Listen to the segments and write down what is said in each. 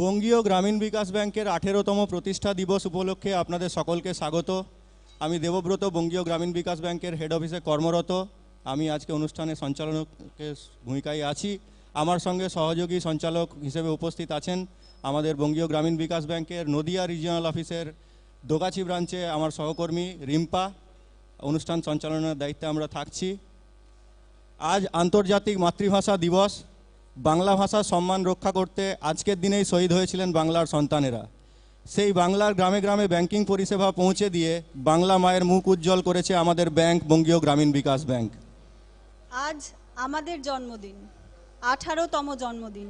বঙ্গীয় গ্রামীণ বিকাশ ব্যাংকের 18তম প্রতিষ্ঠা দিবস উপলক্ষে আপনাদের সকলকে স্বাগত। আমি দেবব্রত, বঙ্গীয় গ্রামীণ বিকাশ ব্যাংকের হেড অফিসে কর্মরত। আমি আজকে অনুষ্ঠানে সঞ্চালকের ভূমিকায় আছি। আমার সঙ্গে সহযোগী সঞ্চালক হিসেবে উপস্থিত আছেন আমাদের বঙ্গীয় গ্রামীণ বিকাশ ব্যাংকের নদিয়া রিজিওনাল অফিসের দোগাছি ব্রাঞ্চে আমার সহকর্মী রিম্পা। অনুষ্ঠান সঞ্চালনের দায়িত্বে আমরা থাকছি। আজ আন্তর্জাতিক মাতৃভাষা দিবস। বাংলা ভাষার সম্মান রক্ষা করতে আজকের দিনেই শহীদ হয়েছিলেন বাংলার সন্তানেরা। সেই বাংলার গ্রামে গ্রামে ব্যাংকিং পরিষেবা পৌঁছে দিয়ে বাংলা মায়ের মুখ উজ্জ্বল করেছে আমাদের ব্যাংক, বঙ্গীয় গ্রামীণ বিকাশ ব্যাংক। আজ আমাদের জন্মদিন, 18তম জন্মদিন।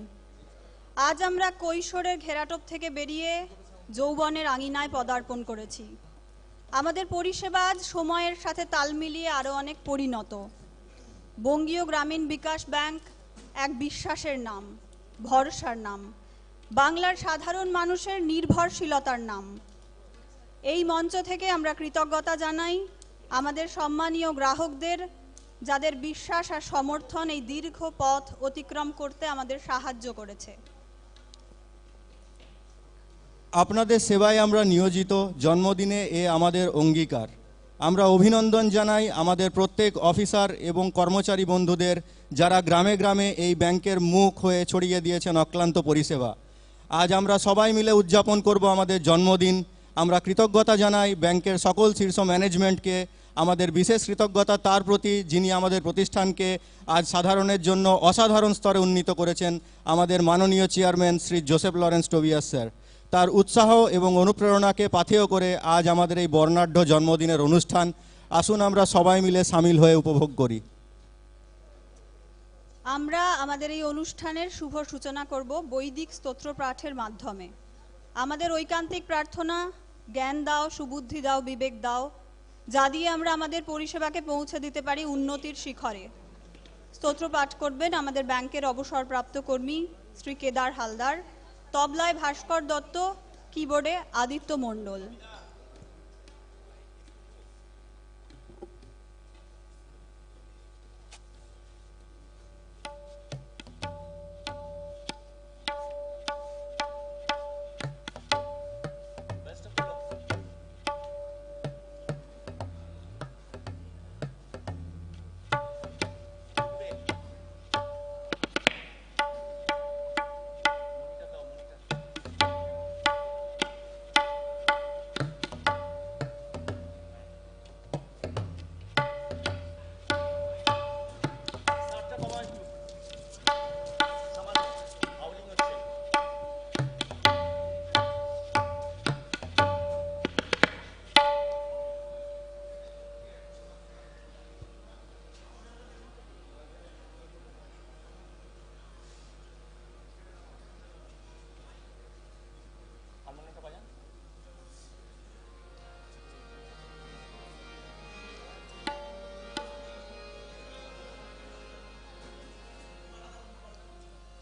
আজ আমরা কৈশোরের ঘেরাটোপ থেকে বেরিয়ে যৌবনের আঙিনায় পদার্পণ করেছি। আমাদের পরিষেবা আজ সময়ের সাথে তাল মিলিয়ে আরও অনেক পরিণত। বঙ্গীয় গ্রামীণ বিকাশ ব্যাংক এক বিশ্বাসের নাম, ভরসার নাম, বাংলার সাধারণ মানুষের নির্ভরশীলতার নাম। এই মঞ্চ থেকে আমরা কৃতজ্ঞতা জানাই আমাদের সম্মানীয় গ্রাহকদের, যাদের বিশ্বাস আর সমর্থন এই দীর্ঘ পথ অতিক্রম করতে আমাদের সাহায্য করেছে। আপনাদের সেবায় আমরা নিয়োজিত, জন্মদিনে এ আমাদের অঙ্গীকার। আমরা অভিনন্দন জানাই আমাদের প্রত্যেক অফিসার এবং কর্মচারী বন্ধুদের, যারা গ্রামে গ্রামে এই ব্যাংকের মুখ হয়ে ছড়িয়ে দিয়েছেন অক্লান্ত পরিষেবা। আজ আমরা সবাই মিলে উদযাপন করব আমাদের জন্মদিন। আমরা কৃতজ্ঞতা জানাই ব্যাংকের সকল শীর্ষ ম্যানেজমেন্টকে। আমাদের বিশেষ কৃতজ্ঞতা তার প্রতি যিনি আমাদের প্রতিষ্ঠানকে আজ সাধারণের জন্য অসাধারণ স্তরে উন্নীত করেছেন, আমাদের মাননীয় chairman Shri Joseph Lawrence Tobias sir. তার উৎসাহ এবং অনুপ্রেরণাকে পাথেয় করে আজ আমাদের এই বর্ণাঢ্য জন্মদিনের অনুষ্ঠান। আসুন আমরা সবাই মিলে সামিল হয়ে উপভোগ করি। আমরা আমাদের এই অনুষ্ঠানের শুভ সূচনা করব বৈদিক স্তোত্র পাঠের মাধ্যমে। আমাদের ঐকান্তিক প্রার্থনা, জ্ঞান দাও, সুবুদ্ধি দাও, বিবেক দাও, যা দিয়ে আমরা আমাদের পরিষেবাকে পৌঁছে দিতে পারি উন্নতির শিখরে। স্তোত্র পাঠ করবেন আমাদের ব্যাংকের অবসরপ্রাপ্ত কর্মী শ্রী কেদার হালদার, তবলায় ভাস্কর দত্ত, কিবোর্ডে আদিত্য মণ্ডল।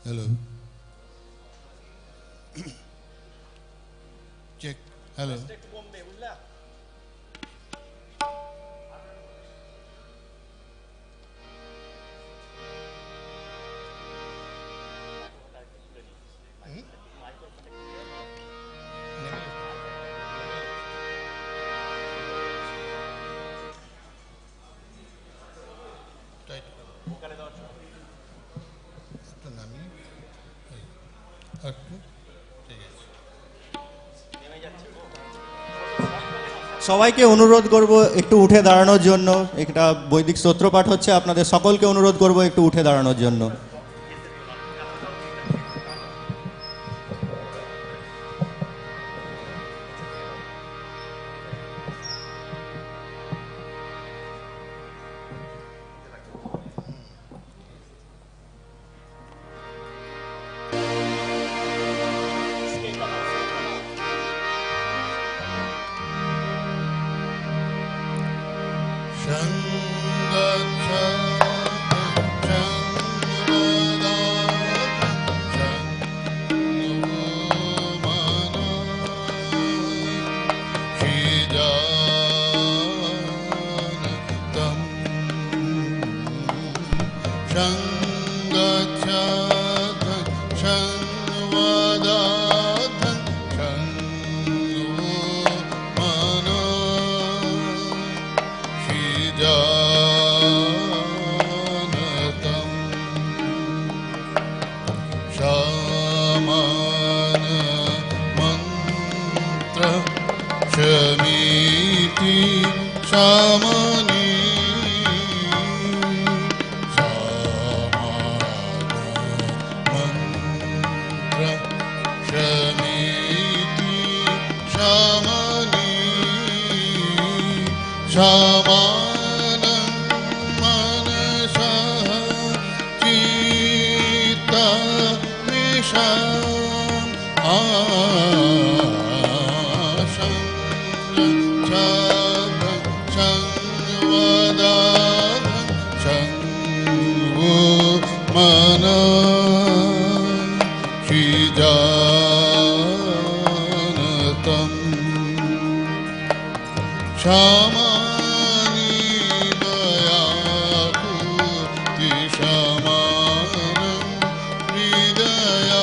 Hello. Check. Hello. সবাইকে অনুরোধ করব একটু উঠে দাঁড়ানোর জন্য। একটা বৈদিক স্তোত্র পাঠ হচ্ছে, আপনাদের সকলকে অনুরোধ করব একটু উঠে দাঁড়ানোর জন্য। Shangacchad Shanvada Shamani Mantra Shamiti Shamani Shamanam Manasah Chitta Nisham Asham Chadam Changvadam Changvu Manam Shrijanatam Shamani Vayakuti Shamanam Hridayaniva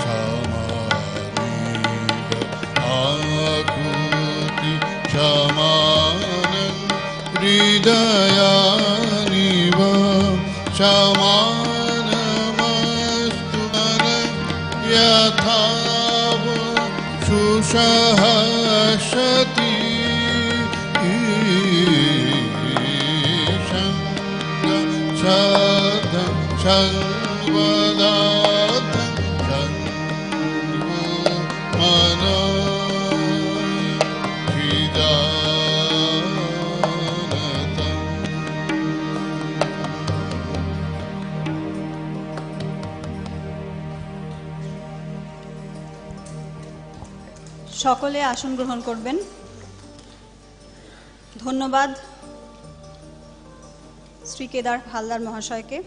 Shamani Vayakuti Shamanam Hridayaniva Shamanamastu Yathavu Shushahashati Shadam Shangvadadam Shangvu Manam Shrijanatam সকলে আসন গ্রহণ করবেন। ধন্যবাদ শ্রী কেদার হালদার মহাশয়কে।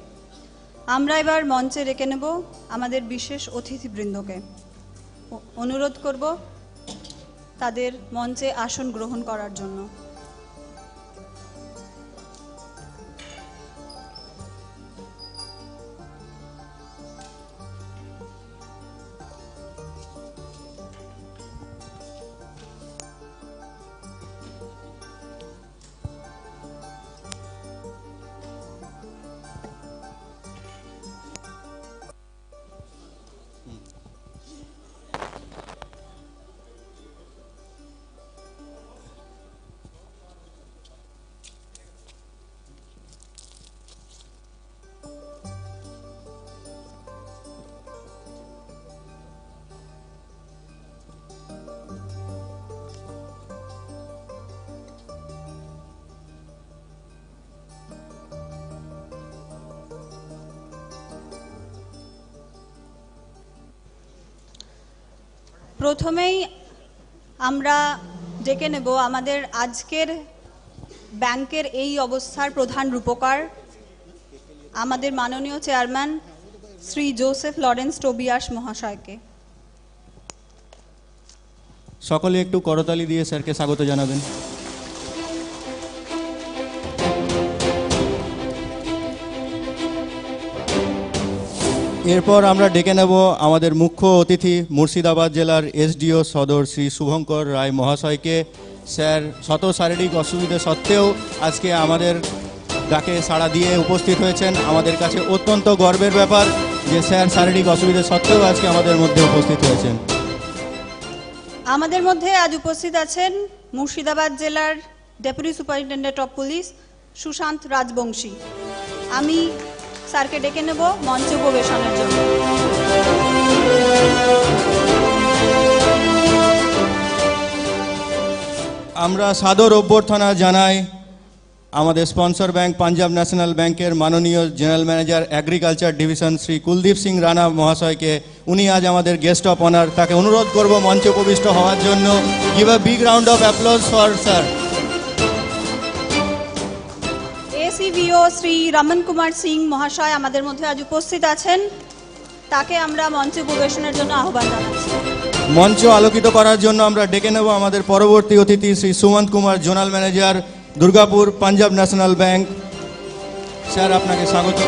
আমরা এবার মঞ্চে ডেকে নেব আমাদের বিশেষ অতিথিবৃন্দকে। অনুরোধ করব তাদের মঞ্চে আসন গ্রহণ করার জন্য। প্রথমেই আমরা ডেকে নেব আমাদের আজকের ব্যাংকের এই অবস্থার প্রধান রূপকার আমাদের মাননীয় chairman Shri Joseph Lawrence Tobias মহাশয়কে। সকলে একটু করতালি দিয়ে স্যারকে স্বাগত জানাবেন। এরপর আমরা ডেকে নেব আমাদের মুখ্য অতিথি মুর্শিদাবাদ জেলার এসডিও সদর শ্রী শুভঙ্কর রায় মহাশয়কে। স্যার শত শারীরিক অসুবিধা সত্ত্বেও আজকে আমাদের ডাকে সাড়া দিয়ে উপস্থিত হয়েছেন। আমাদের কাছে অত্যন্ত গর্বের ব্যাপার যে স্যার শারীরিক অসুবিধা সত্ত্বেও আজকে আমাদের মধ্যে উপস্থিত হয়েছেন। আমাদের মধ্যে আজ উপস্থিত আছেন মুর্শিদাবাদ জেলার deputy superintendent of police Sushanta Rajbanshi. আমি স্যারকে ডেকে নেব মঞ্চে উপবেশনের জন্য। আমরা সাদর অভ্যর্থনা জানাই আমাদের স্পন্সর ব্যাংক পাঞ্জাব ন্যাশনাল ব্যাংকের মাননীয় general manager agriculture division Shri Kuldeep Singh Rana মহাশয়কে। উনি আজ আমাদের গেস্ট অফ অনার। তাকে অনুরোধ করব মঞ্চে উপবিষ্ট হওয়ার জন্য। Give a big round of applause for sir. ACVO Shri Raman Kumar Singh মহাশয় আমাদের মধ্যে আজ উপস্থিত আছেন। তাকে আমরা মঞ্চে উপবেশনের জন্য আহ্বান জানাচ্ছি। মঞ্চ আলোকিত করার জন্য আমরা ডেকে নেব আমাদের পরবর্তী অতিথি Shri Sumanta Kumar zonal manager Durgapur Punjab national bank. Sir আপনাকে স্বাগত।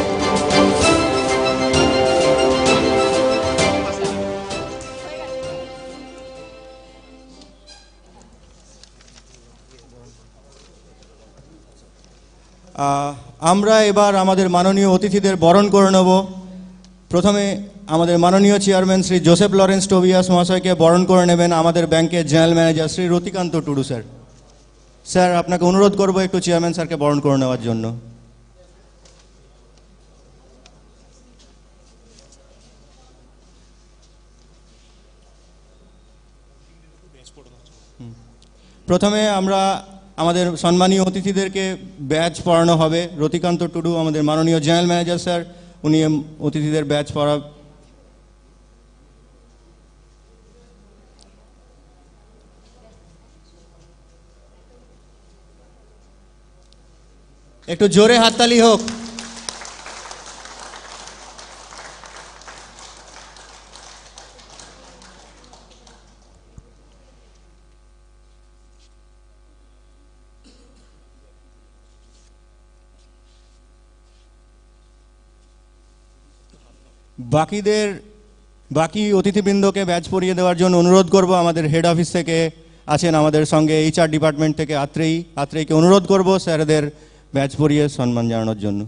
আমরা এবার আমাদের মাননীয় অতিথিদের বরণ করে নেব। প্রথমে আমাদের মাননীয় chairman Shri Joseph Lawrence Tobias মহাশয়কে বরণ করে নেবেন আমাদের ব্যাংকের general manager Shri Ratikanta Tudu sir. Sir, আপনাকে অনুরোধ করব একটু চেয়ারম্যান স্যারকে বরণ করে নেওয়ার জন্য। প্রথমে আমরা আমাদের সম্মানীয় অতিথিদেরকে ব্যাচ পড়ানো হবে। রতিকান্ত টুডু আমাদের মাননীয় জেনারেল ম্যানেজার স্যার, উনি অতিথিদের ব্যাচ পড়া। একটু জোরে হাততালি হোক। বাকি অতিথিবৃন্দকে ব্যাচ পরিয়ে দেওয়ার জন্য অনুরোধ করব। আমাদের হেড অফিস থেকে আছেন আমাদের সঙ্গে HR ডিপার্টমেন্ট থেকে আত্রেয়ীকে অনুরোধ করব স্যারদের ব্যাচ পরিয়ে সম্মান জানানোর জন্য।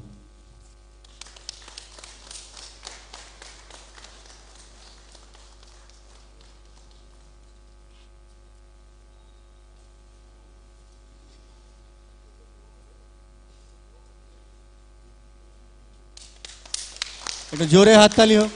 একটু জোরে হাততালি হোক।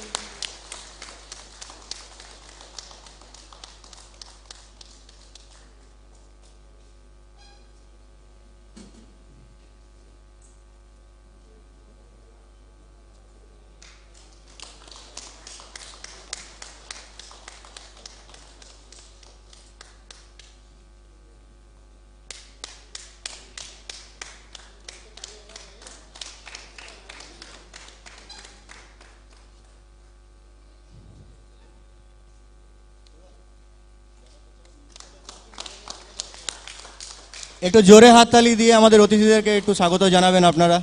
একটু জোরে হাততালি দিয়ে আমাদের অতিথিদেরকে একটু স্বাগত জানাবেন আপনারা।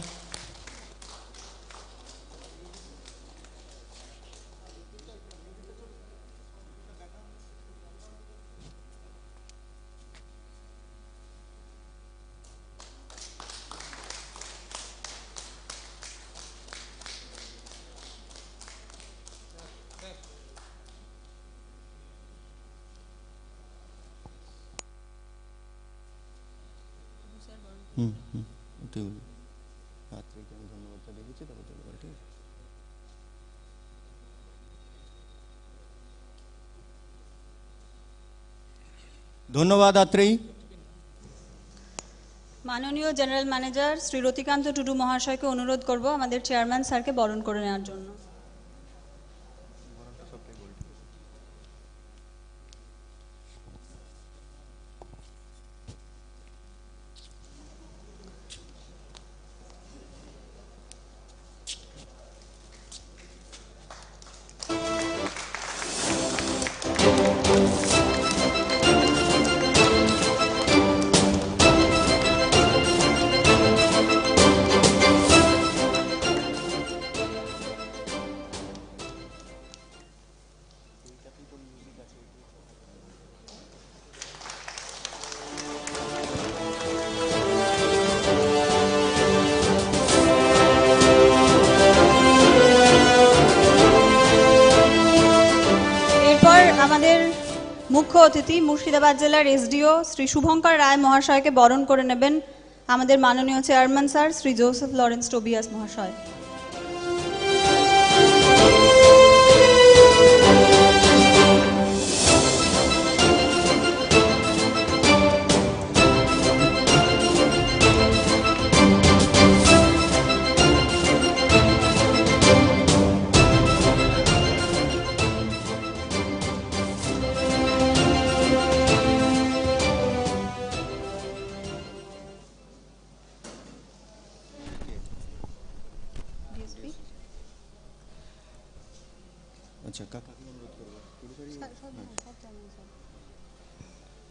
ধন্যবাদ আত্রেয়ী। মাননীয় জেনারেল ম্যানেজার শ্রী রতিকান্ত টুডু মহাশয়কে অনুরোধ করব আমাদের চেয়ারম্যান স্যারকে বরণ করে নেওয়ার জন্য। আমাদের মুখ্য অতিথি মুর্শিদাবাদ জেলার SDO শ্রী শুভঙ্কর রায় মহাশয়কে বরণ করে নেবেন আমাদের মাননীয় chairman sir Shri Joseph Lawrence Tobias মহাশয়।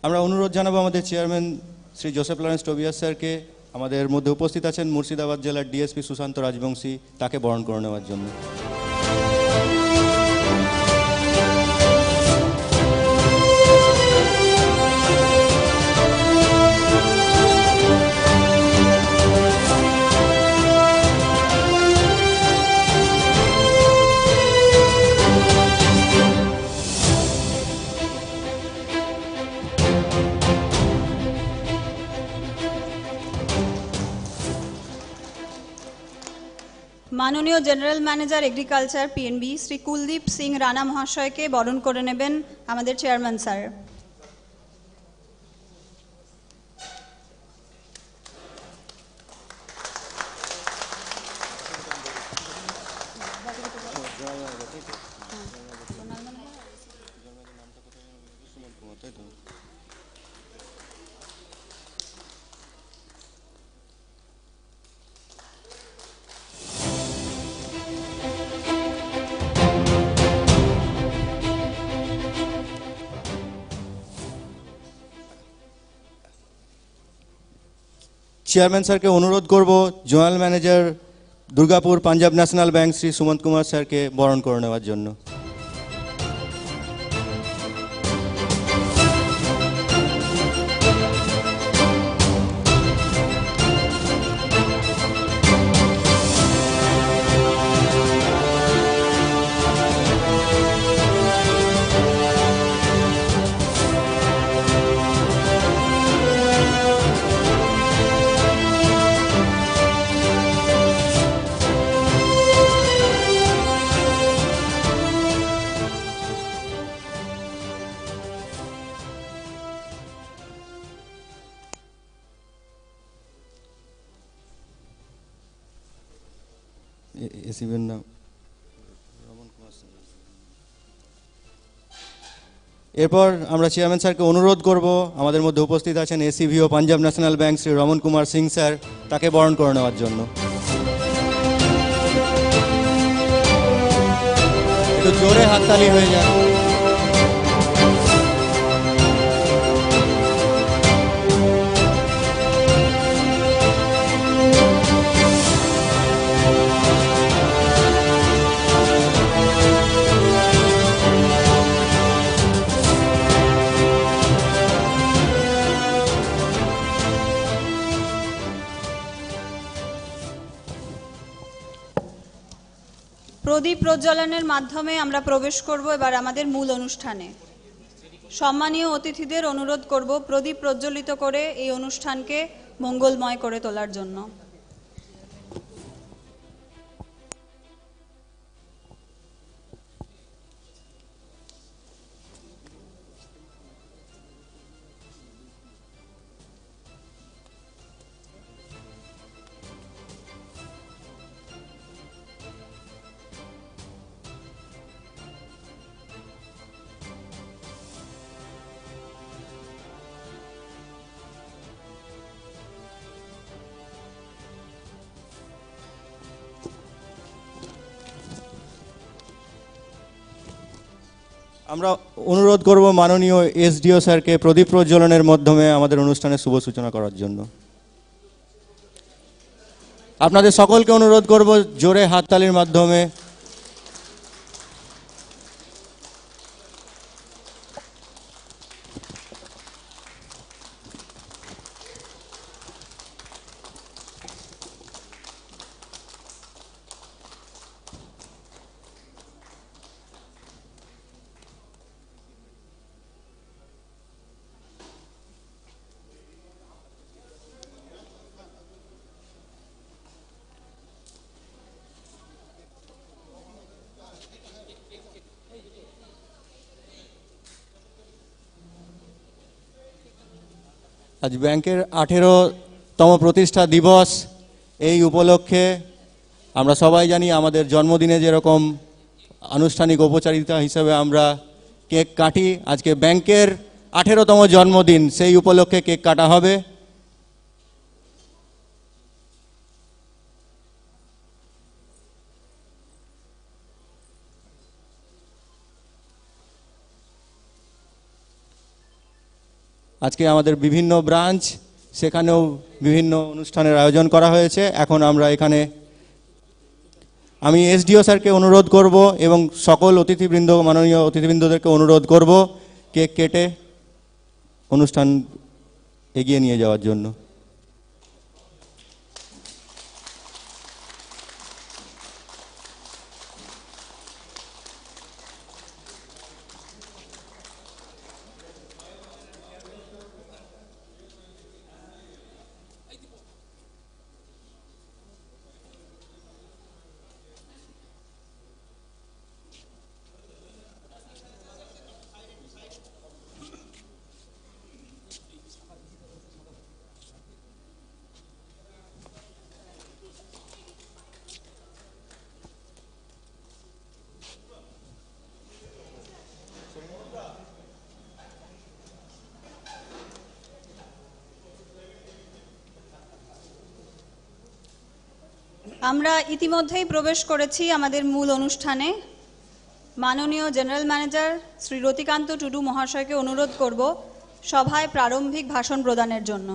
আমরা অনুরোধ জানাবো আমাদের chairman Shri Joseph Lawrence Tobias স্যারকে। আমাদের মধ্যে উপস্থিত আছেন মুর্শিদাবাদ জেলার DSP সুশান্ত রাজবংশী, তাকে বরণ করে নেওয়ার জন্য। মাননীয় general manager agriculture PNB Shri Kuldeep Singh Rana মহাশয়কে বরণ করে নেবেন আমাদের চেয়ারম্যান স্যার। চেয়ারম্যান স্যারকে অনুরোধ করব general manager Durgapur Punjab national bank Shri Sumanta Kumar স্যারকে বরণ করে নেওয়ার জন্য। এসিবের নাম এরপর আমরা চেয়ারম্যান স্যারকে অনুরোধ করব, আমাদের মধ্যে উপস্থিত আছেন ACVO Punjab national bank Shri Raman Kumar Singh sir, তাকে বরণ করে নেওয়ার জন্য। একটু জোরে হাততালি হয়ে যায়। প্রদীপ প্রজ্বলনের মাধ্যমে আমরা প্রবেশ করব এবার আমাদের মূল অনুষ্ঠানে। সম্মানীয় অতিথিদের অনুরোধ করব প্রদীপ প্রজ্বলিত করে এই অনুষ্ঠানকে মঙ্গলময় করে তোলার জন্য। আমরা অনুরোধ করব মাননীয় এসডিও স্যারকে প্রদীপ প্রজ্বলনের মাধ্যমে আমাদের অনুষ্ঠানের শুভ সূচনা করার জন্য। আপনাদের সকলকে অনুরোধ করব জোরে হাততালির মাধ্যমে আজ ব্যাংকের 18তম প্রতিষ্ঠা দিবস। এই উপলক্ষে আমরা সবাই জানি আমাদের জন্মদিনে যেরকম আনুষ্ঠানিক ঔপচারিকতা হিসেবে আমরা কেক কাটি, আজকে ব্যাংকের 18তম জন্মদিন, সেই উপলক্ষে কেক কাটা হবে। আজকে আমাদের বিভিন্ন ব্রাঞ্চ, সেখানেও বিভিন্ন অনুষ্ঠানের আয়োজন করা হয়েছে। এখন আমরা এখানে আমি এসডিও স্যারকে অনুরোধ করব এবং সকল অতিথিবৃন্দ, মাননীয় অতিথিবৃন্দদেরকে অনুরোধ করব কেক কেটে অনুষ্ঠান এগিয়ে নিয়ে যাওয়ার জন্য। আমরা ইতিমধ্যেই প্রবেশ করেছি আমাদের মূল অনুষ্ঠানে। মাননীয় জেনারেল ম্যানেজার শ্রী রতিকান্ত টুডু মহাশয়কে অনুরোধ করব সভায় প্রারম্ভিক ভাষণ প্রদানের জন্য।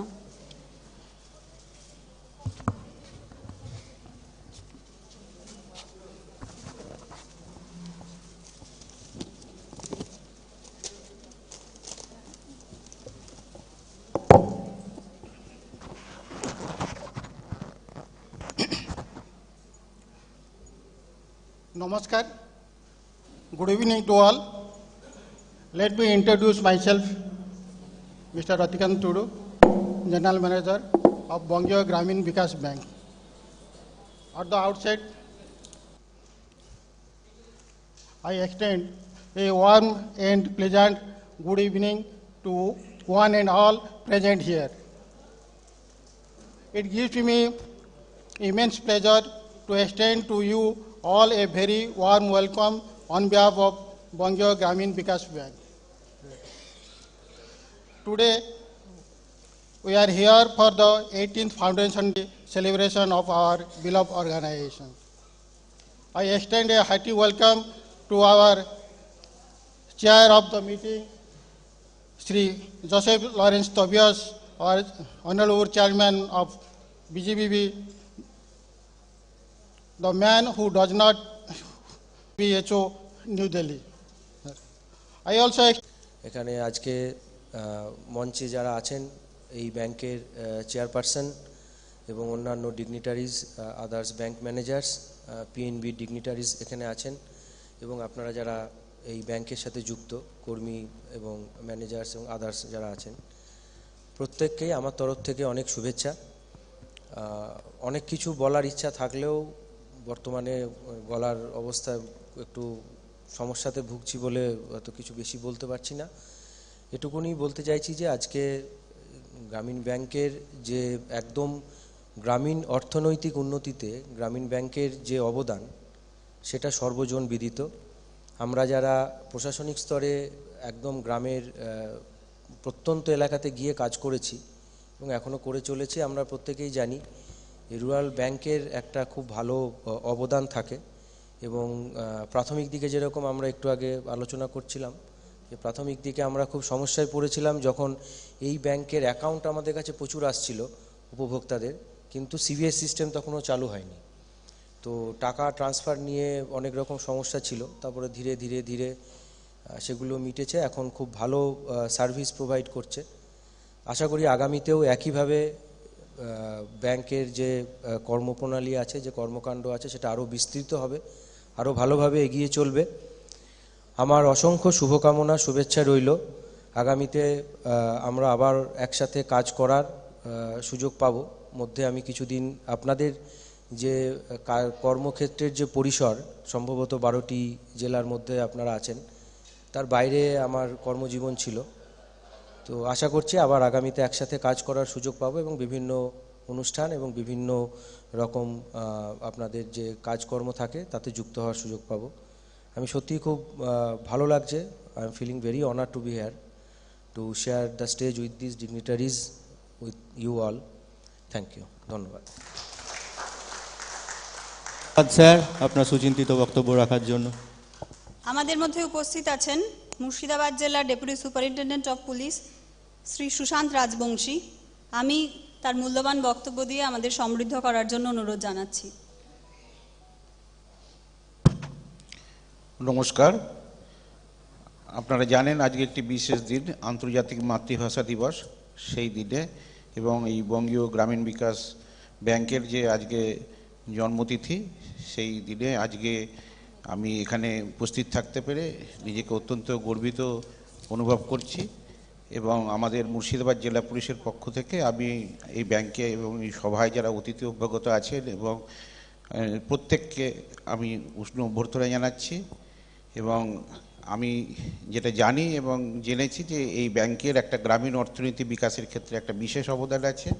Namaskar. Good evening to all. Let me introduce myself, Mr. Ratikant Tudu, General Manager of Bangiya Gramin Vikash Bank. At the outset, I extend a warm and pleasant good evening to one and all present here. It gives me immense pleasure to extend to you all a very warm welcome on behalf of Bangiya Gramin Vikash Bank. Today, we are here for the 18th Foundation Day celebration of our beloved organization. I extend a hearty welcome to our chair of the meeting, Sri Joseph Lawrence Tobias, our Honorable Chairman of BGBB, the man who does not BHO New Delhi. I also এখানে আজকে মঞ্চে যারা আছেন এই ব্যাংকের chairperson এবং অন্যান্য dignitaries, others bank managers, PNB dignitaries এখানে আছেন, এবং আপনারা যারা এই ব্যাংকের সাথে যুক্ত কর্মী এবং ম্যানেজার্স এবং আদার্স যারা আছেন, প্রত্যেককেই আমার তরফ থেকে অনেক শুভেচ্ছা। অনেক কিছু বলার ইচ্ছা থাকলেও বর্তমানে বলার অবস্থা একটু সমস্যাতে ভুগছি বলে হয়তো কিছু বেশি বলতে পারছি না। এটুকুনি বলতে চাইছি যে আজকে গ্রামীণ ব্যাংকের যে একদম গ্রামীণ অর্থনৈতিক উন্নতিতে গ্রামীণ ব্যাংকের যে অবদান সেটা সর্বজন বিদিত। আমরা যারা প্রশাসনিক স্তরে একদম গ্রামের প্রত্যন্ত এলাকাতে গিয়ে কাজ করেছি এবং এখনও করে চলেছি, আমরা প্রত্যেকেই জানি রুরাল ব্যাংকের একটা খুব ভালো অবদান থাকে। এবং প্রাথমিক দিকে যেরকম আমরা একটু আগে আলোচনা করছিলাম যে প্রাথমিক দিকে আমরা খুব সমস্যায় পড়েছিলাম যখন এই ব্যাংকের অ্যাকাউন্ট আমাদের কাছে প্রচুর আসছিল উপভোক্তাদের, কিন্তু সিবিএস সিস্টেম তখনও চালু হয়নি। তো টাকা ট্রান্সফার নিয়ে অনেক রকম সমস্যা ছিল, তারপরে ধীরে ধীরে ধীরে সেগুলো মিটেছে, এখন খুব ভালো সার্ভিস প্রোভাইড করছে। আশা করি আগামীতেও একইভাবে ব্যাংকের যে কর্মপ্রণালী আছে, যে কর্মকাণ্ড আছে, সেটা আরও বিস্তৃত হবে, আরও ভালোভাবে এগিয়ে চলবে। আমার অসংখ্য শুভকামনা, শুভেচ্ছা রইল। আগামীতে আমরা আবার একসাথে কাজ করার সুযোগ পাব। মধ্যে আমি কিছুদিন আপনাদের যে কর্মক্ষেত্রের যে পরিসর, সম্ভবত 12টি জেলার মধ্যে আপনারা আছেন, তার বাইরে আমার কর্মজীবন ছিল। তো আশা করছি আবার আগামীতে একসাথে কাজ করার সুযোগ পাবো এবং বিভিন্ন অনুষ্ঠান এবং বিভিন্ন রকম আপনাদের যে কাজকর্ম থাকে তাতে যুক্ত হওয়ার সুযোগ পাবো। আমি সত্যিই খুব ভালো লাগছে। I am feeling very honour to be here to share the stage with this dignitaries, with you all. Thank you, ধন্যবাদ। স্যার, আপনার সুচিন্তিত বক্তব্য রাখার জন্য। আমাদের মধ্যে উপস্থিত আছেন মুর্শিদাবাদ জেলার deputy superintendent of police Shri Sushanta Rajbanshi. আমি তার মূল্যবান বক্তব্য দিয়ে আমাদের সমৃদ্ধ করার জন্য অনুরোধ জানাচ্ছি। নমস্কার। আপনারা জানেন আজকে একটি বিশেষ দিন, আন্তর্জাতিক মাতৃভাষা দিবস। সেই দিনে এবং এই বঙ্গীয় গ্রামীণ বিকাশ ব্যাংকের যে আজকে জন্মতিথি, সেই দিনে আজকে আমি এখানে উপস্থিত থাকতে পেরে নিজেকে অত্যন্ত গর্বিত অনুভব করছি। এবং আমাদের মুর্শিদাবাদ জেলা পুলিশের পক্ষ থেকে আমি এই ব্যাংকে এবং এই সভায় যারা অতিথি অভ্যাগত আছেন এবং প্রত্যেককে আমি উষ্ণ অভ্যর্থনা জানাচ্ছি। এবং আমি যেটা জানি এবং জেনেছি যে এই ব্যাংকের একটা গ্রামীণ অর্থনীতি বিকাশের ক্ষেত্রে একটা বিশেষ অবদান আছে।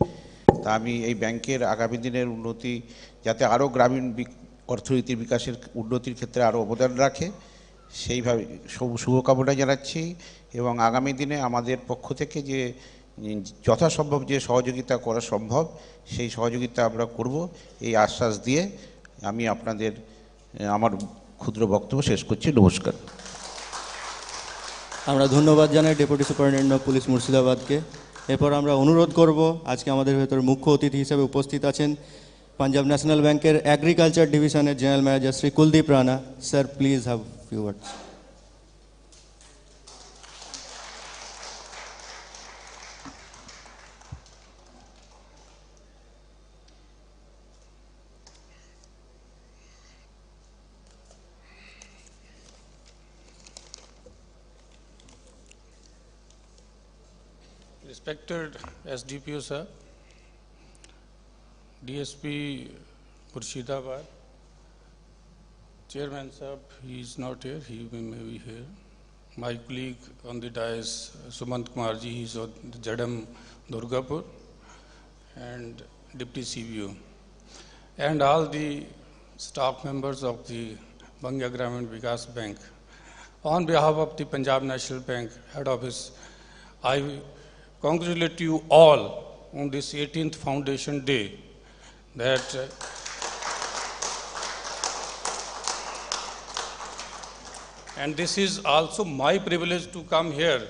তা আমি এই ব্যাংকের আগামী দিনের উন্নতি যাতে আরও গ্রামীণ অর্থনীতির বিকাশের উন্নতির ক্ষেত্রে আরও অবদান রাখে, সেইভাবে শুভকামনা জানাচ্ছি। এবং আগামী দিনে আমাদের পক্ষ থেকে যে যথাসম্ভব যে সহযোগিতা করা সম্ভব সেই সহযোগিতা আমরা করব, এই আশ্বাস দিয়ে আমি আপনাদের আমার ক্ষুদ্র বক্তব্য শেষ করছি। নমস্কার। আমরা ধন্যবাদ জানাই ডেপুটি সুপারিনটেন্ডেন্ট অফ পুলিশ মুর্শিদাবাদকে। এরপর আমরা অনুরোধ করব, আজকে আমাদের ভেতর মুখ্য অতিথি হিসেবে উপস্থিত আছেন পাঞ্জাব ন্যাশনাল ব্যাংকের এগ্রিকালচার ডিভিশনের general manager Shri Kuldeep Rana. Sir, please have few words. Respected SDPO sir, DSP Murshidabad, Chairman sir, he is not here, he may be here. My colleague on the dais, Sumant Kumarji, he is on the Jadam Durgapur, and Deputy CBO, and all the staff members of the Bangiya Gramin Vikash Bank. On behalf of the Punjab National Bank Head Office, I congratulate you all on this 18th Foundation Day, that and this is also my privilege to come here,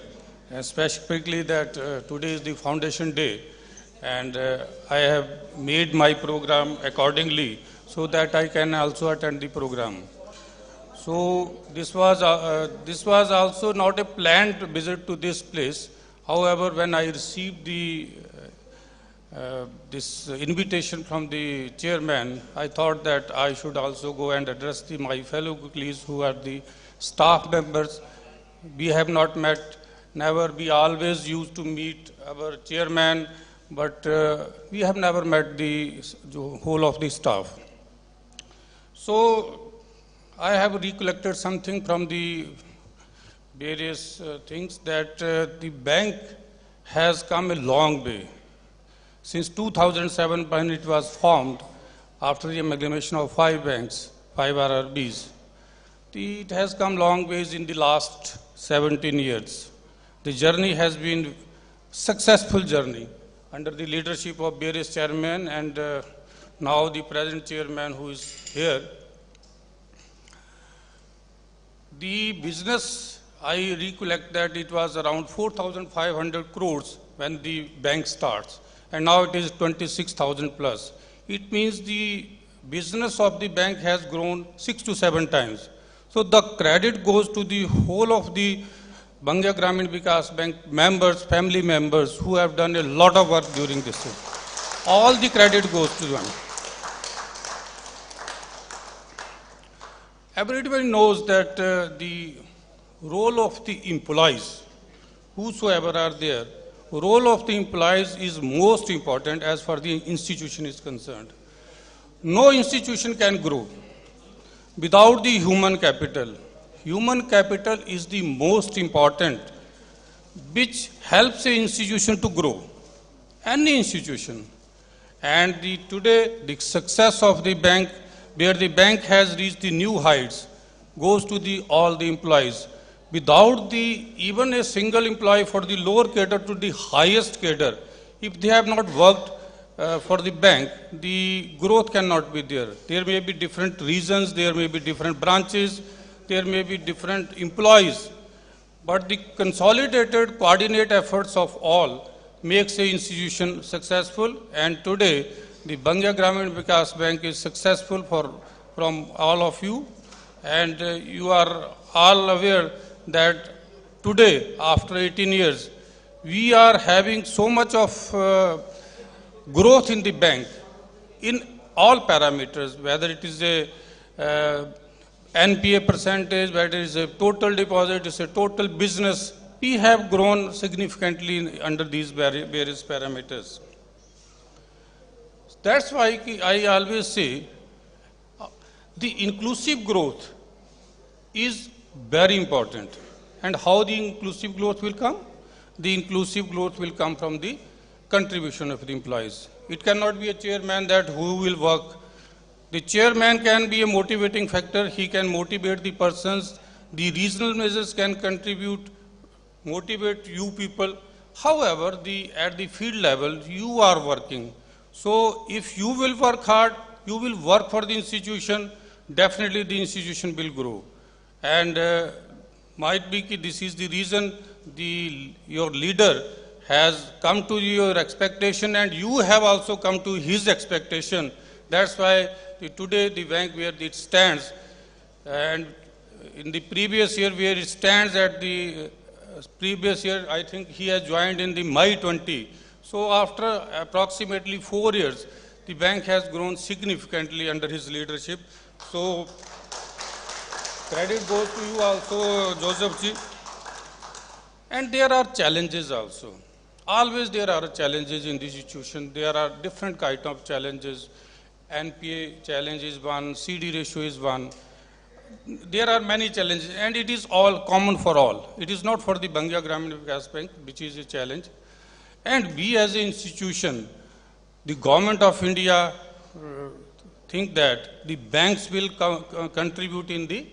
especially that today is the Foundation Day, and I have made my program accordingly so that I can also attend the program. So this was also not a planned visit to this place. However, when I received this invitation from the chairman, I thought that I should also go and address my fellow colleagues who are the staff members. We have not met, never. We always used to meet our chairman, but we have never met the whole of the staff. So I have recollected something from the various things, that the bank has come a long way. Since 2007, when it was formed, after the amalgamation of 5 banks, 5 RRBs, it has come long ways in the last 17 years. The journey has been successful journey under the leadership of various chairmen, and now the present chairman who is here. The business, I recollect that it was around 4,500 crores when the bank starts, and now it is 26,000 plus. It means the business of the bank has grown 6 to 7 times. So the credit goes to the whole of the Bangiya Gramin Vikash Bank members, family members, who have done a lot of work during this year. All the credit goes to them. Everybody knows that the role of the employees, whosoever are there, role of the employees is most important as far as the institution is concerned. No institution can grow without the human capital. Human capital is the most important, which helps an institution to grow, any institution. And today, the success of the bank, where the bank has reached the new heights, goes to all the employees. Without even a single employee for the lower cadre to the highest cadre, if they have not worked for the bank, the growth cannot be there. There may be different reasons, there may be different branches, there may be different employees, but the consolidated, coordinate efforts of all makes a institution successful. And today, the Bangiya Gramin Vikash Bank is successful from all of you, and you are all aware that today, after 18 years, we are having so much of growth in the bank in all parameters, whether it is a NPA percentage, whether it is a total deposit, it's a total business. We have grown significantly under these various parameters. That's why I always say the inclusive growth is very important. And how the inclusive growth will come? The inclusive growth will come from the contribution of the employees. It cannot be a chairman that who will work. The chairman can be a motivating factor. He can motivate the persons. The regional measures can contribute, motivate you people. However, at the field level, you are working. So if you will work hard, you will work for the institution, definitely the institution will grow. And might be this is the reason your leader has come to your expectation and you have also come to his expectation. That's why today the bank where it stands, and in the previous year where it stands at the previous year, I think he has joined in the May 20. So after approximately 4 years, the bank has grown significantly under his leadership. So credit goes to you also, Joseph ji. And there are challenges also. Always there are challenges in this institution. There are different kind of challenges. NPA challenge is one, CD ratio is one. There are many challenges and it is all common for all. It is not for the Bangiya Gramin Vikash Bank, which is a challenge. And we as an institution, the government of India think that the banks will contribute in the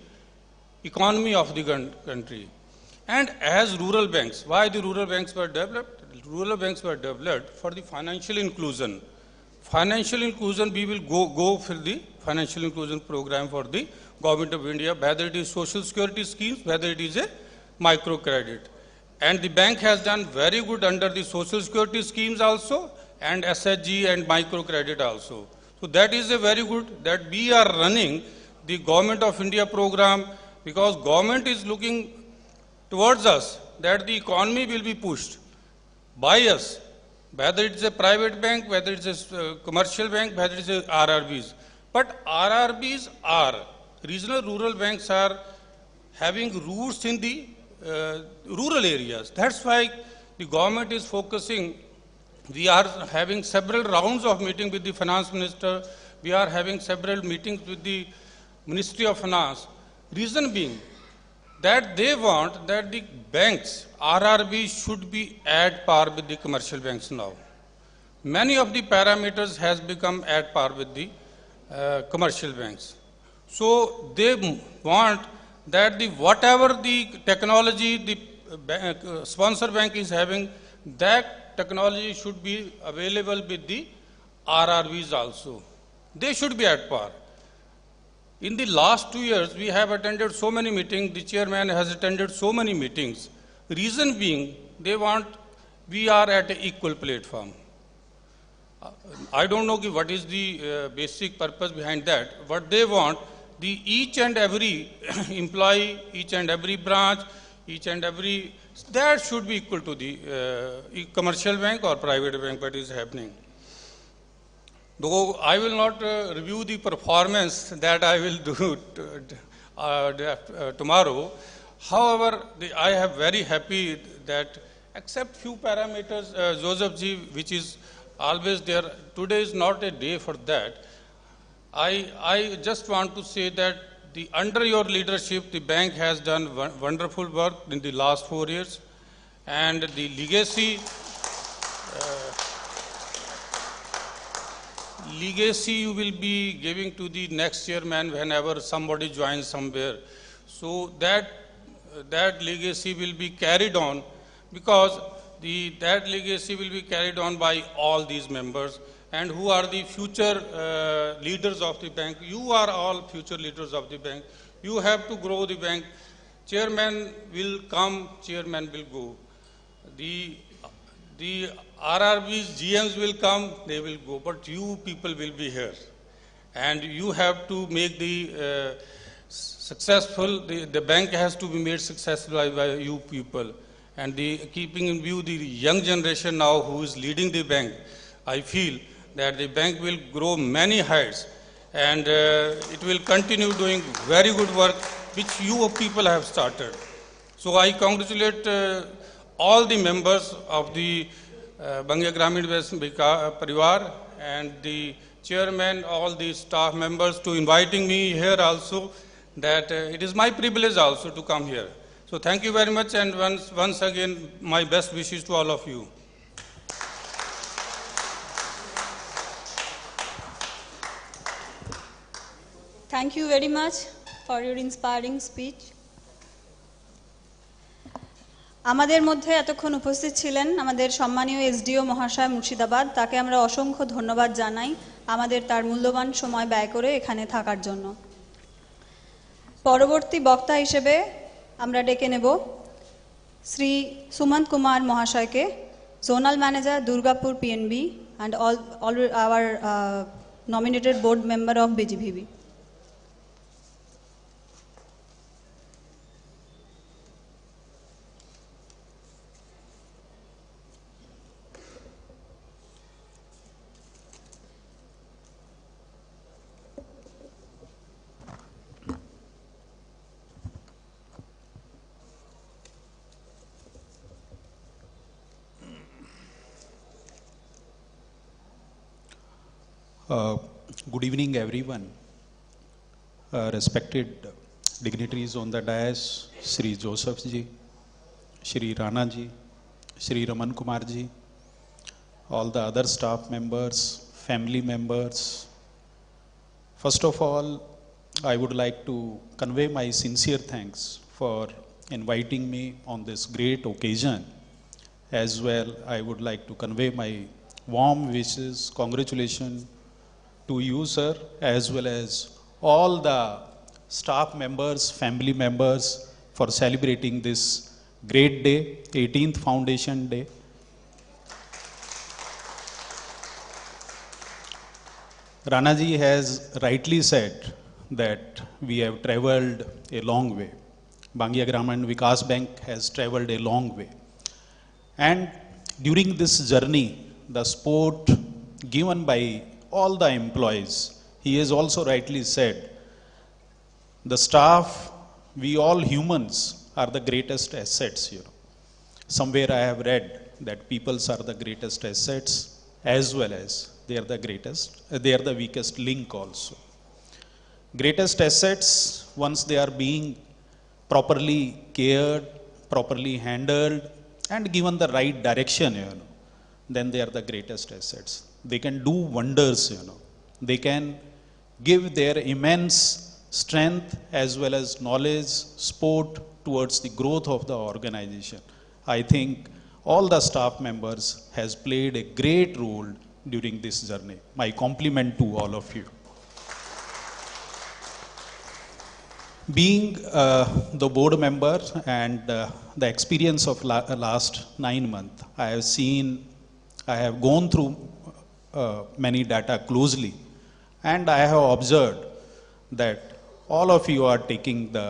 economy of the country. And as rural banks, why the rural banks were developed? Rural banks were developed for the financial inclusion. Financial inclusion, we will go for the financial inclusion program for the government of India, whether it is social security schemes, whether it is a microcredit. And the bank has done very good under the social security schemes also, and SHG and microcredit also. So that is a very good that we are running the government of India program, because government is looking towards us that the economy will be pushed by us, whether it's a private bank, whether it's a commercial bank, whether it's a RRBs. But RRBs are, regional rural banks are having roots in the rural areas. That's why the government is focusing. We are having several rounds of meeting with the finance minister. We are having several meetings with the Ministry of Finance. Reason being that they want that the banks, RRB, should be at par with the commercial banks now. Many of the parameters has become at par with the commercial banks. So they want that the whatever the technology the sponsor bank is having, that technology should be available with the RRBs also. They should be at par. In the last 2 years, we have attended so many meetings. The chairman has attended so many meetings. Reason being, they want, we are at an equal platform. I don't know what is the basic purpose behind that. What they want, the each and every employee, each and every branch, each and every, that should be equal to the commercial bank or private bank, what is happening. Though I will not review the performance that I will do tomorrow. However, I am very happy that except few parameters, Joseph ji, which is always there, today is not a day for that. I just want to say that under your leadership, the bank has done wonderful work in the last 4 years, and the legacy you will be giving to the next chairman whenever somebody joins somewhere. So that legacy will be carried on, because that legacy will be carried on by all these members, and who are the future leaders of the bank. You are all future leaders of the bank. You have to grow the bank. Chairman will come, chairman will go. The RRBs, GMs will come, they will go, but you people will be here. And you have to make the successful, the bank has to be made successful by you people. And keeping in view the young generation now who is leading the bank, I feel that the bank will grow many heights, and it will continue doing very good work which you people have started. So I congratulate all the members of the Bangiya Gramin Vikash Parivar and the chairman, all the staff members to inviting me here also, that it is my privilege also to come here. So thank you very much, and once again my best wishes to all of you. Thank you very much for your inspiring speech. আমাদের মধ্যে এতক্ষণ উপস্থিত ছিলেন আমাদের সম্মানীয় SDO মহাশয় মুর্শিদাবাদ, তাকে আমরা অসংখ্য ধন্যবাদ জানাই আমাদের তার মূল্যবান সময় ব্যয় করে এখানে থাকার জন্য। পরবর্তী বক্তা হিসেবে আমরা ডেকে নেব শ্রী সুমন্ত কুমার মহাশয়কে, zonal manager Durgapur PNB and all our nominated board member of BGVB. Good evening, everyone. Respected dignitaries on the dais, Shri Joseph ji, Shri Rana ji, Shri Raman Kumar ji, all the other staff members, family members. First of all, I would like to convey my sincere thanks for inviting me on this great occasion. As well, I would like to convey my warm wishes, congratulations to you, sir, as well as all the staff members, family members for celebrating this great day, 18th Foundation Day. Ranaji has rightly said that we have traveled a long way. Bangiya Gramin Vikash Bank has traveled a long way. And during this journey, the support given by all the employees, he has also rightly said, the staff, we all humans are the greatest assets, you know. Somewhere I have read that peoples are the greatest assets as well as they are the greatest, they are the weakest link also. Greatest assets, once they are being properly cared, properly handled and given the right direction, you know, then they are the greatest assets. They can do wonders, you know. They can give their immense strength as well as knowledge, support towards the growth of the organization. I think all the staff members has played a great role during this journey. My compliment to all of you. Being the board member and the experience of last 9 months, I have gone through many data closely, and I have observed that all of you are taking the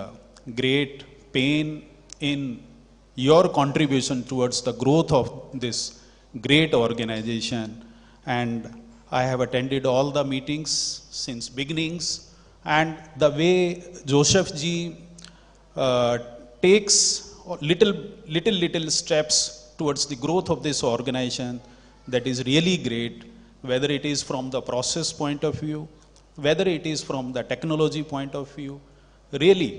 great pain in your contribution towards the growth of this great organization. And I have attended all the meetings since beginnings, and the way Joseph ji takes little steps towards the growth of this organization, that is really great. Whether it is from the process point of view, whether it is from the technology point of view, really,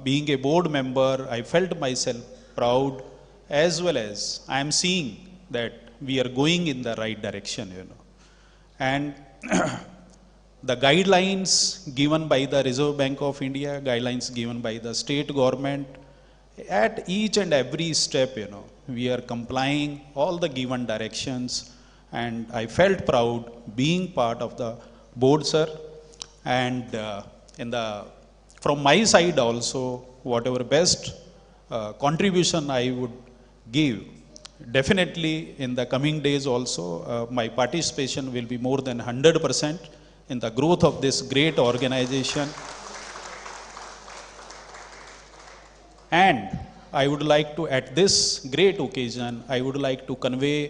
being a board member, I felt myself proud, as well as I am seeing that we are going in the right direction, you know. And the guidelines given by the Reserve Bank of India, guidelines given by the state government, at each and every step, you know, we are complying all the given directions, and I felt proud being part of the board, sir. And from my side also, whatever best contribution I would give, definitely in the coming days also, my participation will be more than 100% in the growth of this great organization. And I would like to, at this great occasion, I would like to convey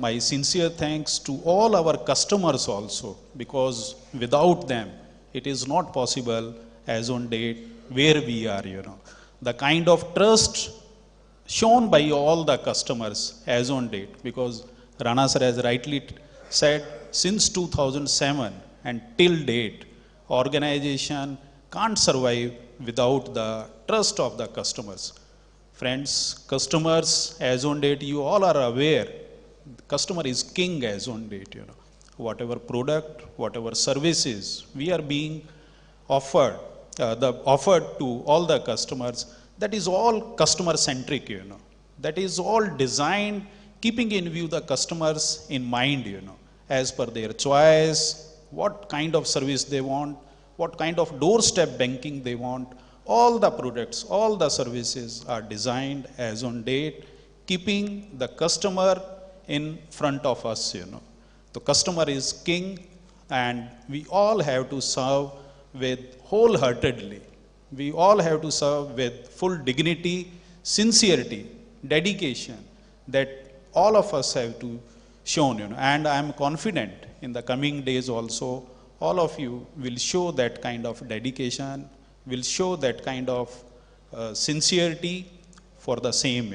my sincere thanks to all our customers also, because without them, it is not possible as on date where we are, you know. The kind of trust shown by all the customers as on date, because Rana sir has rightly said, since 2007 and till date, organization can't survive without the trust of the customers. Friends, customers as on date, you all are aware, customer is king as on date, you know. Whatever product, whatever services we are being offered, offered to all the customers, that is all customer centric, that is all designed keeping in view the customers in mind, as per their choice, what kind of service they want, what kind of doorstep banking they want. All the products, all the services are designed as on date, keeping the customer in front of us, The customer is king, and we all have to serve with wholeheartedly. We all have to serve with full dignity, sincerity, dedication that all of us have to shown, And I am confident in the coming days also, all of you will show that kind of dedication, will show that kind of sincerity for the same,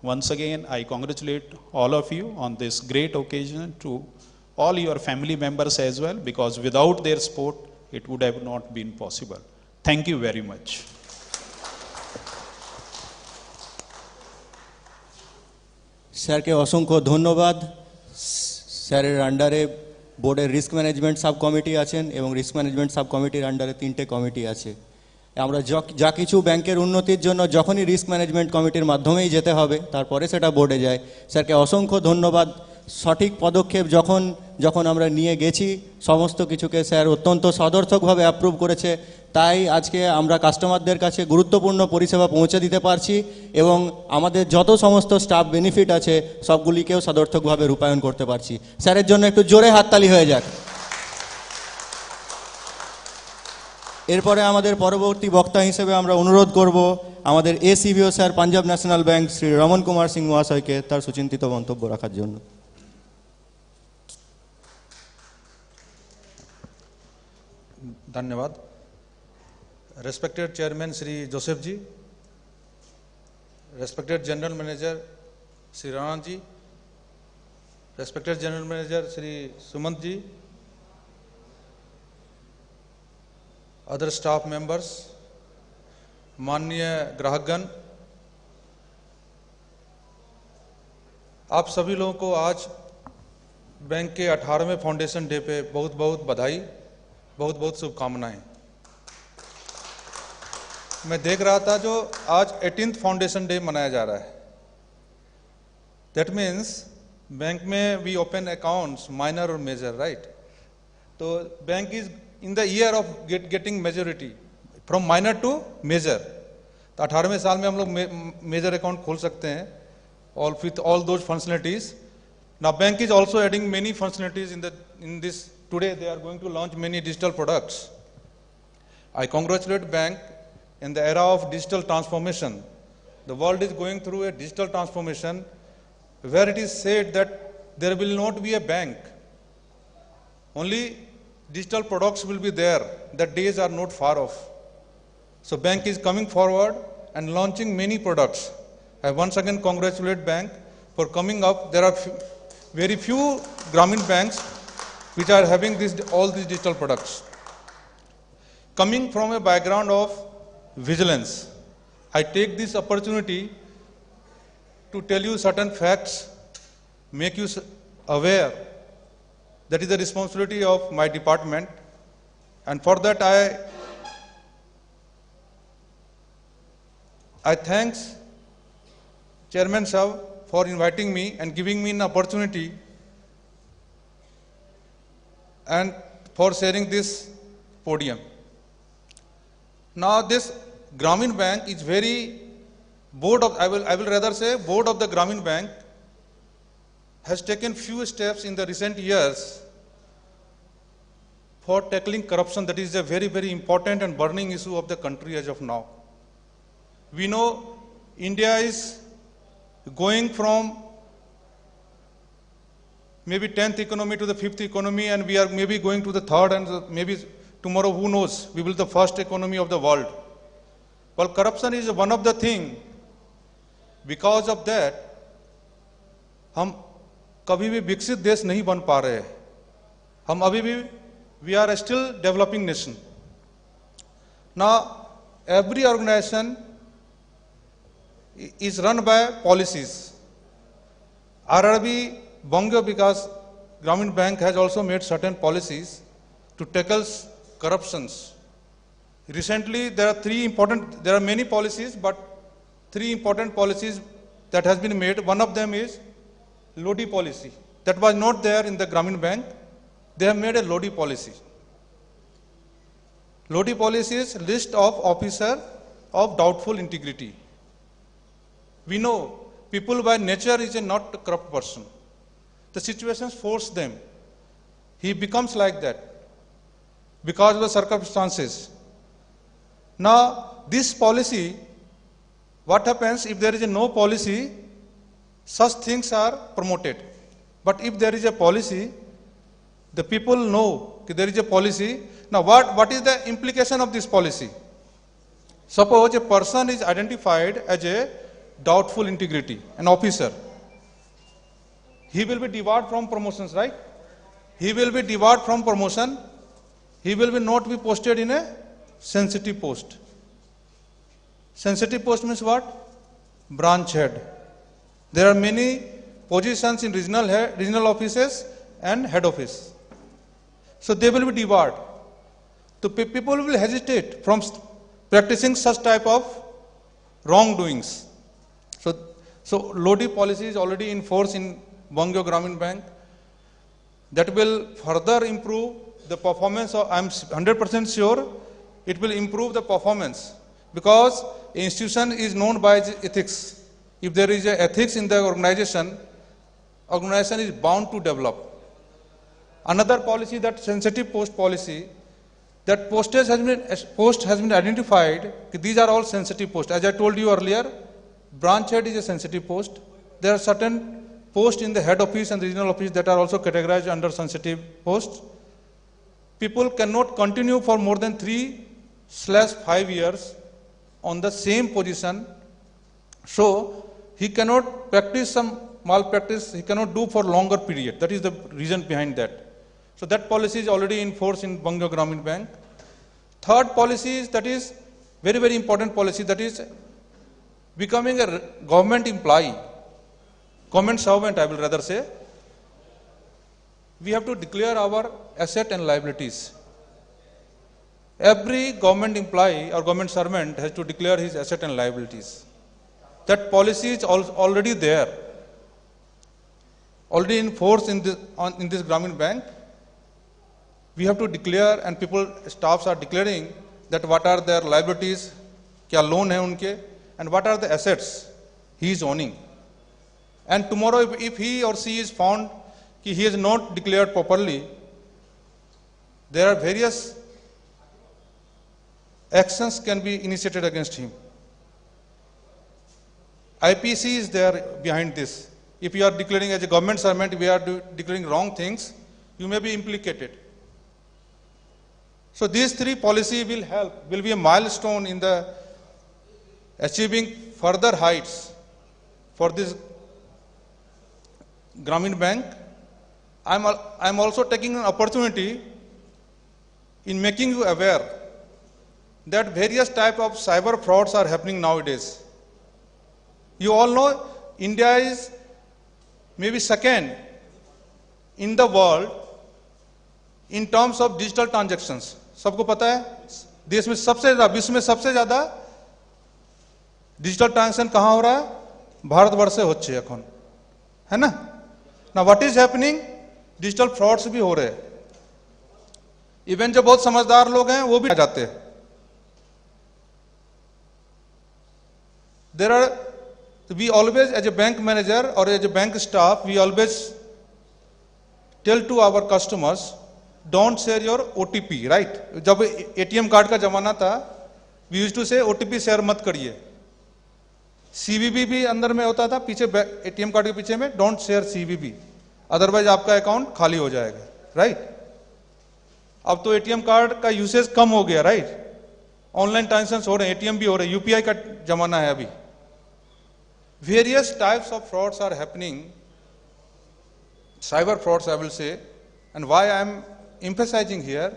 Once again, I congratulate all of you on this great occasion, to all your family members as well, because without their support, it would have not been possible. Thank you very much. স্যারকে অসংখ্য ধন্যবাদ। স্যারের আন্ডারে বোর্ডের risk management sub committee আছেন, এবং risk management sub কমিটির আন্ডারে 3টে কমিটি আছে। আমরা যা কিছু ব্যাংকের উন্নতির জন্য যখনই রিস্ক ম্যানেজমেন্ট কমিটির মাধ্যমেই যেতে হবে, তারপরে সেটা বোর্ডে যায়। স্যারকে অসংখ্য ধন্যবাদ। সঠিক পদক্ষেপ যখন আমরা নিয়ে গেছি, সমস্ত কিছুকে স্যার অত্যন্ত সদর্থকভাবে অ্যাপ্রুভ করেছে। তাই আজকে আমরা কাস্টমারদের কাছে গুরুত্বপূর্ণ পরিষেবা পৌঁছে দিতে পারছি, এবং আমাদের যত সমস্ত স্টাফ বেনিফিট আছে সবগুলিকেও সদর্থকভাবে রূপায়ণ করতে পারছি। স্যারের জন্য একটু জোরে হাততালি হয়ে যাক। এরপরে আমাদের পরবর্তী বক্তা হিসেবে আমরা অনুরোধ করব আমাদের ACBO sir, Punjab national bank, Shri Raman Kumar Singh মহাশয়কে তার সুচিন্তিত মন্তব্য রাখার জন্য। धन्यवाद। Respected chairman Shri Joseph ji, respected general manager Shri Rana ji, respected general manager Shri Sumant ji, other staff members, माननीय ग्राहकगण, आप सभी लोगों को आज बैंक के 18वें फाउंडेशन डे पे बहुत बहुत बधाई, बहुत बहुत शुभकामनाएं। मैं देख रहा था जो आज 18th फाउंडेशन डे मनाया जा रहा है। दैट मीन्स बैंक में वी ओपन अकाउंट्स माइनर और मेजर, राइट? तो bank is in the year of getting majority from minor to major. तो 18वें साल में हम लोग मेजर अकाउंट खोल सकते हैं, all with all those functionalities. Now bank is also adding many functionalities in this. Today they are going to launch many digital products. I congratulate bank in the era of digital transformation. The world is going through a digital transformation where it is said that there will not be a bank. Only digital products will be there. The days are not far off. So bank is coming forward and launching many products. I once again congratulate bank for coming up. There are very few Gramin banks which are having all these digital products. Coming from a background of vigilance, I take this opportunity to tell you certain facts, make you aware. That is the responsibility of my department, and for that I thanks Chairman Sahab for inviting me and giving me an opportunity and for sharing this podium. Now this Gramin Bank is very I will rather say board of the Gramin Bank has taken few steps in the recent years for tackling corruption. That is a very, very important and burning issue of the country as of now. We know India is going from maybe 10th economy to the 5th economy, and we are maybe going to the 3rd, and maybe tomorrow, who knows, we will be the first economy of the world. Well, corruption is one of the thing. Because of that, हम कभी भी विकसित देश नहीं बन पा रहे हैं। हम अभी भी we are still developing nation. Now, every organization is run by policies. RRB Bangiya Gramin Bank has also made certain policies to tackle corruptions. Recently, there are many policies, but three important policies that has been made. One of them is Lodi policy. That was not there in the Gramin Bank. They have made a Lodi policy. Lodi policy is list of officer of doubtful integrity. We know people by nature is a not a corrupt person. The situations force them. He becomes like that because of the circumstances. Now, this policy, what happens if there is no policy, such things are promoted. But if there is a policy, the people know that there is a policy. Now, what is the implication of this policy? Suppose a person is identified as a doubtful integrity, an officer. He will be debarred from promotions, right? He will be debarred from promotion. He will not be posted in a sensitive post. Sensitive post means what? Branch head. There are many positions in regional offices and head office. So they will be debarred. So people will hesitate from practicing such type of wrongdoings. So Lodi policy is already in force in Bangiya Gramin Bank. That will further improve the performance of, I'm 100% sure, it will improve the performance because institution is known by its ethics. If there is a ethics in the organization is bound to develop. Another policy, that sensitive post policy, that post has been identified. These are all sensitive posts. As I told you earlier, branch head is a sensitive post. There are certain posts in the head office and regional office that are also categorized under sensitive posts. People cannot continue for more than 3/5 years on the same position. So he cannot practice some malpractice, he cannot do for longer period. That is the reason behind that. So that policy is already in force in Bangiya Gramin Bank. Third policy is, that is very, very important policy, that is becoming a government employee, government servant, I will rather say. We have to declare our asset and liabilities. Every government employee or government servant has to declare his asset and liabilities. That policy is already there, already in force in this Gramin Bank. We have to declare, and staffs are declaring that what are their liabilities, kya loan hai unke, and what are the assets he is owning. And tomorrow, if he or she is found that he has not declared properly, there are various actions can be initiated against him. IPC is there behind this. If you are declaring as a government servant, we are declaring wrong things, you may be implicated. So these three policies will be a milestone in the achieving further heights for this Gramin Bank. I'm also taking an opportunity in making you aware that various types of cyber frauds are happening nowadays. You all know India is maybe second in the world in terms of digital transactions. सबको पता है देश में सबसे ज्यादा, विश्व में सबसे ज्यादा डिजिटल ट्रांजैक्शन कहां हो रहा है? भारतवर्ष से होच्छे এখন, है ना? Now what is happening? Digital frauds भी हो रहे हैं. इवन जो बहुत समझदार लोग हैं वो भी आ जाते हैं. We always, as a bank manager or as a bank staff, we always tell to our customers, don't share your OTP, right? जब ATM कार्ड का जमाना था, we used to say OTP share मत करिए. CVV भी अंदर में होता था, पीछे ATM कार्ड के पीछे में don't share CVV, अदरवाइज आपका अकाउंट खाली हो जाएगा, राइट? अब तो ATM कार्ड का यूसेज कम हो गया, राइट? ऑनलाइन ट्रांजैक्शन हो रहे हैं, ATM भी हो रहे हैं, UPI का जमाना है अभी. Various types of frauds are happening, cyber frauds I will say, and why I am emphasizing here,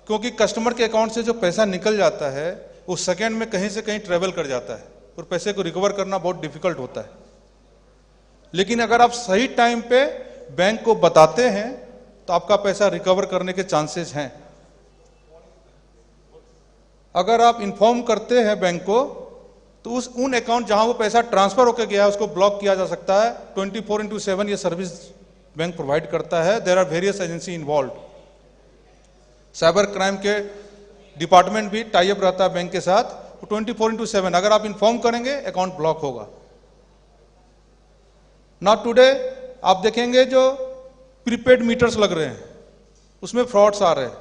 क्योंकि कस्टमर के अकाउंट से जो पैसा निकल जाता है वो सेकेंड में कहीं से कहीं ट्रेवल कर जाता है और पैसे को रिकवर करना बहुत डिफिकल्ट होता है. लेकिन अगर आप सही टाइम पे बैंक को बताते हैं तो आपका पैसा रिकवर करने के चांसेस हैं. अगर आप इन्फॉर्म करते हैं बैंक को तो उन अकाउंट जहां वो पैसा ट्रांसफर होकर गया है उसको ब्लॉक किया जा सकता है। 24/7 ये सर्विस बैंक प्रोवाइड करता है। There are various agency involve. Cyber crime के डिपार्टमेंट भी टाई अप रहता है बैंक के साथ। 24/7 अगर आप इन्फॉर्म करेंगे अकाउंट ब्लॉक होगा। नॉट टुडे आप देखेंगे जो प्रीपेड मीटर्स लग रहे हैं उसमें फ्रॉड्स आ रहे हैं।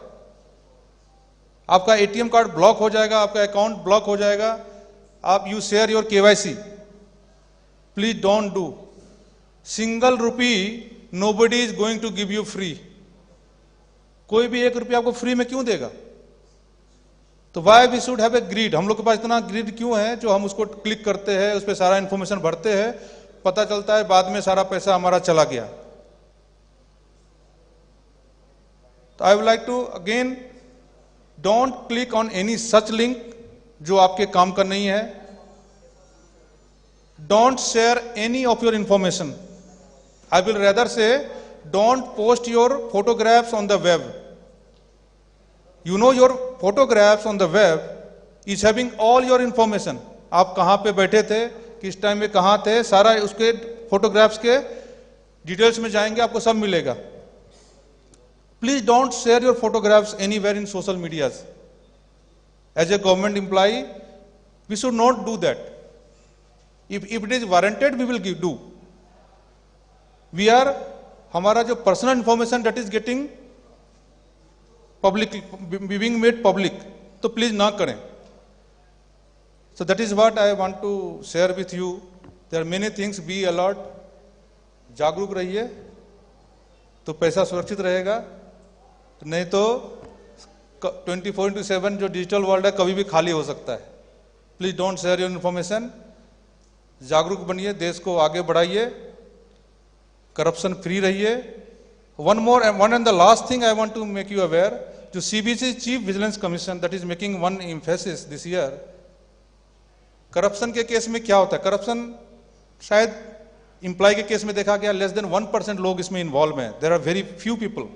आपका एटीएम कार्ड ब्लॉक हो जाएगा, आपका अकाउंट ब्लॉक हो जाएगा। आप you share your KYC, please don't do. Single rupee nobody is going to give you free. कोई भी 1 रुपया आपको फ्री में क्यों देगा? तो why we should have a greed. हम लोग के पास इतना ग्रीड क्यों है जो हम उसको क्लिक करते हैं, उस पर सारा इंफॉर्मेशन भरते हैं, पता चलता है बाद में सारा पैसा हमारा चला गया। तो I would like to again, don't click on any such link जो आपके काम का नहीं है। Don't share any of your information. I will rather say don't post your photographs on the web. You know your photographs on the web is having all your information. आप कहाँ पे बैठे थे, किस टाइम में कहाँ थे, सारा उसके फोटोग्राफ्स के डिटेल्स में जाएंगे, आपको सब मिलेगा। Please don't share your photographs anywhere in social medias. As a government employee, we should not do that. If it is warranted, we will do. We are, हमारा जो personal information that is getting public, being made public, तो please ना करें। So that is what I want to share with you. There are many things. Be alert, जागरूक रहिए तो पैसा सुरक्षित रहेगा, नहीं तो 24/7 जो डिजिटल वर्ल्ड है कभी भी खाली हो सकता है। Please don't share your information. जागरूक बनिए, देश को आगे बढ़ाइए, करप्शन फ्री रहिए। One and the last thing I want to make you aware, जो CBC Chief Vigilance Commission that is making one emphasis this year, corruption के केस में क्या होता है? करप्शन शायद एम्प्लॉय के केस में देखा गया लेस देन 1% लोग इसमें इन्वॉल्व हैं। There are very few people.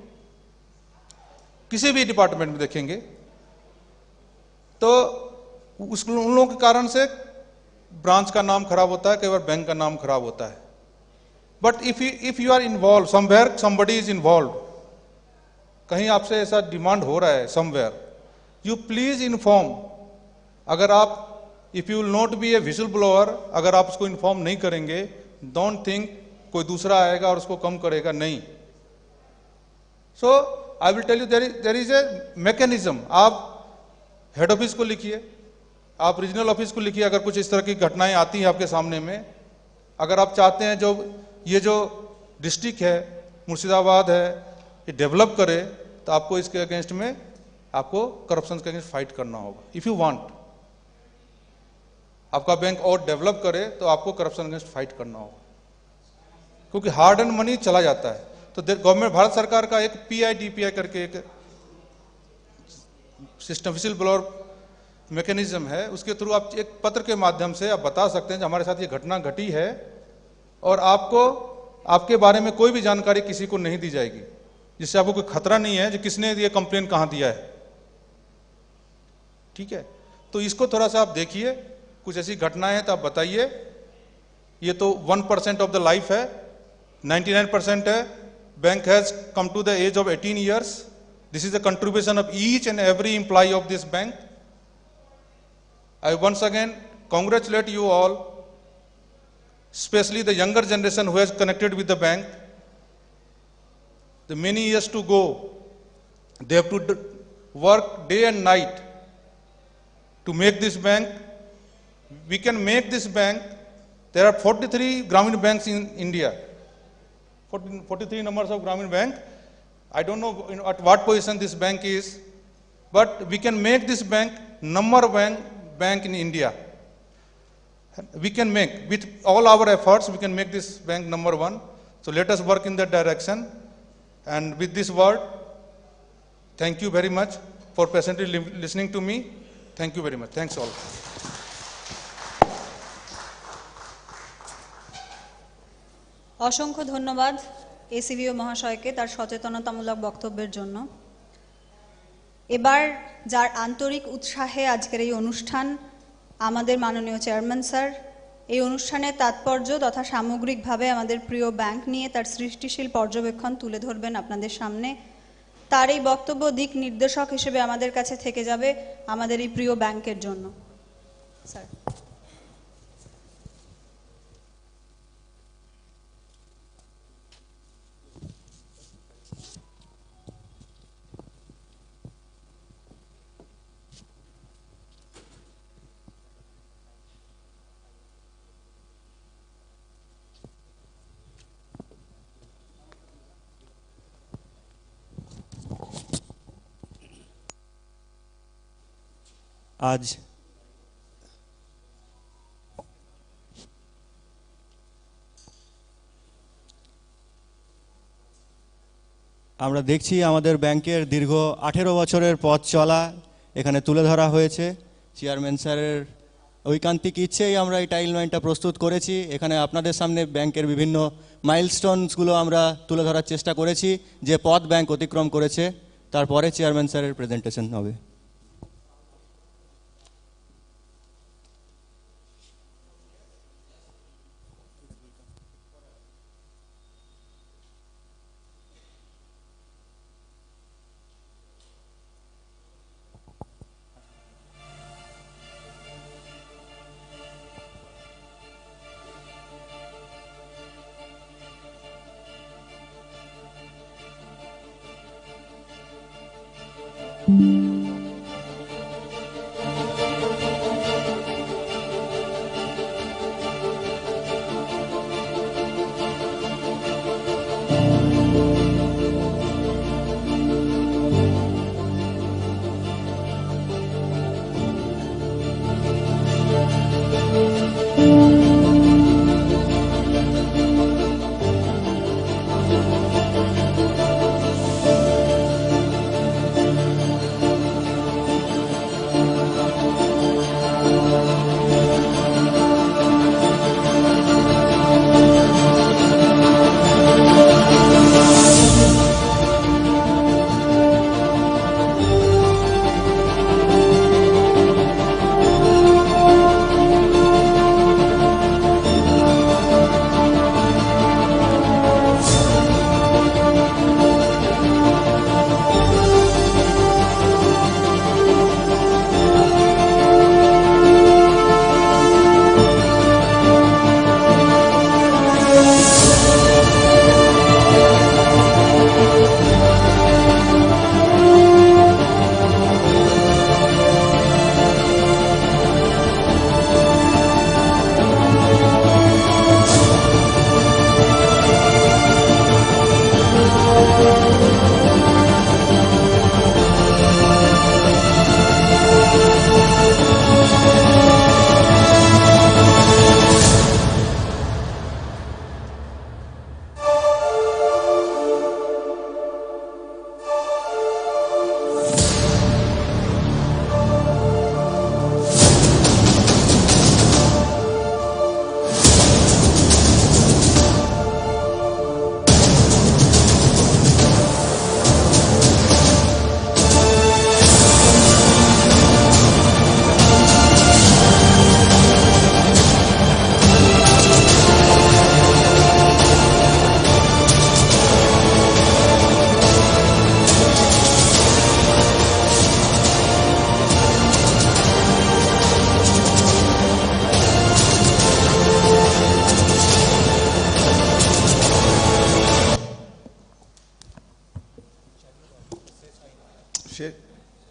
किसी भी डिपार्टमेंट में देखेंगे तो उन लोगों के कारण से ब्रांच का नाम खराब होता है, कई बार बैंक का नाम खराब होता है। But if you are involve somewhere, somebody is involve, कहीं आपसे ऐसा डिमांड हो रहा है समवेयर, यू प्लीज इन्फॉर्म। अगर आप, if you will not be A vigil blower, अगर आप उसको इन्फॉर्म नहीं करेंगे, डोंट थिंक कोई दूसरा आएगा और उसको कम करेगा, नहीं। So I will tell you there is a mechanism. आप हेड ऑफिस को लिखिए, आप रीजनल ऑफिस को लिखिए, अगर कुछ इस तरह की घटनाएं आती हैं आपके सामने में, अगर आप चाहते हैं जो ये जो डिस्ट्रिक्ट है मुर्शिदाबाद है ये डेवलप करे, तो आपको इसके अगेंस्ट में, आपको करप्शन के अगेंस्ट फाइट करना होगा। इफ यू वांट आपका बैंक और डेवलप करे तो आपको करप्शन अगेंस्ट फाइट करना होगा, क्योंकि हार्ड एंड मनी चला जाता है। तो गवर्नमेंट, भारत सरकार का एक PIDPI करके एक सिस्टम, विजिल ब्लोअर मैकेनिज्म है, उसके थ्रू आप एक पत्र के माध्यम से आप बता सकते हैं कि हमारे साथ ये घटना घटी है, और आपको, आपके बारे में कोई भी जानकारी किसी को नहीं दी जाएगी, जिससे आपको कोई खतरा नहीं है जो किसने ये कंप्लेन कहां दिया है। ठीक है, तो इसको थोड़ा सा आप देखिए, कुछ ऐसी घटनाएं हैं तो आप बताइए। ये तो 1% ऑफ द लाइफ है, 99% है। Bank has come to the age of 18 years. This is the contribution of each and every employee of this bank. I once again congratulate you all, especially the younger generation who has connected with the bank. The many years to go, they have to work day and night to make this bank. We can make this bank. There are 43 Gramin banks in India, 43 numbers of Gramin bank. I don't know at what position this bank is, but we can make this bank #1 bank in India. We can make, with all our efforts, we can make this bank #1. So let us work in that direction. And with this word, thank you very much for patiently listening to me. Thank you very much. Thanks all. অসংখ্য ধন্যবাদ এসিবিও মহাশয়কে তার সচেতনতামূলক বক্তব্যের জন্য। এবার যার আন্তরিক উৎসাহে আজকের এই অনুষ্ঠান, আমাদের মাননীয় চেয়ারম্যান স্যার এই অনুষ্ঠানের তাৎপর্য তথা সামগ্রিকভাবে আমাদের প্রিয় ব্যাংক নিয়ে তার সৃষ্টিশীল পর্যবেক্ষণ তুলে ধরবেন আপনাদের সামনে। তার এই বক্তব্য দিক নির্দেশক হিসেবে আমাদের কাছে থেকে যাবে আমাদের এই প্রিয় ব্যাংকের জন্য। স্যার। আজ আমরা দেখছি আমাদের ব্যাংকের দীর্ঘ 18 বছরের পথ চলা এখানে তুলে ধরা হয়েছে। চেয়ারম্যান স্যারের ঐকান্তিক ইচ্ছেই আমরা এই টাইল লাইনটা প্রস্তুত করেছি। এখানে আপনাদের সামনে ব্যাংকের বিভিন্ন মাইলস্টোনসগুলো আমরা তুলে ধরার চেষ্টা করেছি, যে পথ ব্যাংক অতিক্রম করেছে। তারপরে চেয়ারম্যান স্যারের প্রেজেন্টেশন হবে।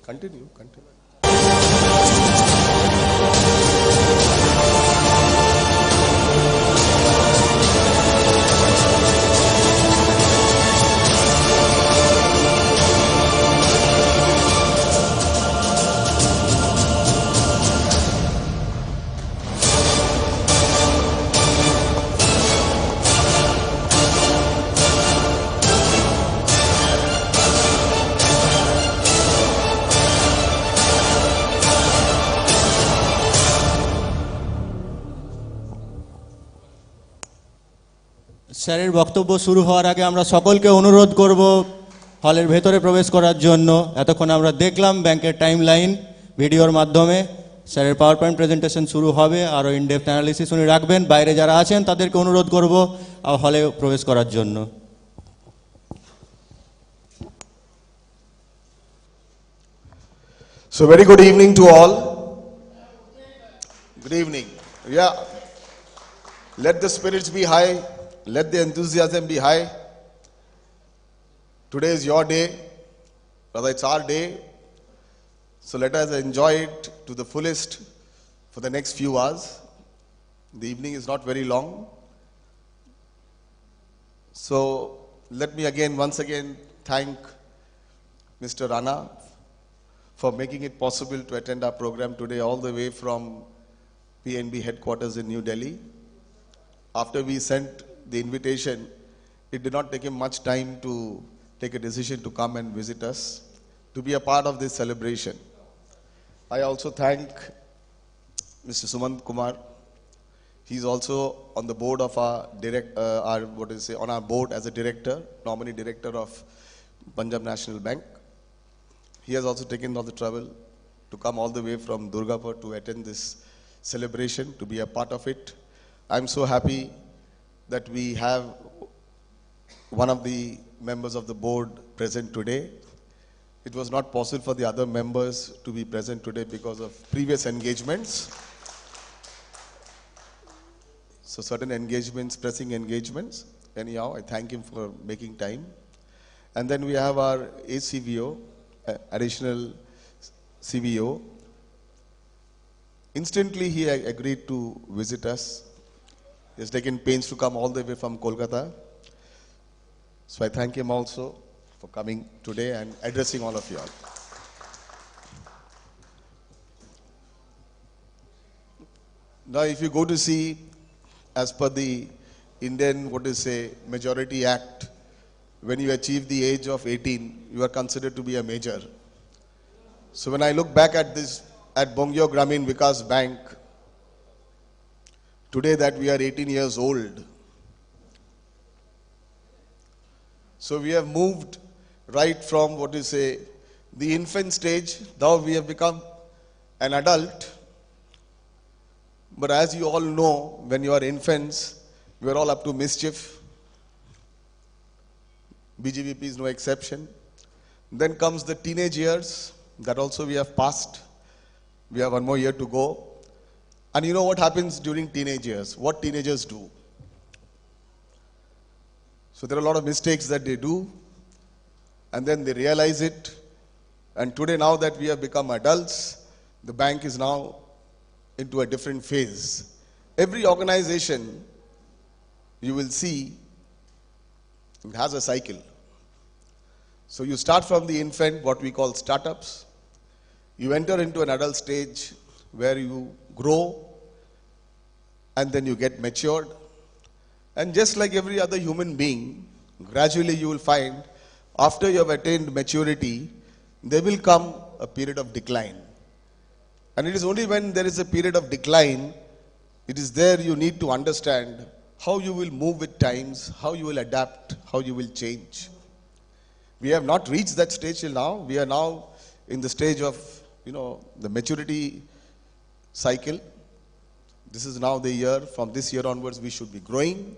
Continue. স্যারের বক্তব্য শুরু হওয়ার আগে আমরা সকলকে অনুরোধ করব হলের ভেতরে প্রবেশ করার জন্য। এতক্ষণ আমরা দেখলাম ব্যাংকের টাইম লাইন ভিডিওর মাধ্যমে। স্যারের পাওয়ার পয়েন্ট প্রেজেন্টেশন শুরু হবে, আরও ইনডেপথ অ্যানালিসিস উনি রাখবেন। বাইরে যারা আছেন তাদেরকে অনুরোধ করব হলে প্রবেশ করার জন্য। So very good evening to all. Good evening. Yeah. Let the spirits be high. Let the enthusiasm be high. Today is your day. Rather, it's our day. So let us enjoy it to the fullest for the next few hours. The evening is not very long. So let me once again thank Mr. Rana for making it possible to attend our program today all the way from PNB headquarters in New Delhi. After we sent the invitation, it did not take him much time to take a decision to come and visit us, to be a part of this celebration. I also thank Mr. Sumant Kumar. He's also on the board of on our board as a director, nominee director of Punjab National Bank. He has also taken all the trouble to come all the way from Durgapur to attend this celebration, to be a part of it. I'm so happy that we have one of the members of the board present today. It was not possible for the other members to be present today because of previous engagements. So certain engagements, pressing engagements. Anyhow, I thank him for making time. And then we have our ACVO, additional CVO. Instantly he agreed to visit us. He has taken pains to come all the way from Kolkata. So I thank him also for coming today and addressing all of you all. Now if you go to see, as per the Indian, Majority Act, when you achieve the age of 18, you are considered to be a major. So when I look back at this, at Bangiya Gramin Vikash Bank, today that we are 18 years old, so we have moved right from the infant stage. Now we have become an adult. But as you all know, when you are infants, we are all up to mischief. BGVP is no exception. Then comes the teenage years. That also we have passed. We have one more year to go. And you know what happens during teenage years? What teenagers do? So there are a lot of mistakes that they do. And then they realize it. And today, now that we have become adults, the bank is now into a different phase. Every organization, you will see, it has a cycle. So you start from the infant, what we call startups. You enter into an adult stage where you grow and then you get matured. And just like every other human being, gradually you will find after you have attained maturity, there will come a period of decline. And it is only when there is a period of decline, it is there you need to understand how you will move with times, how you will adapt, how you will change. We have not reached that stage till now. We are now in the stage of, the maturity cycle. This is now the year, from this year onwards we should be growing.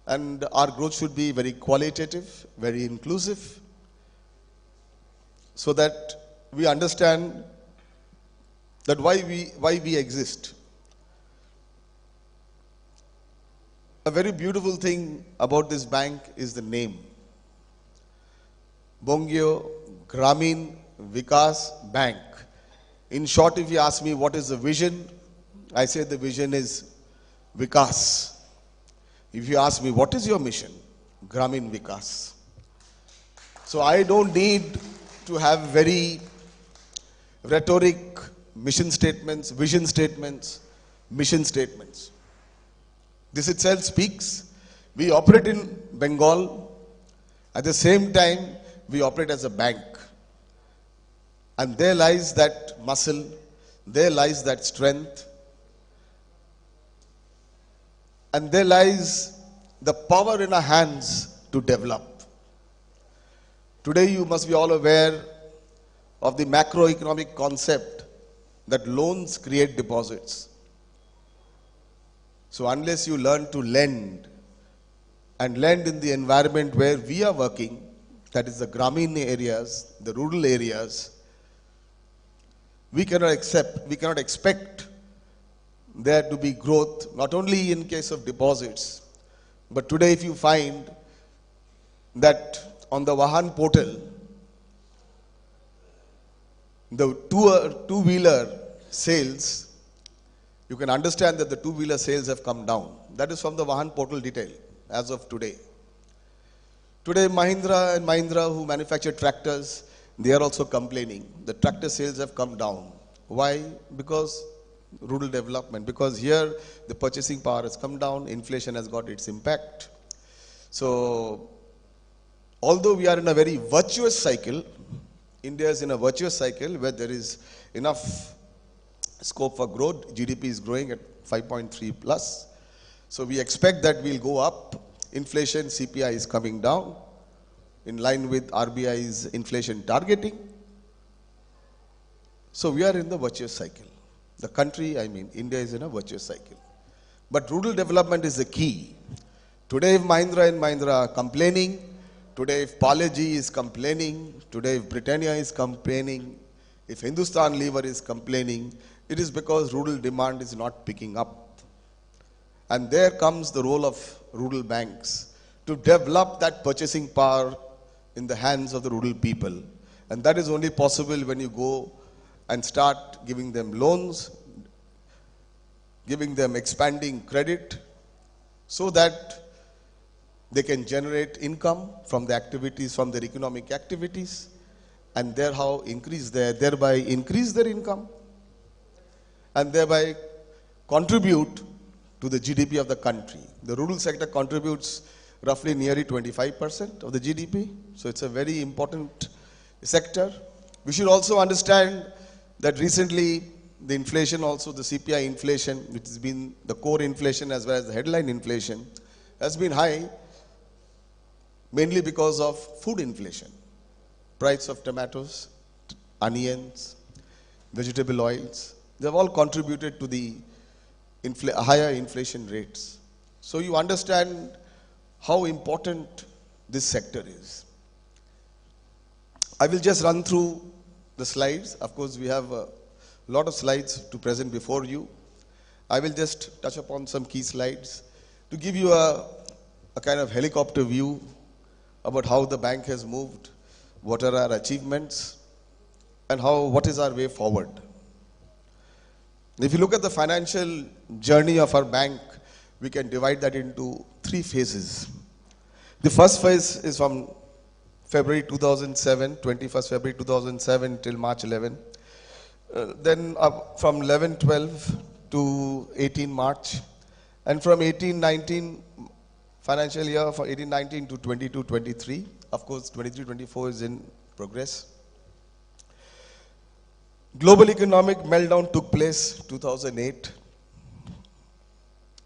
And our growth should be very qualitative, very inclusive, so that we understand that why we exist. A very beautiful thing about this bank is the name. Bangiya Gramin Vikash Bank. In short, if you ask me what is the vision, I say the vision is Vikas. If you ask me what is your mission, Gramin Vikas. So I don't need to have very rhetoric mission statements, vision statements, mission statements. This itself speaks. We operate in Bengal. At the same time, we operate as a bank. And there lies that muscle, there lies that strength, and there lies the power in our hands to develop. Today you must be all aware of the macroeconomic concept that loans create deposits. So unless you learn to lend and lend in the environment where we are working, that is the Gramin areas, the rural areas, we cannot expect there to be growth, not only in case of deposits, but today if you find that on the Vahan portal, the two-wheeler sales, you can understand that the two-wheeler sales have come down. That is from the Vahan portal detail as of today. Today Mahindra and Mahindra, who manufacture tractors, they are also complaining. The tractor sales have come down. Why? Because rural development. Because here the purchasing power has come down, inflation has got its impact. So, although we are in a very virtuous cycle, India is in a virtuous cycle where there is enough scope for growth. GDP is growing at 5.3 plus. So we expect that we'll go up. Inflation, CPI is coming down in line with RBI's inflation targeting. So we are in the virtuous cycle. The country, India is in a virtuous cycle. But rural development is the key. Today if Mahindra and Mahindra are complaining, today if Palaji is complaining, today if Britannia is complaining, if Hindustan Lever is complaining, it is because rural demand is not picking up. And there comes the role of rural banks to develop that purchasing power in the hands of the rural people. And that is only possible when you go and start giving them loans, giving them expanding credit, so that they can generate income from the activities, from their economic activities, and thereby increase their income, and thereby contribute to the GDP of the country. The rural sector contributes roughly nearly 25% of the GDP, so it's a very important sector. We should also understand that recently the inflation also, the CPI inflation, which has been the core inflation as well as the headline inflation, has been high, mainly because of food inflation. Price of tomatoes, onions, vegetable oils, they have all contributed to the higher inflation rates. So you understand how important this sector is. I will just run through the slides. Of course, we have a lot of slides to present before you. I will just touch upon some key slides to give you a kind of helicopter view about how the bank has moved, what are our achievements, and what is our way forward. If you look at the financial journey of our bank, we can divide that into 3 phases. The first phase is from February 2007, 21st February 2007 till March 11. Then from 11-12 to 18 March. And from 18-19 financial year, for 18-19 to 22-23. Of course, 23-24 is in progress. Global economic meltdown took place 2008.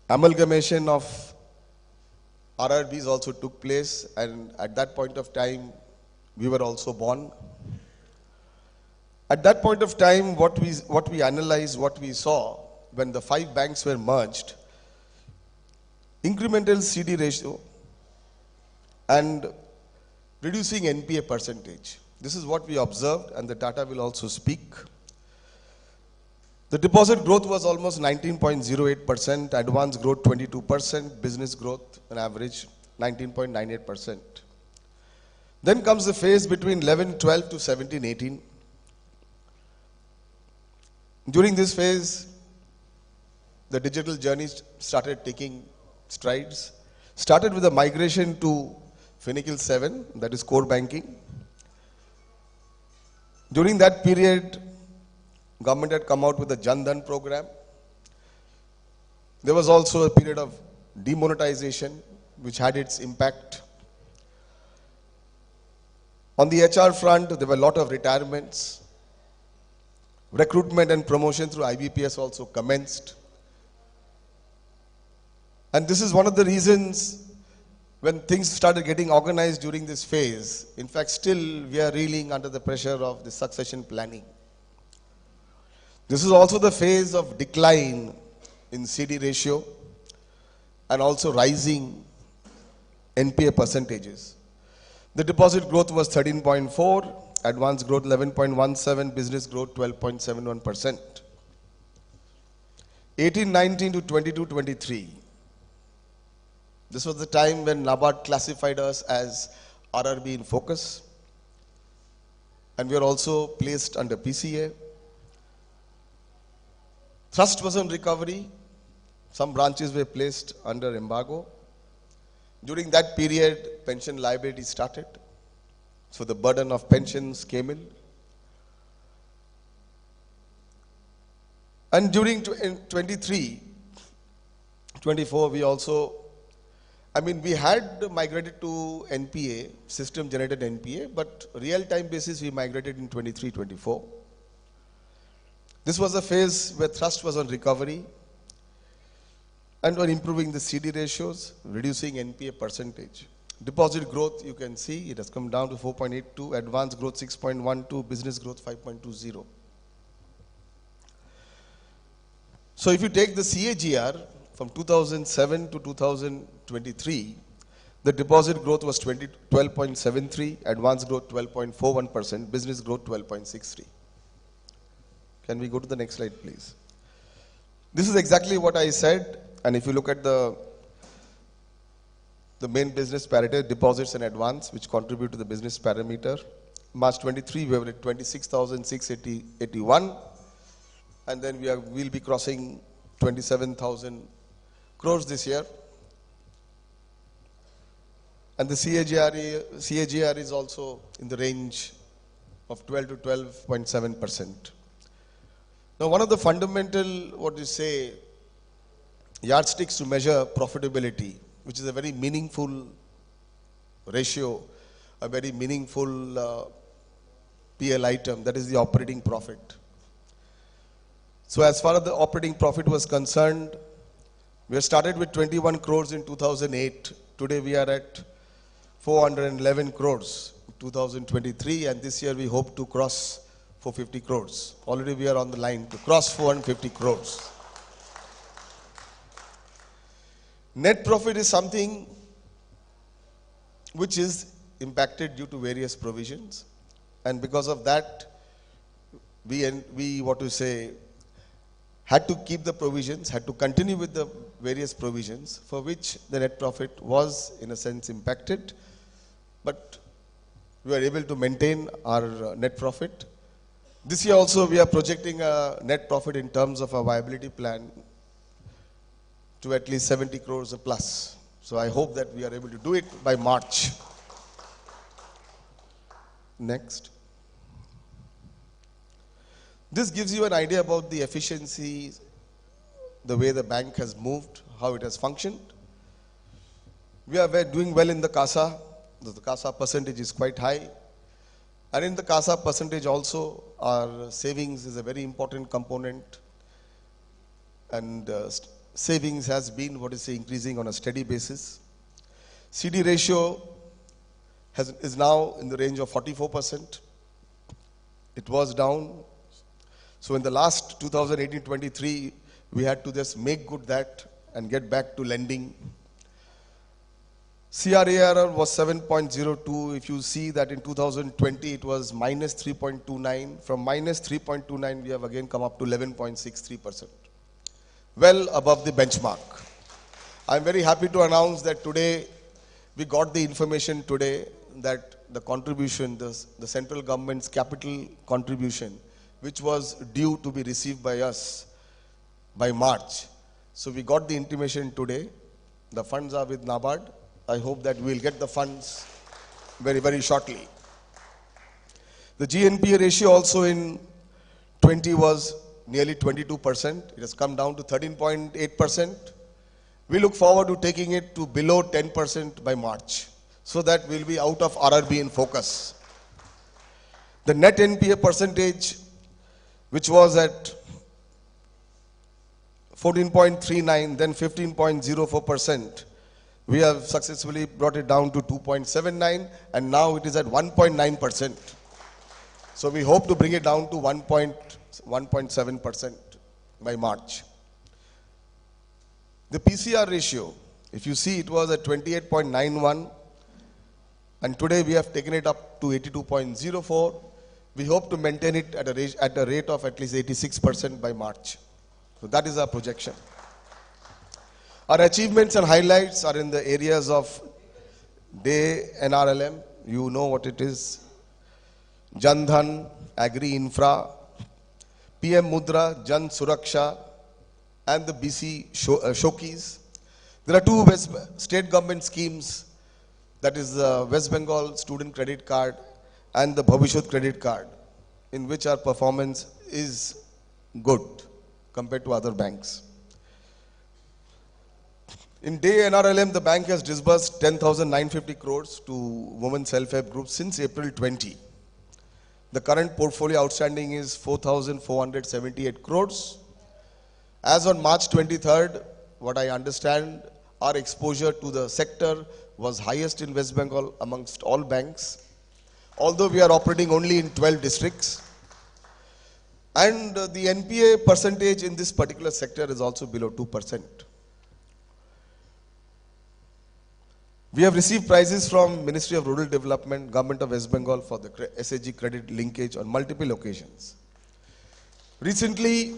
Amalgamation of RRBs also took place, and at that point of time, we were also born. At that point of time, what we analyzed, what we saw, when the 5 banks were merged, incremental CD ratio and reducing NPA percentage. This is what we observed, and the data will also speak. The deposit growth was almost 19.08%, advance growth 22%, business growth on average 19.98%. Then comes the phase between 11-12 to 17-18. During this phase, the digital journey started taking strides. Started with a migration to Finacle 7, that is core banking. During that period, government had come out with the Jan Dhan program. There was also a period of demonetization, which had its impact. On the HR front, there were a lot of retirements. Recruitment and promotion through IBPS also commenced. And this is one of the reasons when things started getting organized during this phase, in fact, still we are reeling under the pressure of the succession planning. This is also the phase of decline in CD ratio and also rising NPA percentages. The deposit growth was 13.4, advance growth 11.17, business growth 12.71%. 18-19 to 22-23. This was the time when NABARD classified us as RRB in focus, and we are also placed under PCA. Trust was on recovery. Some branches were placed under embargo. During that period, pension liability started. So the burden of pensions came in. And during 23, 24, we also, we had migrated to NPA, system generated NPA, but real time basis we migrated in 23, 24. This was a phase where trust was on recovery and on improving the CD ratios, reducing NPA percentage. Deposit growth, you can see, it has come down to 4.82, advance growth 6.12, business growth 5.20. So if you take the CAGR from 2007 to 2023, the deposit growth was 12.73, advance growth 12.41%, business growth 12.63. Can we go to the next slide, please? This is exactly what I said, and if you look at the main business parameter, deposits and advance, which contribute to the business parameter, March 23, we were at 26,681, and then we'll be crossing 27,000 crores this year. And the CAGR is also in the range of 12 to 12.7%. Now, one of the fundamental, yardsticks to measure profitability, which is a very meaningful ratio, a very meaningful PL item, that is the operating profit. So as far as the operating profit was concerned, we started with 21 crores in 2008. Today we are at 411 crores in 2023, and this year we hope to cross 450 crores. Already we are on the line to cross 450 crores. Net profit is something which is impacted due to various provisions, and because of that, we had to keep the provisions, had to continue with the various provisions for which the net profit was in a sense impacted, but we were able to maintain our net profit. This year also we are projecting a net profit in terms of a viability plan to at least 70 crores a plus. So I hope that we are able to do it by March. Next. This gives you an idea about the efficiency, the way the bank has moved, how it has functioned. We are doing well in the CASA. The CASA percentage is quite high. And in the CASA percentage also, our savings is a very important component. And savings has been, increasing on a steady basis. CD ratio is now in the range of 44%. It was down. So in the last 2018-23, we had to just make good that and get back to lending. CRAR was 7.02. If you see that in 2020, it was minus 3.29. From minus 3.29, we have again come up to 11.63%. Well above the benchmark. I'm very happy to announce that today, we got the information today that the contribution, the central government's capital contribution, which was due to be received by us by March. So we got the intimation today. The funds are with NABARD. I hope that we will get the funds very, very shortly. The GNPA ratio also in 20 was nearly 22%. It has come down to 13.8%. We look forward to taking it to below 10% by March, so that we'll be out of RRB in focus. The net NPA percentage, which was at 14.39, then 15.04%. We have successfully brought it down to 2.79 and now it is at 1.9%. So we hope to bring it down to 1.7% by March. The PCR ratio, if you see, it was at 28.91 and today we have taken it up to 82.04. We hope to maintain it at a rate of at least 86% by March. So that is our projection. Our achievements and highlights are in the areas of Day NRLM, you know what it is, Jan Dhan, Agri Infra, PM Mudra, Jan Suraksha, and the BC Showkeys. There are two state government schemes, that is the West Bengal Student Credit Card and the Bhavishyot Credit Card, in which our performance is good compared to other banks. In Day NRLM, the bank has disbursed 10,950 crores to women self-help groups since April 20. The current portfolio outstanding is 4,478 crores. As on March 23rd, what I understand, our exposure to the sector was highest in West Bengal amongst all banks, although we are operating only in 12 districts. And the NPA percentage in this particular sector is also below 2%. We have received prizes from Ministry of Rural Development, Government of West Bengal for the SHG credit linkage on multiple occasions. Recently,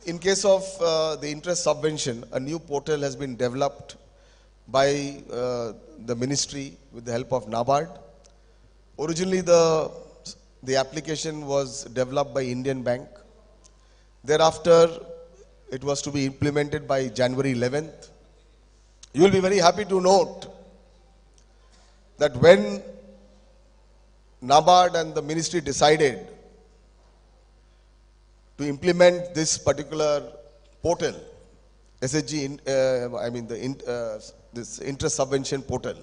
in case of the interest subvention, a new portal has been developed by the ministry with the help of NABARD. Originally, the application was developed by Indian Bank. Thereafter, it was to be implemented by January 11th. You will be very happy to note that when NABARD and the ministry decided to implement this particular portal, SHG, this interest subvention portal,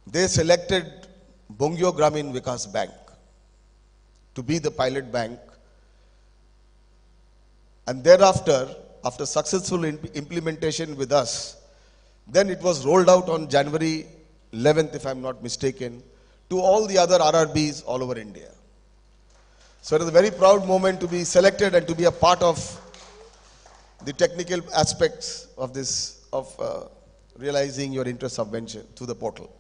they selected Bangiya Gramin Vikash Bank to be the pilot bank. And thereafter, after successful implementation with us, then it was rolled out on January 11th, if I'm not mistaken, to all the other RRBs all over India. So it is a very proud moment to be selected and to be a part of the technical aspects of this, realizing your interest subvention through the portal.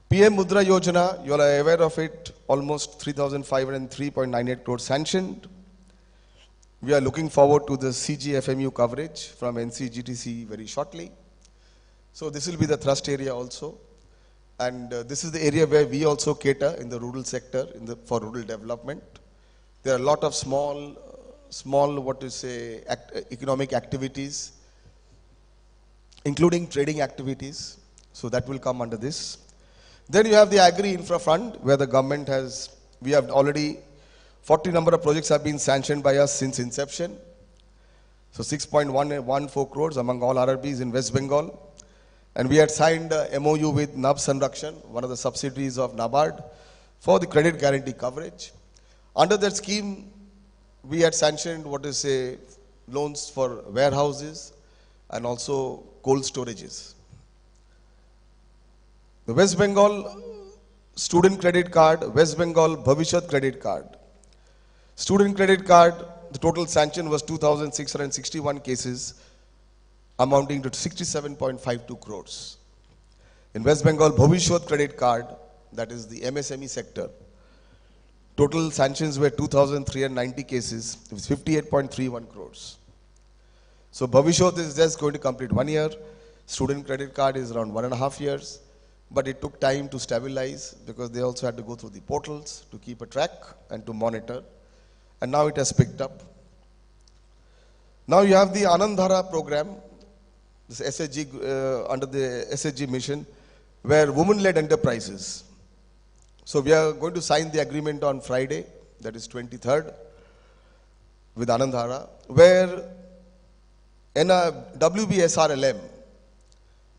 PM Mudra Yojana, you are aware of it, almost 3,503.98 crores sanctioned. We are looking forward to the CGFMU coverage from NCGTC very shortly. So this will be the thrust area also. And this is the area where we also cater in the rural sector for rural development. There are a lot of small economic activities, including trading activities. So that will come under this. Then you have the Agri Infra Fund, where the government we have already 40 number of projects have been sanctioned by us since inception. So 6.114 crores among all RRBs in West Bengal. And we had signed a MOU with NAB Sanrakshan, one of the subsidiaries of NABARD, for the credit guarantee coverage. Under that scheme, we had sanctioned loans for warehouses and also cold storages. The West Bengal Student Credit Card, West Bengal Bhavishyot Credit Card. Student Credit Card, the total sanction was 2,661 cases, amounting to 67.52 crores. In West Bengal Bhavishyot Credit Card, that is the MSME sector, total sanctions were 2,390 cases, it was 58.31 crores. So Bhavishyot is just going to complete 1 year. Student Credit Card is around 1.5 years. But it took time to stabilize because they also had to go through the portals to keep a track and to monitor. And now it has picked up. Now you have the Anandhara program, this SHG, under the SHG mission, where women-led enterprises. So we are going to sign the agreement on Friday, that is 23rd, with Anandhara, where WBSRLM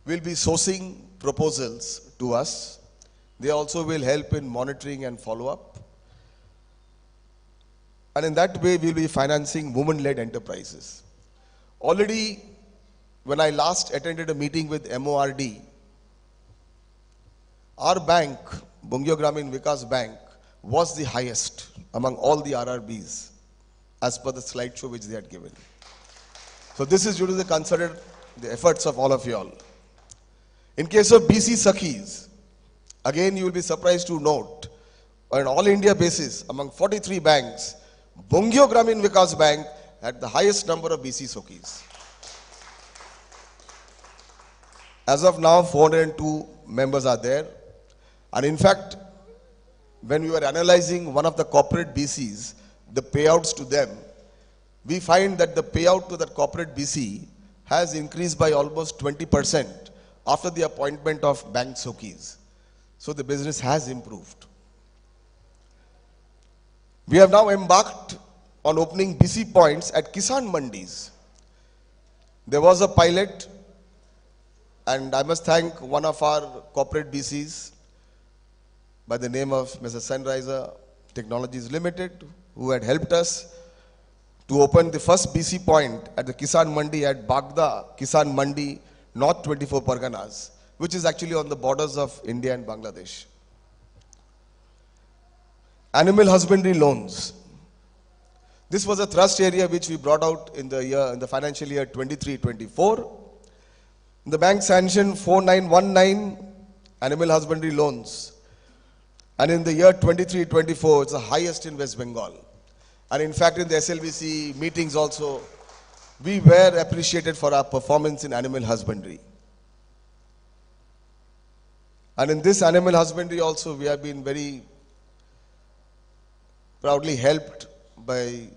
will be sourcing proposals to us. They also will help in monitoring and follow-up. And in that way, we will be financing women-led enterprises. Already, when I last attended a meeting with MORD, our bank, Bangiya Gramin Vikash Bank, was the highest among all the RRBs as per the slideshow which they had given. So this is due to the efforts of all of you all. In case of BC Sakhis, again you will be surprised to note, on an all India basis, among 43 banks, Bangiya Gramin Vikash Bank had the highest number of BC Sakhis. As of now, 402 members are there. And in fact, when we were analyzing one of the corporate BCs, the payouts to them, we find that the payout to that corporate BC has increased by almost 20% after the appointment of bank Sakhis. So the business has improved. We have now embarked on opening BC points at Kisan Mandis. There was a pilot, and I must thank one of our corporate BCs by the name of Mr. Sunriser Technologies Limited, who had helped us to open the first BC point at the Kisan Mandi at Bagda, Kisan Mandi, North 24 Parganas, which is actually on the borders of India and Bangladesh. Animal husbandry loans. This was a thrust area which we brought out in the financial year 23-24. The bank sanctioned 4919 animal husbandry loans. And in the year 23-24, it's the highest in West Bengal. And in fact, in the SLBC meetings also, we were appreciated for our performance in animal husbandry. And in this animal husbandry also, we have been very proudly helped by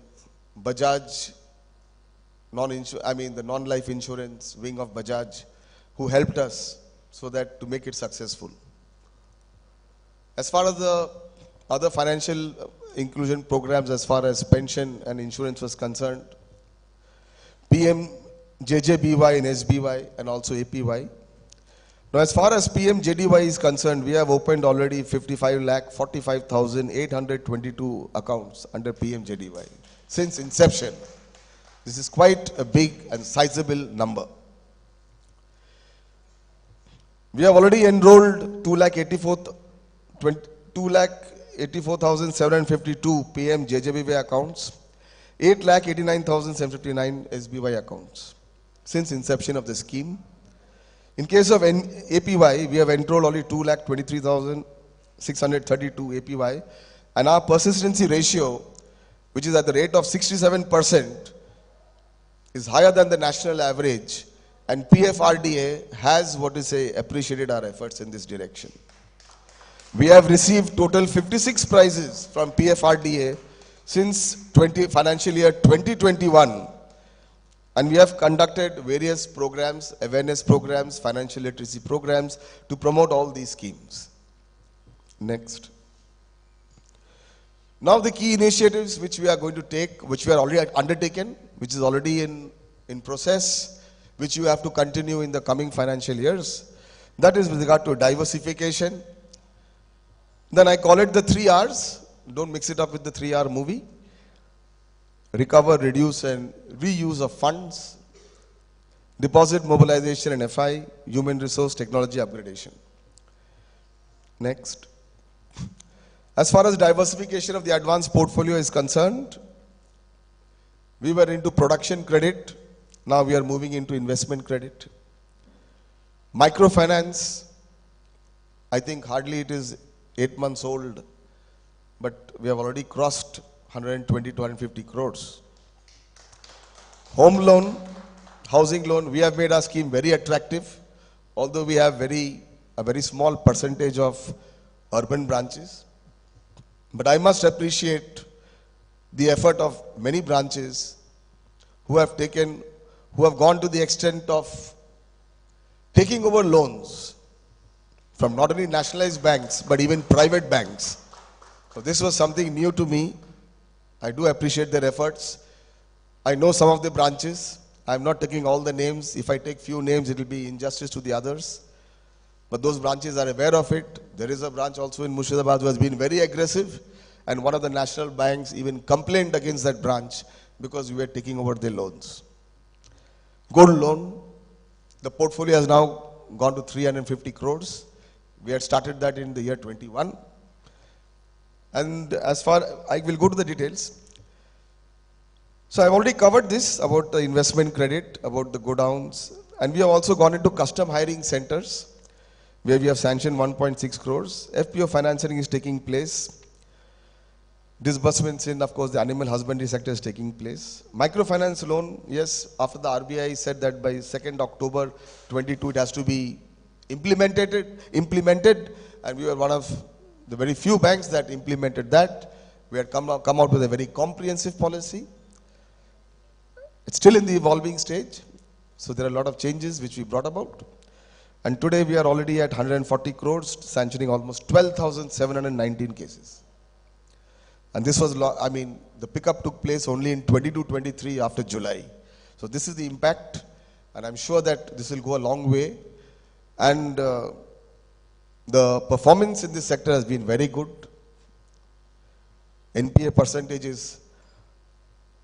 Bajaj, the non-life insurance wing of Bajaj, who helped us so that to make it successful. As far as the other financial inclusion programs, as far as pension and insurance was concerned, PM JJBY and SBY and also APY. Now, as far as PM JDY is concerned, we have opened already 55,45,822 accounts under PM JDY since inception. This is quite a big and sizable number. We have already enrolled 2,84,752 PM JJBY accounts, 8,89,759 SBY accounts since inception of the scheme. In case of APY, we have enrolled only 2,23,632 APY, and our persistency ratio, which is at the rate of 67%, is higher than the national average, and PFRDA has appreciated our efforts in this direction. We have received total 56 prizes from PFRDA since financial year 2021, and we have conducted various programs, awareness programs, financial literacy programs to promote all these schemes. Next. Now the key initiatives which we are going to take, which we are already undertaken, which is already in process, which you have to continue in the coming financial years. That is with regard to diversification. Then I call it the 3 R's. Don't mix it up with the 3R movie. Recover, reduce and reuse of funds. Deposit mobilization and FI. Human resource technology upgradation. Next. As far as diversification of the advanced portfolio is concerned, we were into production credit. Now we are moving into investment credit. Microfinance, I think hardly it is 8 months old, but we have already crossed 120 to 150 crores. Home loan, housing loan, we have made our scheme very attractive, although we have a very small percentage of urban branches. But I must appreciate the effort of many branches who have gone to the extent of taking over loans from not only nationalized banks, but even private banks. So this was something new to me. I do appreciate their efforts. I know some of the branches. I'm not taking all the names. If I take few names, it will be injustice to the others. But those branches are aware of it. There is a branch also in Murshidabad who has been very aggressive, and one of the national banks even complained against that branch because we were taking over their loans. Gold loan, The portfolio has now gone to 350 crores. We had started that in the year 21. And as far, I will go to the details. So I've already covered this about the investment credit, about the godowns, and we have also gone into custom hiring centers where we have sanctioned 1.6 crores. FPO financing is taking place. Disbursements in, of course, the animal husbandry sector is taking place. Microfinance loan, yes, after the RBI said that by 2nd October 22 it has to be implemented, and we were one of the very few banks that implemented that. We had come out with a very comprehensive policy. It's still in the evolving stage, so there are a lot of changes which we brought about. And today we are already at 140 crores, sanctioning almost 12,719 cases. And this was, the pickup took place only in 22-23 after July. So this is the impact, and I'm sure that this will go a long way. And the performance in this sector has been very good. NPA percentage is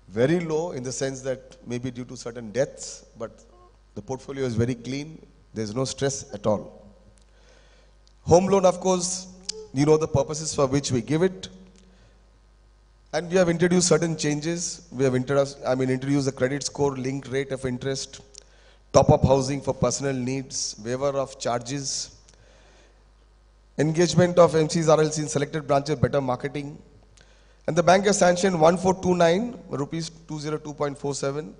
very low in the sense that maybe due to certain deaths, but the portfolio is very clean. There's no stress at all. Home loan, of course, you know the purposes for which we give it. And we have introduced certain changes. We have introduced the credit score linked rate of interest, top-up housing for personal needs, waiver of charges, engagement of MCs, RLC in selected branches, better marketing. And the bank has sanctioned 1429, rupees 202.47,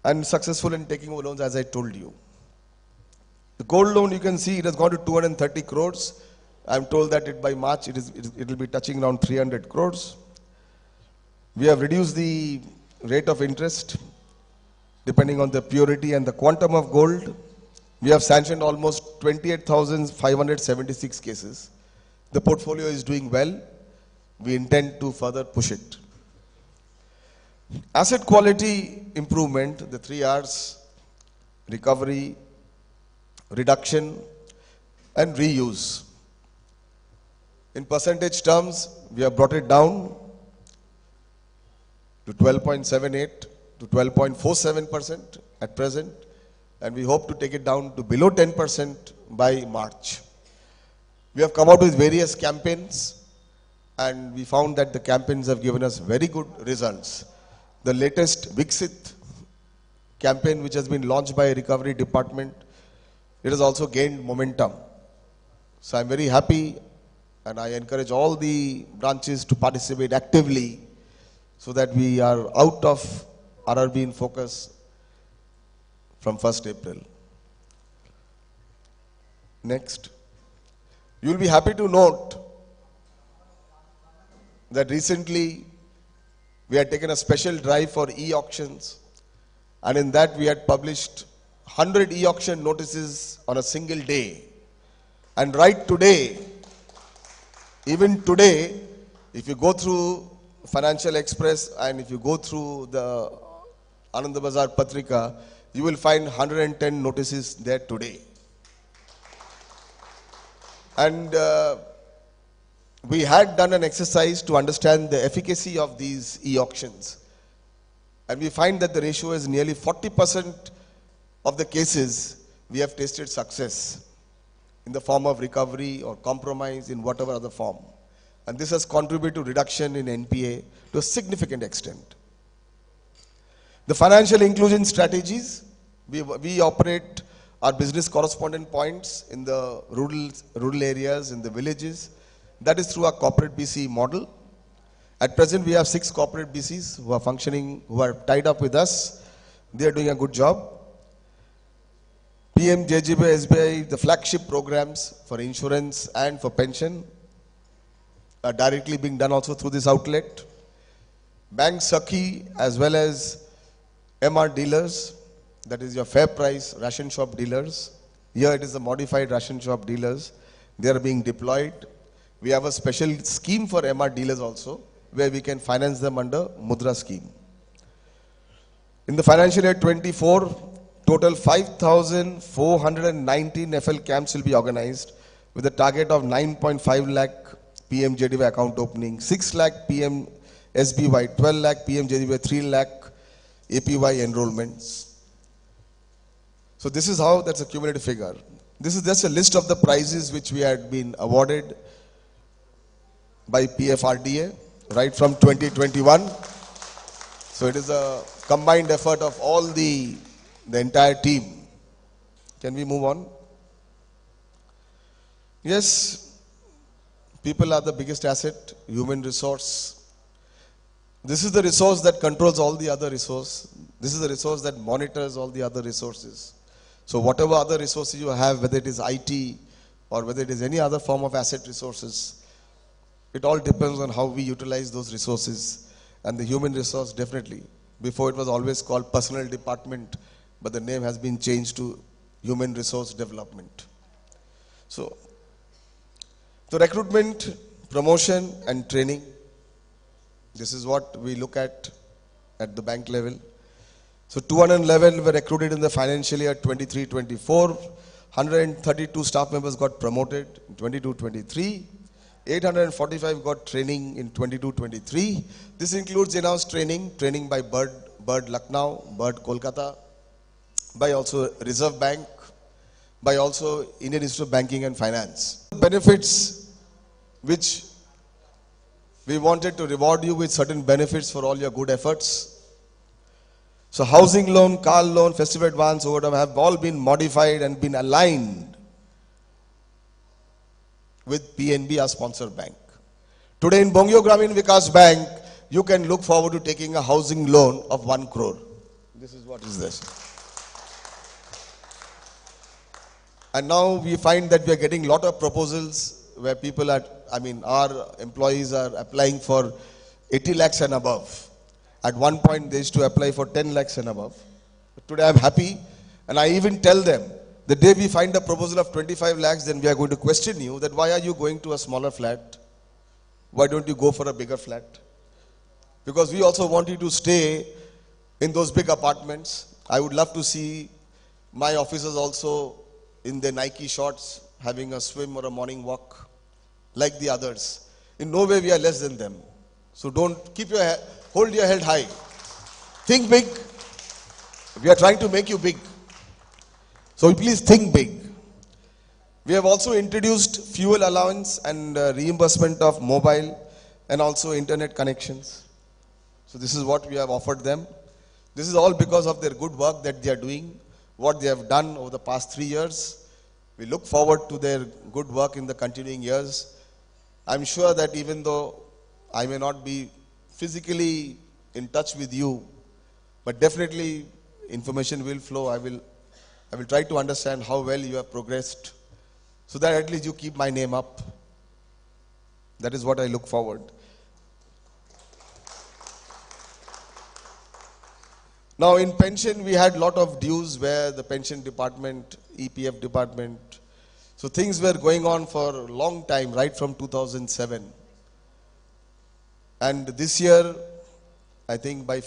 and successful in taking over loans, as I told you. The gold loan, you can see it has gone to 230 crores. I'm told that by March it will be touching around 300 crores. We have reduced the rate of interest depending on the purity and the quantum of gold. We have sanctioned almost 28,576 cases. The portfolio is doing well. We intend to further push it. Asset quality improvement, the 3 R's, recovery, reduction, and reuse. In percentage terms, we have brought it down to 12.78 to 12.47% at present, and we hope to take it down to below 10% by March. We have come out with various campaigns, and we found that the campaigns have given us very good results. The latest Viksit campaign, which has been launched by a recovery department, it has also gained momentum. So I'm very happy, and I encourage all the branches to participate actively so that we are out of RRB in focus from 1st April. Next. You will be happy to note that recently we had taken a special drive for e-auctions, and in that we had published 100 e-auction notices on a single day. And right today, even today, if you go through Financial Express and if you go through the Anand Bazar Patrika, you will find 110 notices there today. And we had done an exercise to understand the efficacy of these e-auctions. And we find that the ratio is nearly 40% of the cases we have tasted success in the form of recovery or compromise in whatever other form. And this has contributed to reduction in NPA to a significant extent. The financial inclusion strategies, we operate our business correspondent points in the rural areas, in the villages. That is through our corporate BC model. At present, we have 6 corporate BCs who are functioning, who are tied up with us. They are doing a good job. PM, JGB, SBI, the flagship programs for insurance and for pension are directly being done also through this outlet. Bank Sakhi as well as MR dealers, that is your fair price ration shop dealers. Here it is the modified ration shop dealers. They are being deployed. We have a special scheme for MR dealers also, where we can finance them under Mudra scheme. In the financial year 24, total 5,419 FL camps will be organized with a target of 9.5 lakh PM JDY account opening, 6 lakh PM SBY, 12 lakh PM JDY, 3 lakh APY enrollments. So this is how, that's a cumulative figure. This is just a list of the prizes which we had been awarded by PFRDA right from 2021. So it is a combined effort of all the entire team. Can we move on? Yes, people are the biggest asset, human resource. This is the resource that controls all the other resources. This is the resource that monitors all the other resources. So whatever other resources you have, whether it is IT or whether it is any other form of asset resources, it all depends on how we utilize those resources. And the human resource, definitely. Before it was always called personnel department, but the name has been changed to human resource development. So recruitment, promotion and training. This is what we look at the bank level. So 211 were recruited in the financial year 23-24. 132 staff members got promoted in 22-23. 845 got training in 22-23. This includes in-house training by Bird Lucknow, Bird Kolkata, by also Reserve Bank, by also Indian Institute of Banking and Finance. Benefits which we wanted to reward you with certain benefits for all your good efforts. So housing loan, car loan, festival advance, overdraft have all been modified and been aligned with PNB, our sponsor bank. Today in Bangiya Gramin Vikash Bank, you can look forward to taking a housing loan of 1 crore. This is what is this. And now we find that we are getting a lot of proposals where people are, our employees are applying for 80 lakhs and above. At one point they used to apply for 10 lakhs and above. But today I'm happy, and I even tell them, the day we find a proposal of 25 lakhs, then we are going to question you that why are you going to a smaller flat? Why don't you go for a bigger flat? Because we also want you to stay in those big apartments. I would love to see my officers also in their Nike shorts having a swim or a morning walk like the others. In no way we are less than them. So don't hold your head high. Think big. We are trying to make you big. So please think big. We have also introduced fuel allowance and reimbursement of mobile and also internet connections. So this is what we have offered them. This is all because of their good work that they are doing, what they have done over the past 3 years. We look forward to their good work in the continuing years. I'm sure that even though I may not be physically in touch with you, but definitely information will flow. I will try to understand how well you have progressed, so that at least you keep my name up. That is what I look forward. Now in pension, we had a lot of dues where the pension department, EPF department, so things were going on for a long time, right from 2007. And this year, I think by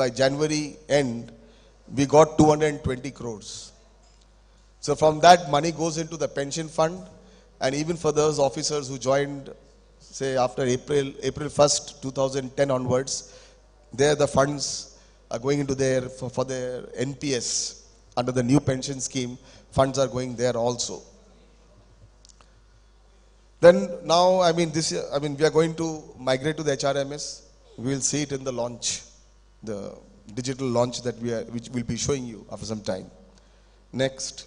January end, we got 220 crores. So from that, money goes into the pension fund, and even for those officers who joined, say after April 1st, 2010 onwards, there the funds are going into for their NPS under the new pension scheme. Funds are going there also. Then now, this year, we are going to migrate to the HRMS. We will see it in the launch, the digital launch that which we'll be showing you after some time. Next.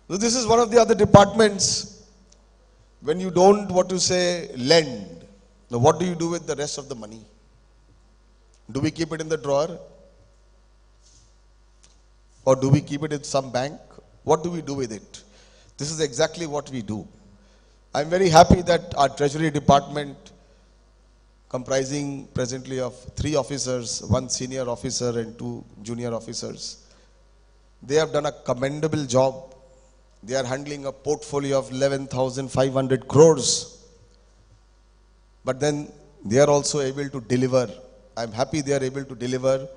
So this is one of the other departments. When you don't, lend, now what do you do with the rest of the money? Do we keep it in the drawer? Or do we keep it in some bank? What do we do with it? This is exactly what we do. I'm very happy that our treasury department, comprising presently of 3 officers, 1 senior officer and 2 junior officers, they have done a commendable job. They are handling a portfolio of 11,500 crores. But then they are also able to deliver. I'm happy they are able to deliver,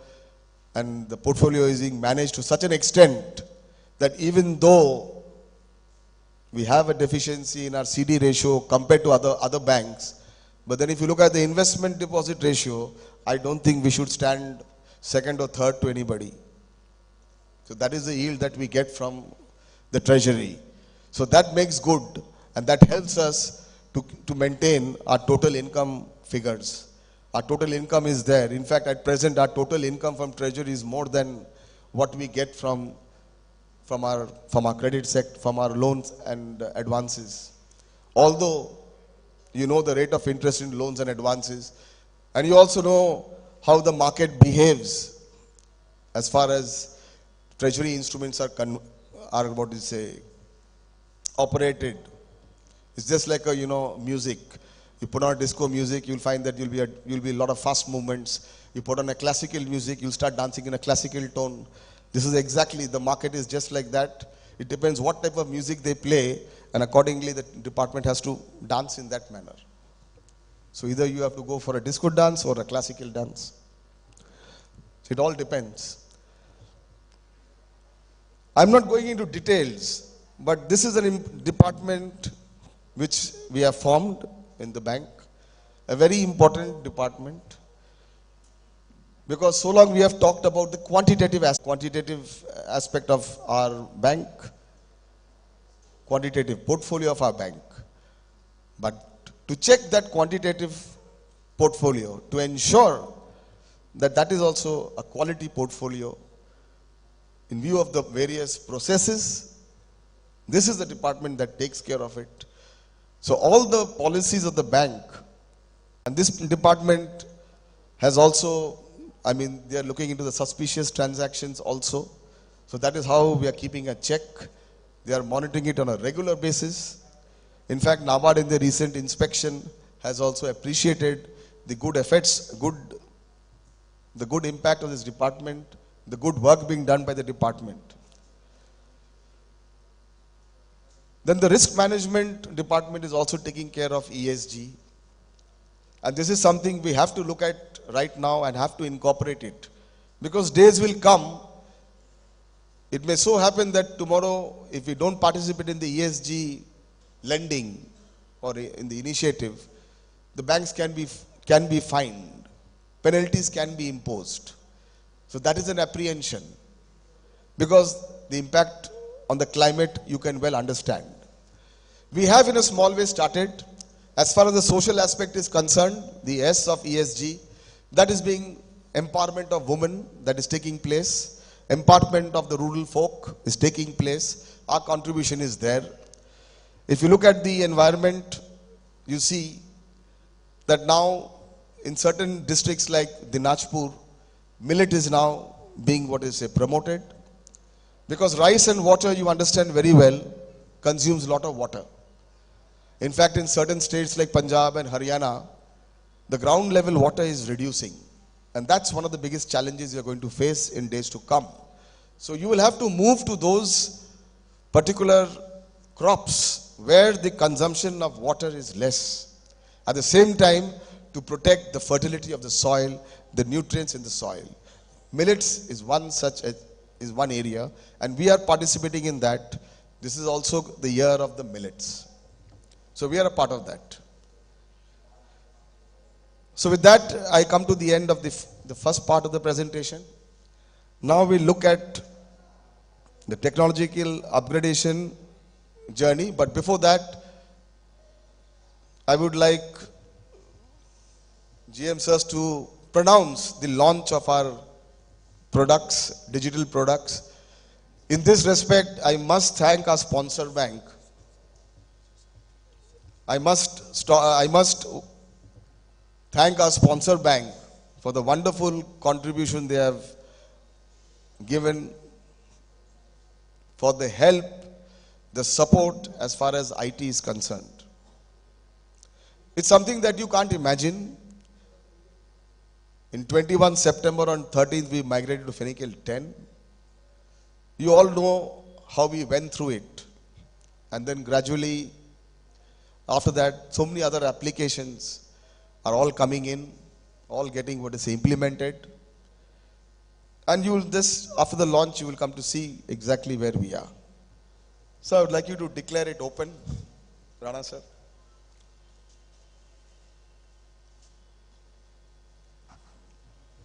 and the portfolio is being managed to such an extent that even though we have a deficiency in our CD ratio compared to other banks, but then if you look at the investment deposit ratio, I don't think we should stand second or third to anybody. So that is the yield that we get from the treasury. So that makes good, and that helps us to maintain our total income figures. Our total income is there. In fact, at present, our total income from treasury is more than what we get from our credit sector, from our loans and advances. Although you know the rate of interest in loans and advances, and you also know how the market behaves as far as treasury instruments are what you say operated. It's just like a music. You put on disco music, you'll find that you'll be a lot of fast movements. You put on a classical music, you'll start dancing in a classical tone. This is exactly, the market is just like that. It depends what type of music they play, and accordingly the department has to dance in that manner. So either you have to go for a disco dance or a classical dance. So it all depends. I'm not going into details, but this is a department which we have formed in the bank, a very important department, because so long we have talked about the quantitative aspect of our bank, quantitative portfolio of our bank. But to check that quantitative portfolio, to ensure that that is also a quality portfolio in view of the various processes, this is the department that takes care of it. So all the policies of the bank, and this department has also, they are looking into the suspicious transactions also. So that is how we are keeping a check. They are monitoring it on a regular basis. In fact, NABARD in the recent inspection has also appreciated the good efforts, the good impact of this department, the good work being done by the department. Then the risk management department is also taking care of ESG. And this is something we have to look at right now and have to incorporate it. Because days will come, it may so happen that tomorrow, if we don't participate in the ESG lending or in the initiative, the banks can be fined. Penalties can be imposed. So that is an apprehension. Because the impact on the climate you can well understand. We have in a small way started. As far as the social aspect is concerned, the S of ESG, that is being empowerment of women, that is taking place. Empowerment of the rural folk is taking place. Our contribution is there. If you look at the environment, you see that now in certain districts like Dinajpur, millet is now being promoted. Because rice and water, you understand very well, consumes a lot of water. In fact, in certain states like Punjab and Haryana, the ground level water is reducing. And that's one of the biggest challenges you're going to face in days to come. So you will have to move to those particular crops where the consumption of water is less. At the same time, to protect the fertility of the soil, the nutrients in the soil. Millets is one area, and we are participating in that. This is also the year of the millets. So we are a part of that. So with that, I come to the end of the first part of the presentation. Now we look at the technological upgradation journey. But before that, I would like GM sirs to pronounce the launch of our products, digital products. In this respect, I must thank our sponsor bank. I must thank our sponsor bank for the wonderful contribution they have given, for the help, the support as far as IT is concerned. It's something that you can't imagine. In 21 September on 13th, we migrated to Finical 10. You all know how we went through it. And then gradually, after that, so many other applications are all coming in, all getting implemented. And you will after the launch, you will come to see exactly where we are. So I would like you to declare it open. Rana sir.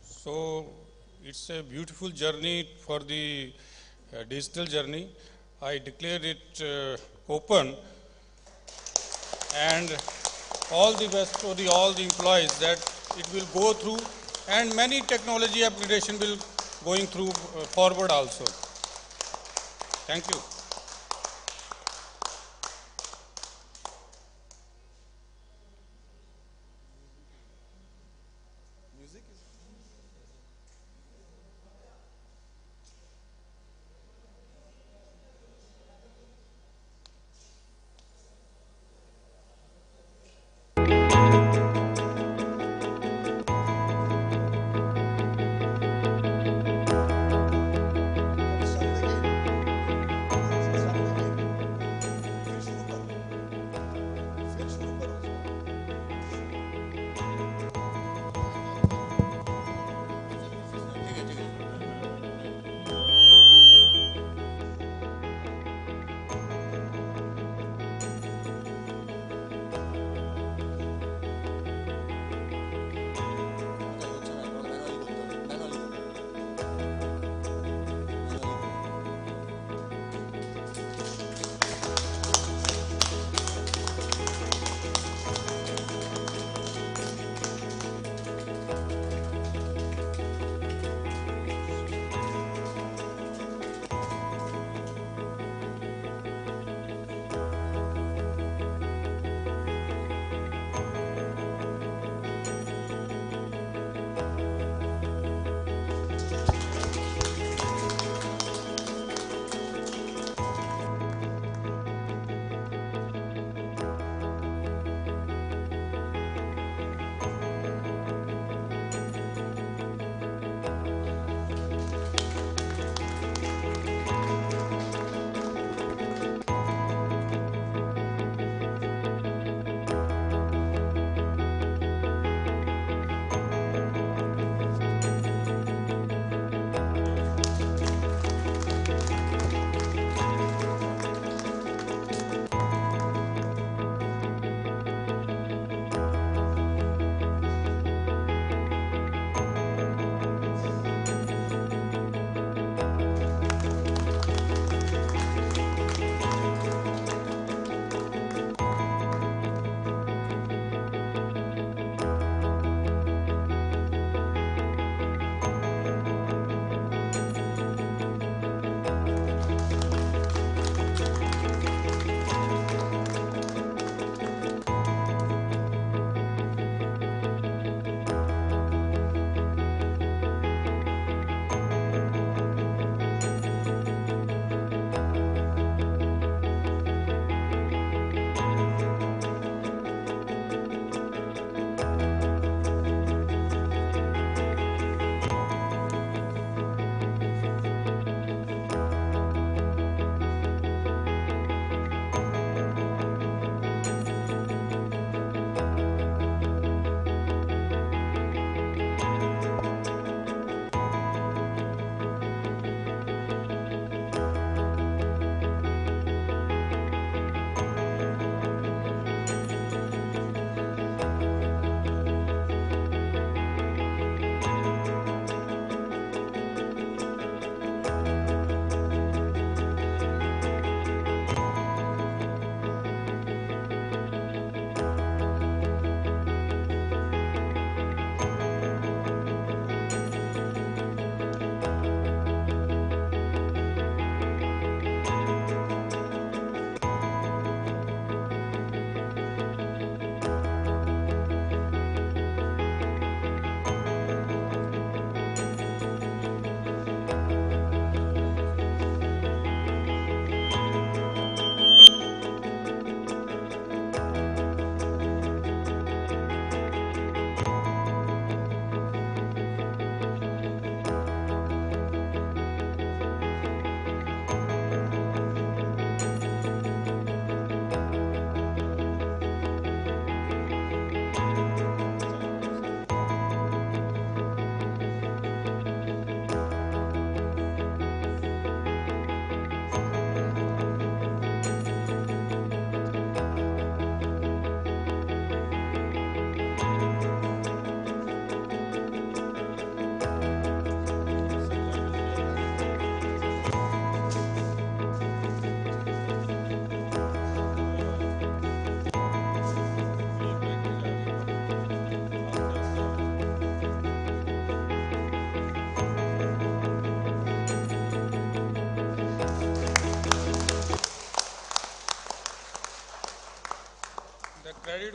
So it's a beautiful journey for the digital journey. I declare it open, and all the best for all the employees that it will go through, and many technology application will going through forward also. Thank you.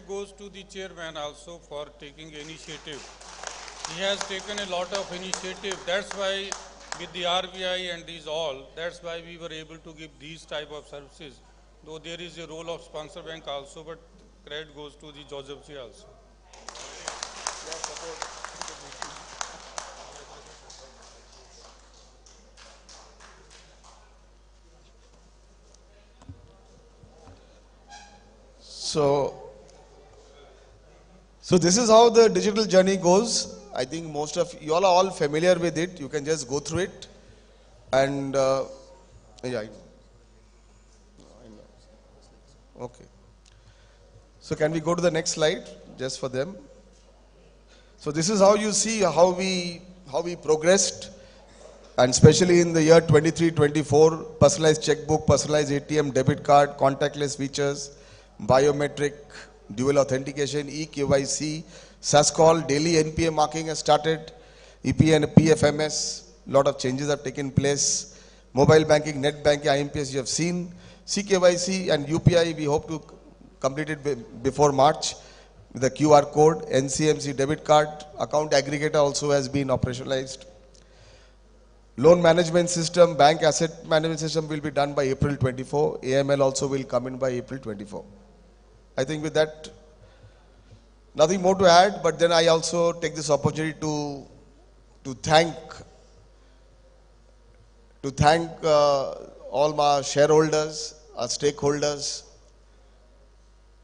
goes to the chairman also for taking initiative. He has taken a lot of initiative. That's why with the RBI and these all, that's why we were able to give these type of services. Though there is a role of sponsor bank also, but credit goes to the Joseph Ji also. So this is how the digital journey goes. I think most of you all are all familiar with it. You can just go through it. And yeah, I know. Okay. So can we go to the next slide just for them? So this is how you see how we progressed, and especially in the year 23-24, personalized checkbook, personalized ATM, debit card, contactless features, biometric, dual authentication, eKYC, SAS call, daily NPA marking has started, EP and PFMS, lot of changes have taken place. Mobile banking, net banking, IMPS you have seen. CKYC and UPI we hope to complete it before March. The QR code, NCMC debit card, account aggregator also has been operationalized. Loan management system, bank asset management system will be done by April 24. AML also will come in by April 24. I think with that, nothing more to add, but then I also take this opportunity to thank all my shareholders, our stakeholders,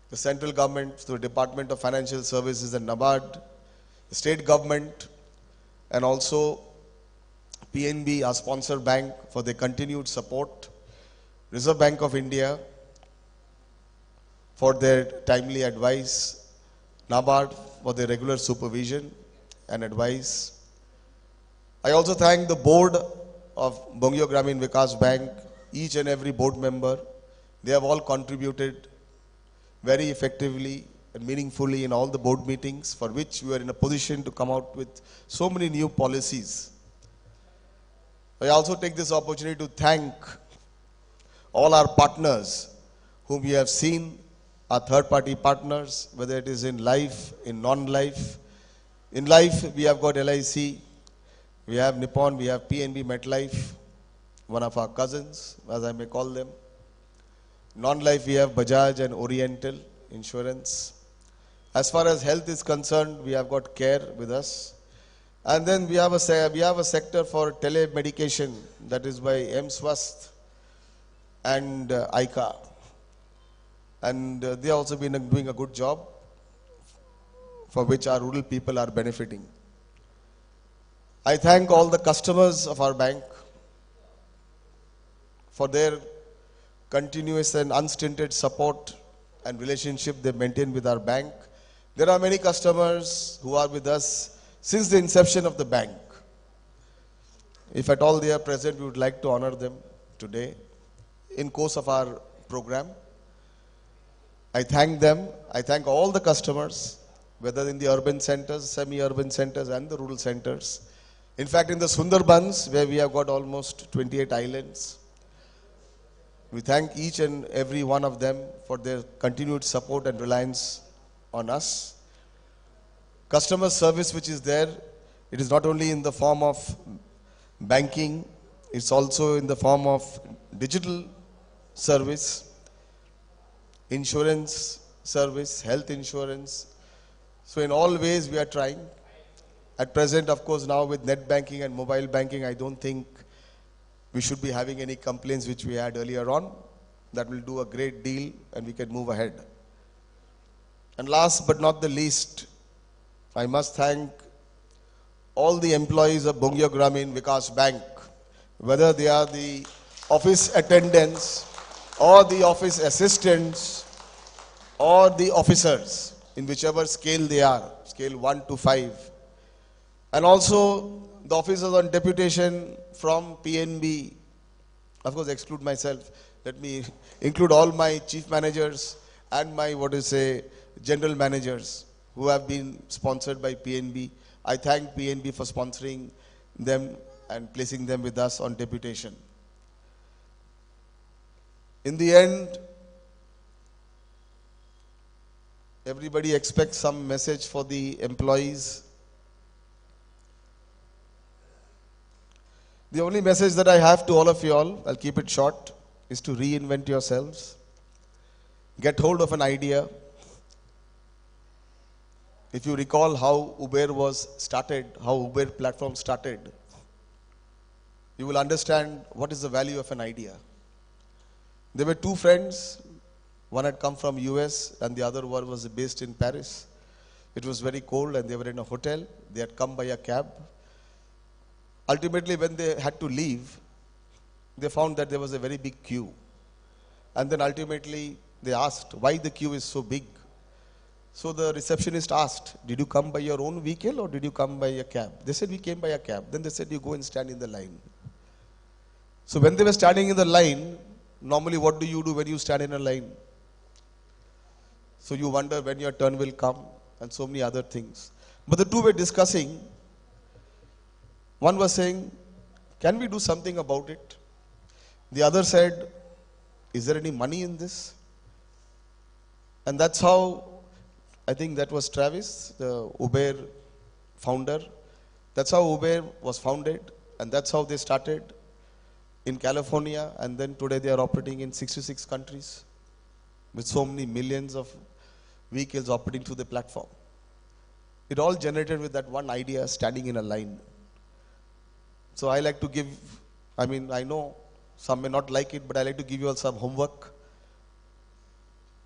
the central government, the Department of Financial Services and NABARD, the state government, and also PNB, our sponsor bank, for their continued support, Reserve Bank of India for their timely advice, NABARD for their regular supervision and advice. I also thank the board of Bangiya Gramin Vikash Bank, each and every board member. They have all contributed very effectively and meaningfully in all the board meetings, for which we are in a position to come out with so many new policies. I also take this opportunity to thank all our partners whom we have seen, our third-party partners, whether it is in life, in non-life. In life, we have got LIC, we have Nippon, we have PNB MetLife, one of our cousins, as I may call them. Non-life, we have Bajaj and Oriental Insurance. As far as health is concerned, we have got CARE with us. And then we have a sector for telemedication, that is by M-Swasth and ICA. And they have also been doing a good job, for which our rural people are benefiting. I thank all the customers of our bank for their continuous and unstinted support and relationship they maintain with our bank. There are many customers who are with us since the inception of the bank. If at all they are present, we would like to honor them today in course of our program. I thank them. I thank all the customers, whether in the urban centers, semi-urban centers and the rural centers. In fact, in the Sundarbans, where we have got almost 28 islands, we thank each and every one of them for their continued support and reliance on us. Customer service which is there, it is not only in the form of banking, it's also in the form of digital service, insurance service, health insurance. So in all ways we are trying. At present, of course, now with net banking and mobile banking, I don't think we should be having any complaints which we had earlier on. That will do a great deal and we can move ahead. And last but not the least, I must thank all the employees of Bangiya Gramin Vikash Bank, whether they are the office attendants or the office assistants or the officers, in whichever scale they are, scale 1 to 5. And also the officers on deputation from PNB, of course exclude myself, let me include all my chief managers and my general managers who have been sponsored by PNB. I thank PNB for sponsoring them and placing them with us on deputation. In the end, Everybody expects some message for the employees. The only message that I have to all of you all, I'll keep it short, is to reinvent yourselves. Get hold of an idea. If you recall how Uber was started, how Uber platform started, you will understand what is the value of an idea. There were two friends. One had come from US and the other one was based in Paris. It was very cold and they were in a hotel. They had come by a cab. Ultimately, when they had to leave, they found that there was a very big queue. And then ultimately, they asked why the queue is so big. So the receptionist asked, did you come by your own vehicle or did you come by a cab? They said, we came by a cab. Then they said, you go and stand in the line. So when they were standing in the line, normally what do you do when you stand in a line? So you wonder when your turn will come and so many other things. But the two were discussing. One was saying, can we do something about it? The other said, is there any money in this? And that's how, I think that was Travis, the Uber founder. That's how Uber was founded, and that's how they started in California, and then today they are operating in 66 countries with so many millions of vehicles operating through the platform. It all generated with that one idea, standing in a line. So I like to give, I know some may not like it, but I like to give you all some homework.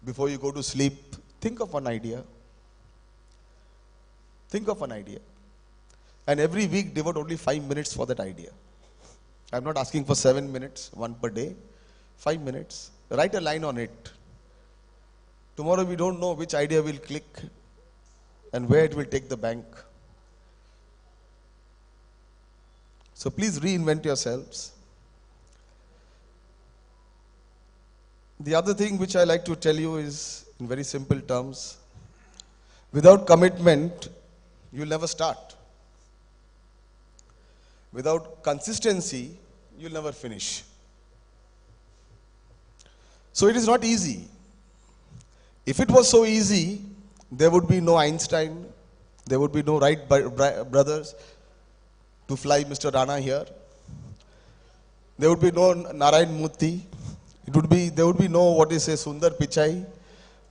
Before you go to sleep, think of one idea. Think of an idea. And every week devote only 5 minutes for that idea. I'm not asking for 7 minutes, one per day. 5 minutes. Write a line on it. Tomorrow we don't know which idea will click and where it will take the bank. So please reinvent yourselves. The other thing which I like to tell you is, in very simple terms, without commitment, you'll never start. Without consistency, you'll never finish. So it is not easy. If it was so easy, there would be no Einstein, there would be no Wright brothers to fly Mr. Rana here. There would be no Narayan Murthy. There would be no, Sundar Pichai,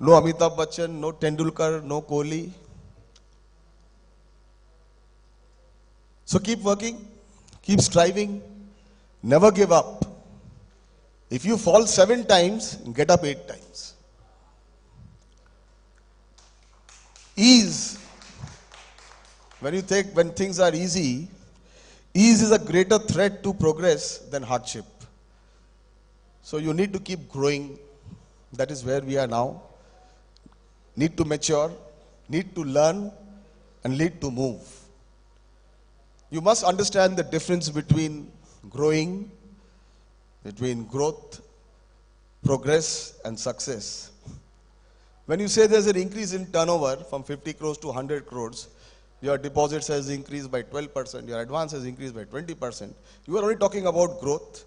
no Amitabh Bachchan, no Tendulkar, no Kohli. So keep working, keep striving, never give up. If you fall 7 times, get up 8 times. Ease. When things are easy, ease is a greater threat to progress than hardship. So you need to keep growing. That is where we are now. Need to mature, need to learn, and need to move. You must understand the difference between growing, between growth, progress, and success. When you say there's an increase in turnover from 50 crores to 100 crores, your deposits has increased by 12%, your advance has increased by 20%, you are only talking about growth.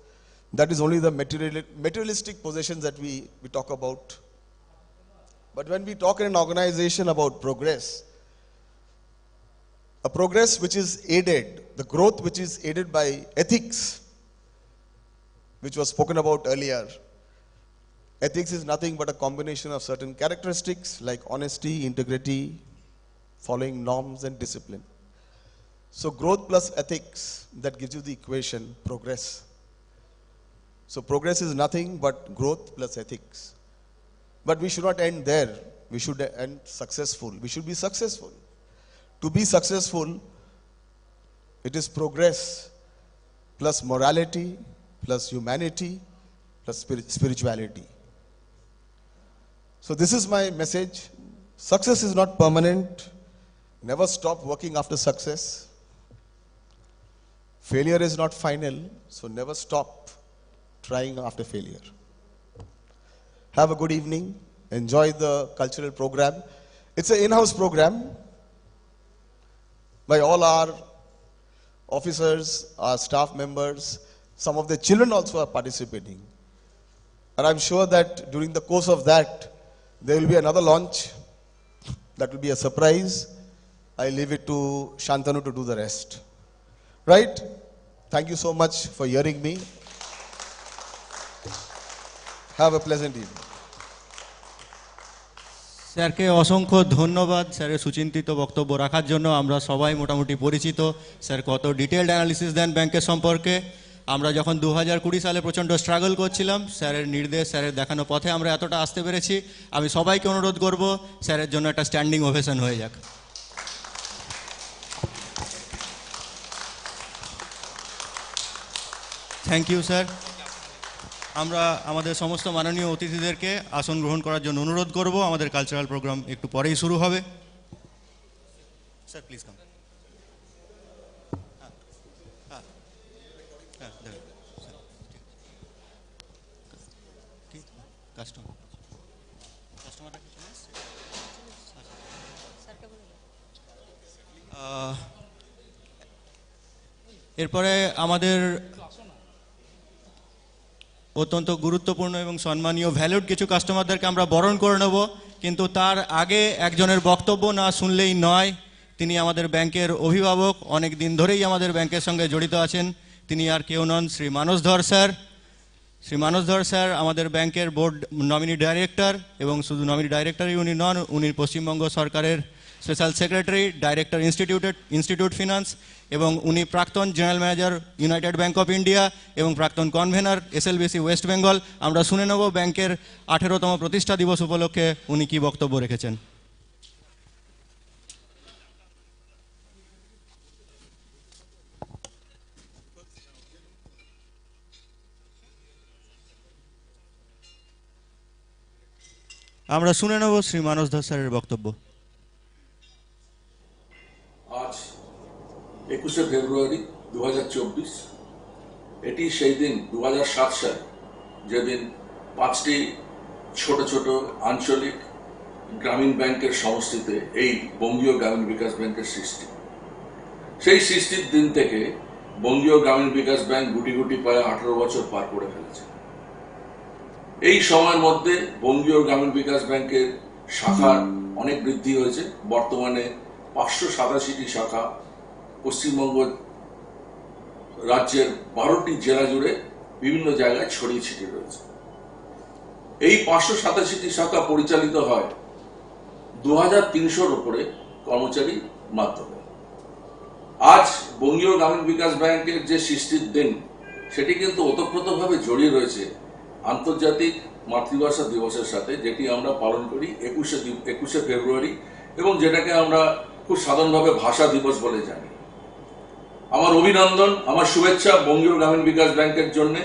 That is only the materialistic possessions that we talk about. But when we talk in an organization about progress, a progress which is aided, the growth which is aided by ethics, which was spoken about earlier. Ethics is nothing but a combination of certain characteristics like honesty, integrity, following norms and discipline. So growth plus ethics, that gives you the equation, progress. So progress is nothing but growth plus ethics. But we should not end there. We should end successful. We should be successful. To be successful, it is progress plus morality plus humanity plus spirituality. So this is my message. Success is not permanent. Never stop working after success. Failure is not final, so never stop trying after failure. Have a good evening. Enjoy the cultural program. It's an in-house program by all our officers, our staff members. Some of the children also are participating. And I'm sure that during the course of that, there will be another launch That will be a surprise. I leave it to Shantanu to do the rest. Right? Thank you so much for hearing me. Have a pleasant evening. স্যারকে অসংখ্য ধন্যবাদ স্যারের সুচিন্তিত বক্তব্য রাখার জন্য। আমরা সবাই মোটামুটি পরিচিত স্যার কত ডিটেলড অ্যানালিসিস দেন ব্যাংকের সম্পর্কে। আমরা যখন 2020 সালে প্রচণ্ড স্ট্রাগল করছিলাম, স্যারের নির্দেশ, স্যারের দেখানো পথে আমরা এতটা আসতে পেরেছি। আমি সবাইকে অনুরোধ করব স্যারের জন্য একটা স্ট্যান্ডিং ওভেশন হয়ে যাক। Thank you sir. আমরা আমাদের সমস্ত মাননীয় অতিথিদেরকে আসন গ্রহণ করার জন্য অনুরোধ করব। আমাদের কালচারাল প্রোগ্রাম একটু পরেই শুরু হবে। Sir please come. এরপরে আমাদের অত্যন্ত গুরুত্বপূর্ণ এবং সম্মানীয় ভ্যালুড কিছু কাস্টমারদেরকে আমরা বরণ করে নেব, কিন্তু তার আগে একজনের বক্তব্য না শুনলেই নয়। তিনি আমাদের ব্যাংকের অভিভাবক, অনেক দিন ধরেই আমাদের ব্যাংকের সঙ্গে জড়িত আছেন। তিনি আর কেউ নন, শ্রী মানস ধর স্যার। শ্রী মানস ধর স্যার আমাদের ব্যাংকের বোর্ড নমিনি ডাইরেক্টর, এবং শুধু নমিনি ডাইরেক্টরই উনি নন, উনি পশ্চিমবঙ্গ সরকারের special secretary, director institute finance, এবং উনি প্রাক্তন general manager United bank of India এবং প্রাক্তন কনভেনার SLBC ওয়েস্ট বেঙ্গল। আমরা শুনে নেব ব্যাংকের 18তম প্রতিষ্ঠা দিবস উপলক্ষে উনি কি বক্তব্য রেখেছেন। আমরা শুনে নেব শ্রী মানস ধর স্যারের বক্তব্য। আজ 21শে ফেব্রুয়ারি 2024, এটি সেই দিন 2007 সাল যেদিন 5টি ছোট ছোট আঞ্চলিক গ্রামীণ ব্যাংকের সমষ্টিতে এই বঙ্গীয় গ্রামীণ বিকাশ ব্যাংকের সৃষ্টি। সেই সৃষ্টির দিন থেকে বঙ্গীয় গ্রামীণ বিকাশ ব্যাংক গুটি গুটি পায়ে 18 বছর পার করে ফেলেছে। এই সময়ের মধ্যে বঙ্গীয় গ্রামীণ বিকাশ ব্যাংকের শাখার অনেক বৃদ্ধি হয়েছে। বর্তমানে 587টি শাখা পশ্চিমবঙ্গ রাজ্যের 12টি জেলা জুড়ে বিভিন্ন জায়গায় ছড়িয়ে ছিটিয়ে রয়েছে। এই 587টি শাখা পরিচালিত হয় 2300-র উপরে কর্মচারীর মাধ্যমে। আজ বঙ্গীয় গ্রামীণ বিকাশ ব্যাংকের যে সৃষ্টির দিন, সেটি কিন্তু ওতপ্রোতভাবে জড়িয়ে রয়েছে আন্তর্জাতিক মাতৃভাষা দিবসের সাথে, যেটি আমরা পালন করি 21শে ফেব্রুয়ারি, এবং যেটাকে আমরা খুব সাধারণভাবে ভাষা দিবস বলে জানি। আমার অভিনন্দন, আমার শুভেচ্ছা বঙ্গীয় গ্রামীণ বিকাশ ব্যাংকের জন্য।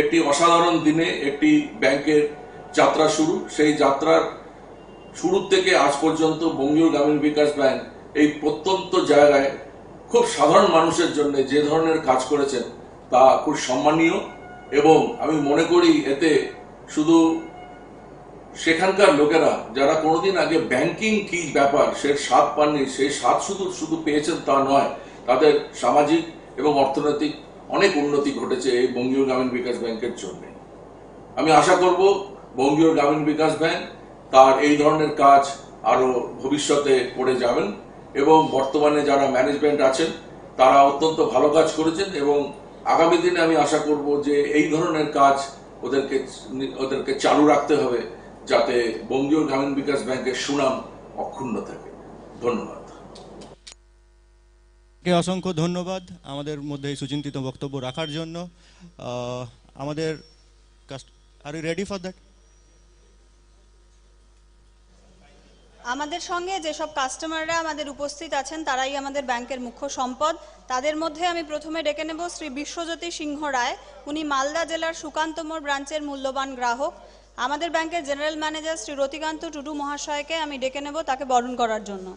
একটি অসাধারণ দিনে একটি ব্যাংকের যাত্রা শুরু। সেই যাত্রার শুরু থেকে আজ পর্যন্ত বঙ্গীয় গ্রামীণ বিকাশ ব্যাংক এই প্রত্যন্ত জায়গায় খুব সাধারণ মানুষের জন্য যে ধরনের কাজ করেছেন তা খুব সম্মানীয়, এবং আমি মনে করি এতে শুধু সেখানকার লোকেরা যারা কোনোদিন আগে ব্যাংকিং কি ব্যাপার সে স্বাদ পাননি, সেই স্বাদ শুধু পেয়েছেন তা নয়, তাদের সামাজিক এবং অর্থনৈতিক অনেক উন্নতি ঘটেছে এই বঙ্গীয় গ্রামীণ বিকাশ ব্যাংকের জন্য। আমি আশা করব বঙ্গীয় গ্রামীণ বিকাশ ব্যাংক তার এই ধরনের কাজ আরো ভবিষ্যতে করে যাবেন, এবং বর্তমানে যারা ম্যানেজমেন্ট আছেন তারা অত্যন্ত ভালো কাজ করেছেন, এবং আগামী দিনে আমি আশা করব যে এই ধরনের কাজ ওদেরকে চালু রাখতে হবে, যাতে বঙ্গীয় গ্রামীণ বিকাশ ব্যাংকের সুনাম অক্ষুণ্ণ থাকে। ধন্যবাদ। অসংখ্য ধন্যবাদ আমাদের মধ্যে এই সুচিন্তিত বক্তব্য রাখার জন্য। আমাদের are you ready for that? আমাদের সঙ্গে যেসব কাস্টমাররা আমাদের উপস্থিত আছেন তারাই আমাদের ব্যাংকের মুখ্য সম্পদ। তাদের মধ্যে আমি প্রথমে ডেকে নেব শ্রী বিশ্বজ্যোতি সিংহ রায়। উনি মালদা জেলার সুকান্ত মোড় ব্রাঞ্চের মূল্যবান গ্রাহক। আমাদের ব্যাংকের জেনারেল ম্যানেজার শ্রী রতিকান্ত টুডু মহাশয়কে আমি ডেকে নেব তাকে বরণ করার জন্য।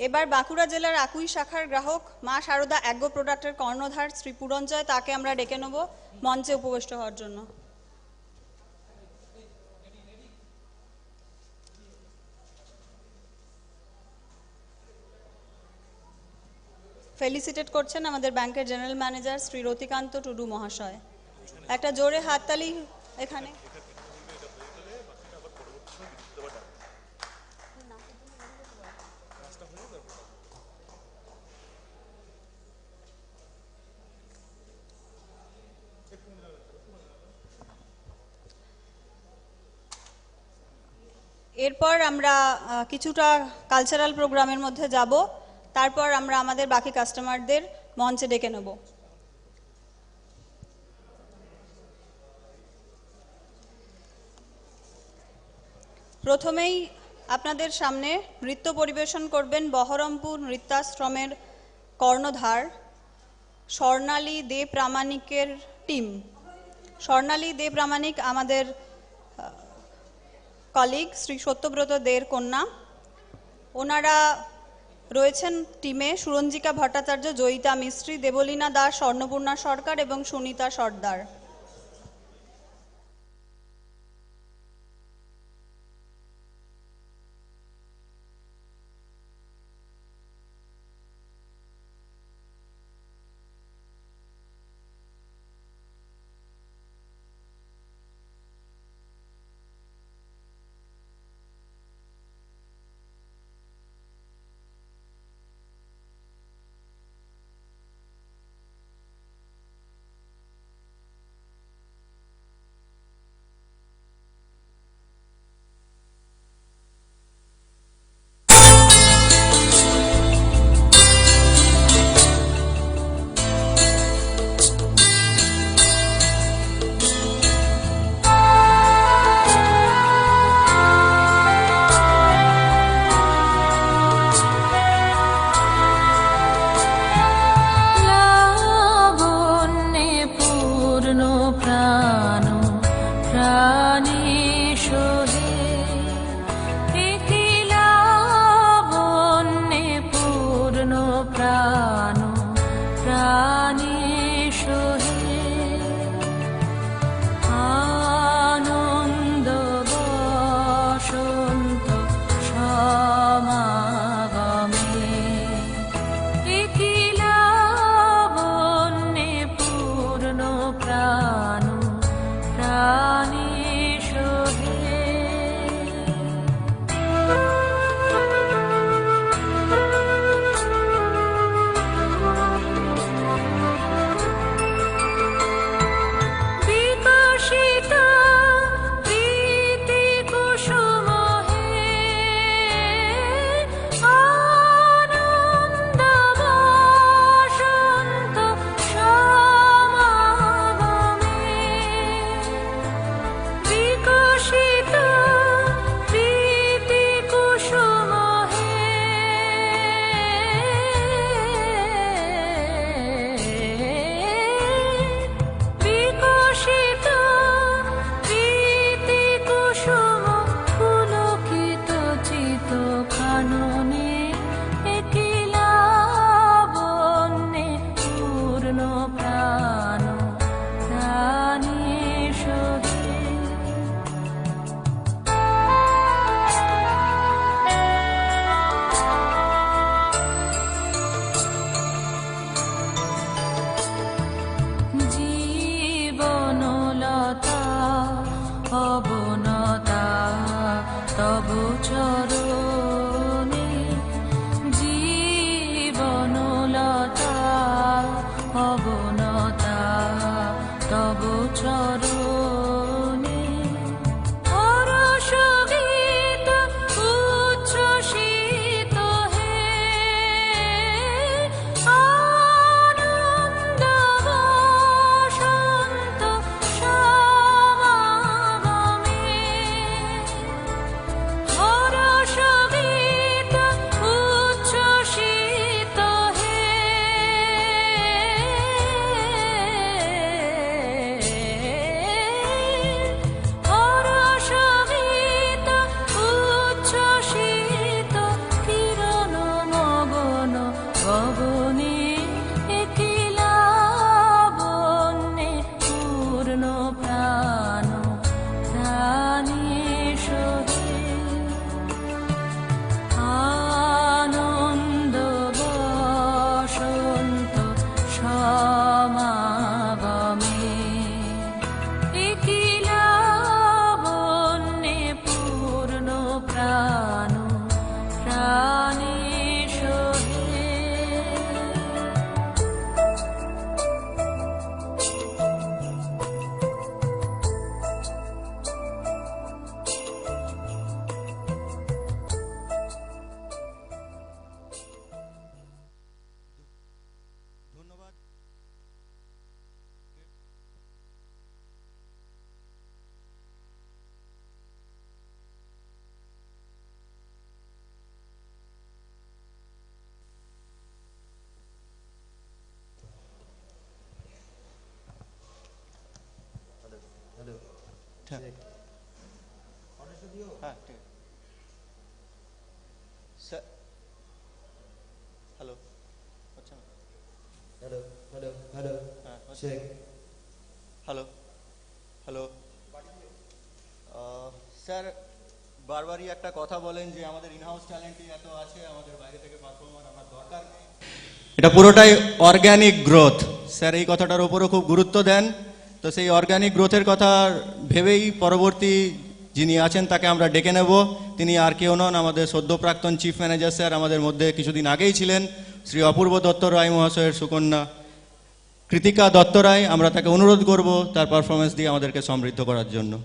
এবার বাঁকুড়া জেলার আকুই শাখার গ্রাহক মা শারদা অ্যাগ্রো প্রোডাক্টের কর্ণধার শ্রী পুরঞ্জয়, তাকে আমরা ডেকে নেব মঞ্চে উপবিষ্ট হওয়ার জন্য। ফেলিসিটেট করছেন আমাদের ব্যাংকের জেনারেল ম্যানেজার শ্রী রতিকান্ত টুডু মহাশয়। একটা জোরে হাততালি এখানে। এরপর আমরা কিছুটা কালচারাল প্রোগ্রামের মধ্যে যাব, তারপর আমরা আমাদের বাকি কাস্টমারদের মঞ্চে ডেকে নেব। প্রথমেই আপনাদের সামনে নৃত্য পরিবেশন করবেন বহরমপুর নৃত্যাশ্রমের কর্ণধার স্বর্ণালী দে প্রামাণিকের টিম। স্বর্ণালী দে প্রামাণিক আমাদের কলিগ শ্রী সত্যব্রত দের কন্যা। ওনারা রয়েছেন টিমে সুরঞ্জিকা ভট্টাচার্য, জয়িতা মিস্ত্রি, দেবলীনা দাস, স্বর্ণপূর্ণা সরকার এবং সুনিতা সর্দার। সমাগমে একি লাবণ্যে পূর্ণ প্রাণ প্রাণে সোহে। ধন্যবাদ। হ্যাঁ, ঠিক। স্যার, হ্যালো, আচ্ছা, হ্যালো হ্যালো হ্যালো হ্যাঁ, চেক। Hello hello. স্যার বারবারই একটা কথা বলেন যে আমাদের ইনহাউস ট্যালেন্টই এত আছে, আমাদের বাইরে থেকে পারফর্মার আমার দরকার নেই। এটা পুরোটাই অর্গ্যানিক গ্রোথ। স্যার এই কথাটার ওপরও খুব গুরুত্ব দেন। তো সেই অর্গ্যানিক গ্রোথের কথা ভেবেই পরবর্তী যিনি আছেন তাকে আমরা ডেকে নেব। তিনি আর কেউ নন, আমাদের সদ্য প্রাক্তন চিফ ম্যানেজার স্যার, আমাদের মধ্যে কিছুদিন আগেই ছিলেন, শ্রী অপূর্ব দত্ত রায় মহাশয়ের সুকন্যা কৃতিকা দত্ত রায়। আমরা তাকে অনুরোধ করব তার পারফরমেন্স দিয়ে আমাদেরকে সমৃদ্ধ করার জন্য।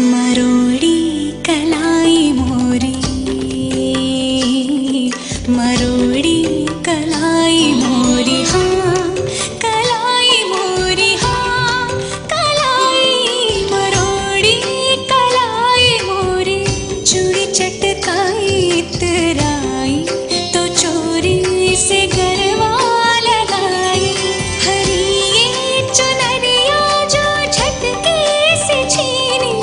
मरोड़ी कलाई मोरी, मरोड़ी कलाई मोरी, हाँ कलाई मोरी, हाँ कलाई, मरोड़ी कलाई मोरी, चूड़ी चटकाई इतराई तो चोरी से गरबा लगाई, हरी ये चुनरिया जो झटके से छीनी,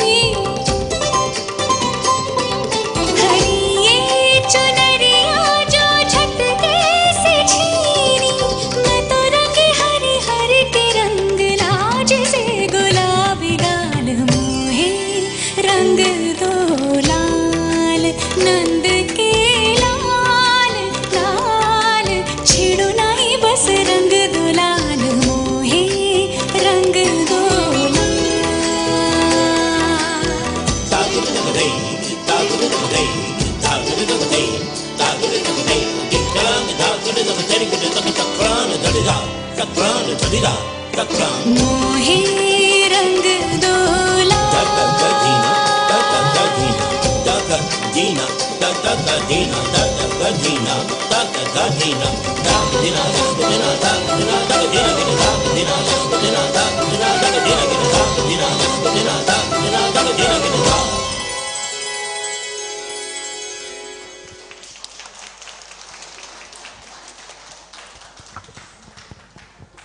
हरी ये चुनरिया जो झटके से छीनी, मैं तो रंगे हरे हरे के रंग लाज से गुलाबी गाल मोहे रंग दो लाल, नंद के लाल लाल, छेड़ो नहीं बस रंग दो लाल मोहे रंग दो लाल। मोहे रंग दो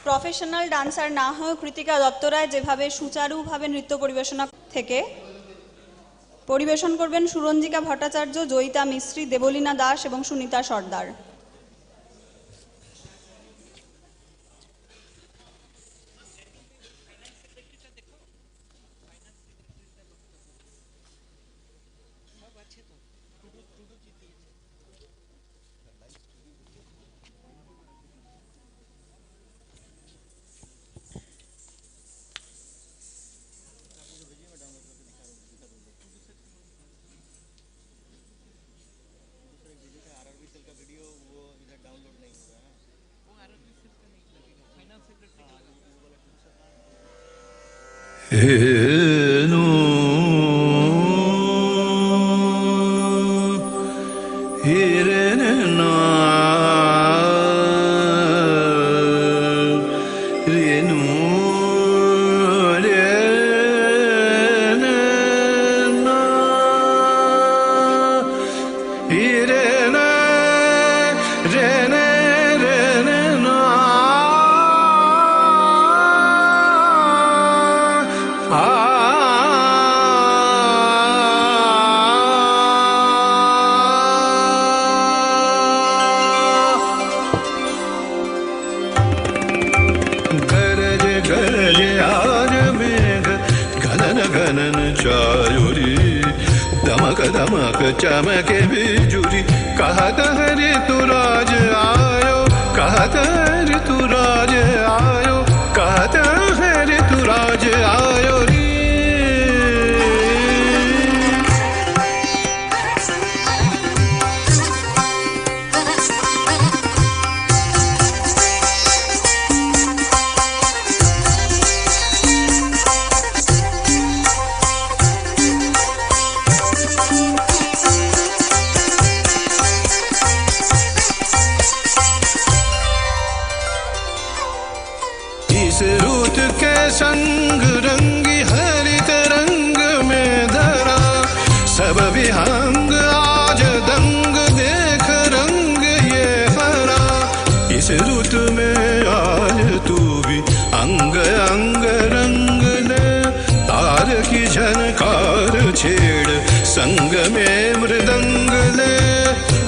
প্রফেশনাল ডান্সার না হয়েও কৃতিকা দত্ত রায় যেভাবে সুচারুভাবে নৃত্য পরিবেশনা থেকে পরিবেশন করবেন সুরঞ্জিকা ভট্টাচার্য, জয়িতা মিস্ত্রি, দেবলীনা দাস এবং সুনিতা সর্দার। दमक चमके बिजुरी, कहत हरि तू राज आयो, कहत हरि तू राज आयो, कहत हरि तू राज आयो रे। रूत के संग रंगी हरित रंग में धरा, सब विहंग आज दंग देख रंग ये हरा। इस रुत में आज तू भी अंग अंग रंग ले, तार की झनकार छेड़ संग में मृदंग ले।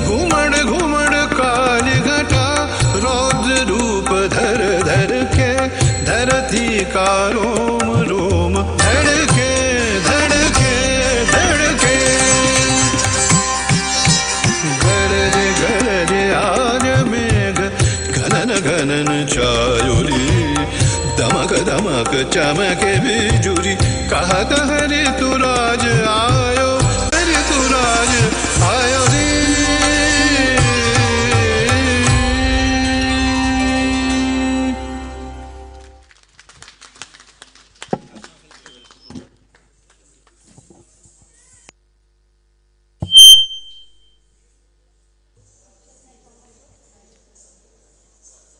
घुमड़ घुमड़ काल घटा रौद्र रूप धर धर के, धरती का रोम रोम धड़के धड़के धड़के। गरज गरज आज मेघ घनन घनन चायुरी, दमक दमक चमके बिजुरी कहा रे तू राज आयो रे तू राज आयो रे।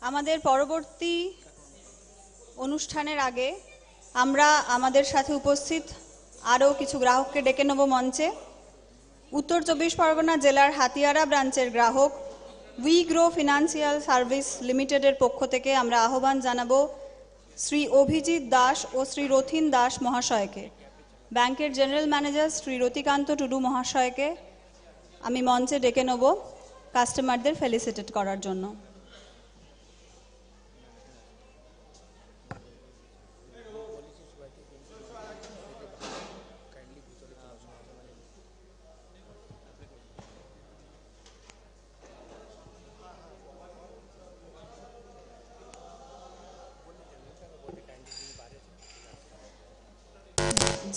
আমাদের পরবর্তী অনুষ্ঠানের আগে আমরা আমাদের সাথে উপস্থিত আরও কিছু গ্রাহককে ডেকে নেব মঞ্চে। উত্তর 24 পরগনা জেলার হাতিয়ারা ব্রাঞ্চের গ্রাহক উই গ্রো ফিনান্সিয়াল সার্ভিস লিমিটেডের পক্ষ থেকে আমরা আহ্বান জানাবো শ্রী অভিজিৎ দাস ও শ্রী রথিন দাস মহাশয়কে। ব্যাংকের জেনারেল ম্যানেজার শ্রী রতিকান্ত টুডু মহাশয়কে আমি মঞ্চে ডেকে নেব কাস্টমারদের ফেলিসিটেট করার জন্য।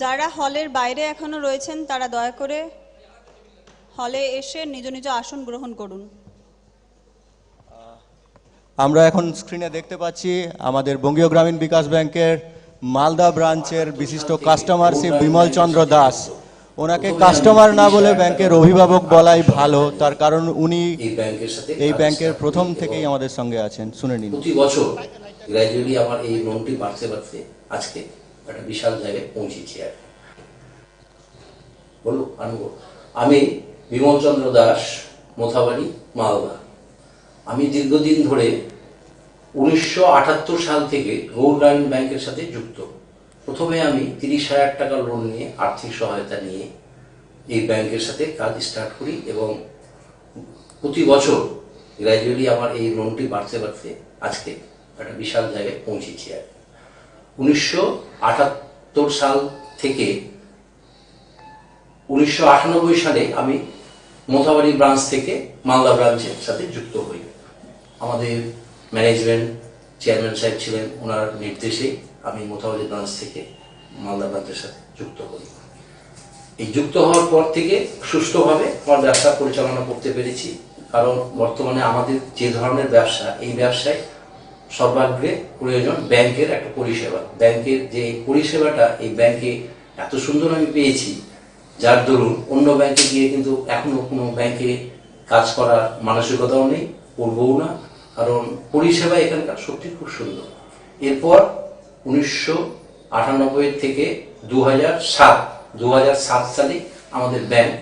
যারা হলের বাইরে এখনো রয়েছেন তারা দয়া করে হলে এসে নিজ নিজ আসন গ্রহণ করুন। আমরা এখন স্ক্রিনে দেখতে পাচ্ছি আমাদের বঙ্গীয় গ্রামীণ বিকাশ ব্যাংকের মালদা ব্রাঞ্চের বিশিষ্ট কাস্টমার শ্রী বিমল চন্দ্র দাস। ওনাকে কাস্টমার না বলে ব্যাংকের অভিভাবক বলাই ভালো, তার কারণ উনি এই ব্যাংকের প্রথম থেকেই আমাদের সঙ্গে আছেন। শুনে নিন। প্রতি বছর গ্র্যাজুয়ালি আমার এই লোনটি বাড়তে বাড়তে আজকে একটা বিশাল জায়গায় পৌঁছেছি। আর বলুন আমি বিমল চন্দ্র দাস, মোথাবাড়ি, মালদা। আমি দীর্ঘদিন ধরে 1978 সাল থেকে গৌর গ্রামীণ ব্যাংকের সাথে যুক্ত। প্রথমে আমি 30,000 টাকা লোন নিয়ে আর্থিক সহায়তা নিয়ে এই ব্যাংকের সাথে কাজ স্টার্ট করি এবং প্রতি বছর গ্র্যাজুয়ালি আমার এই লোনটি বাড়তে বাড়তে আজকে একটা বিশাল জায়গায় পৌঁছেছি। আর 1978 সাল থেকে 1998 সালে আমি মোথাবাড়ি ব্রাঞ্চ থেকে মালদা ব্রাঞ্চের সাথে যুক্ত হই। আমাদের ম্যানেজমেন্ট চেয়ারম্যান সাহেব ছিলেন, ওনার নির্দেশে আমি মোথাবাড়ি ব্রাঞ্চ থেকে মালদা ব্রাঞ্চের সাথে যুক্ত হই। এই যুক্ত হওয়ার পর থেকে সুষ্ঠুভাবে আমার ব্যবসা পরিচালনা করতে পেরেছি, কারণ বর্তমানে আমাদের যে ধরনের ব্যবসা, এই ব্যবসায় সর্বাগ্রে প্রয়োজন ব্যাংকের একটা পরিষেবা। ব্যাংকের যে পরিষেবাটা এই ব্যাংকে এত সুন্দর আমি পেয়েছি, যার দরুন অন্য ব্যাংকে গিয়ে কিন্তু এখনো কোনো ব্যাংকে কাজ করার মানসিকতাও নেই, করবও না, কারণ পরিষেবা এখানকার সত্যি খুব সুন্দর। এরপর 1998 থেকে 2007 সালে আমাদের ব্যাংক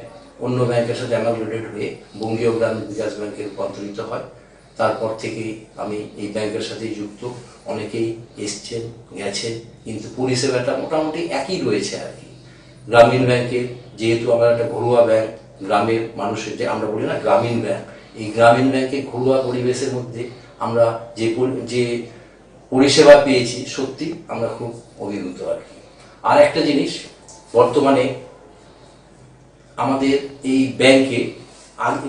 অন্য ব্যাংকের সাথে অ্যামালগেটেড হয়ে বঙ্গীয় গ্রামীণ বিকাশ ব্যাংকে রূপান্তরিত হয়। তারপর থেকে আমি এই ব্যাংকের সাথে যুক্ত। অনেকেই এসছেন গেছেন, কিন্তু পরিষেবাটা মোটামুটি একই রয়েছে আর কি। গ্রামীণ ব্যাংকে যেহেতু আমরা একটা ঘরোয়া ব্যাংক, গ্রামের মানুষের যে আমরা বলি না গ্রামীণ ব্যাংক, এই গ্রামীণ ব্যাংকে ঘরোয়া পরিবেশের মধ্যে আমরা যে পরিষেবা পেয়েছি সত্যি আমরা খুব অভিভূত আর কি। আর একটা জিনিস, বর্তমানে আমাদের এই ব্যাংকে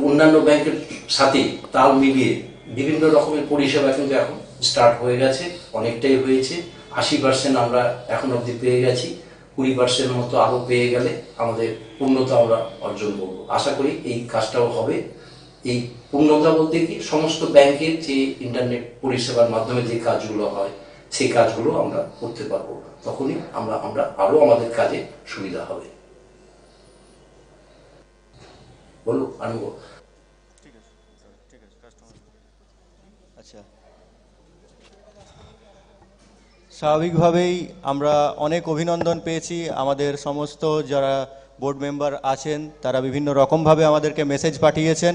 অন্যান্য ব্যাংকের সাথে তাল মিলিয়ে বিভিন্ন রকমের পরিষেবা কিন্তু এখন স্টার্ট হয়ে গেছে, অনেকটাই হয়েছে। 80% আমরা এখন অবধি পেয়ে গেছি, 20% মতো আরো পেয়ে গেলে আমাদের পূর্ণতা আমরা অর্জন করব। আশা করি এই কাজটাও হবে। এই পূর্ণতা বলতে কি, সমস্ত ব্যাংকের যে ইন্টারনেট পরিষেবার মাধ্যমে যে কাজগুলো হয় সেই কাজগুলো আমরা করতে পারবো, তখনই আমরা আরো আমাদের কাজে সুবিধা হবে। বলুন আনবো। আচ্ছা, স্বাভাবিকভাবেই আমরা অনেক অভিনন্দন পেয়েছি। আমাদের সমস্ত যারা বোর্ড মেম্বার আছেন তারা বিভিন্ন রকমভাবে আমাদেরকে মেসেজ পাঠিয়েছেন।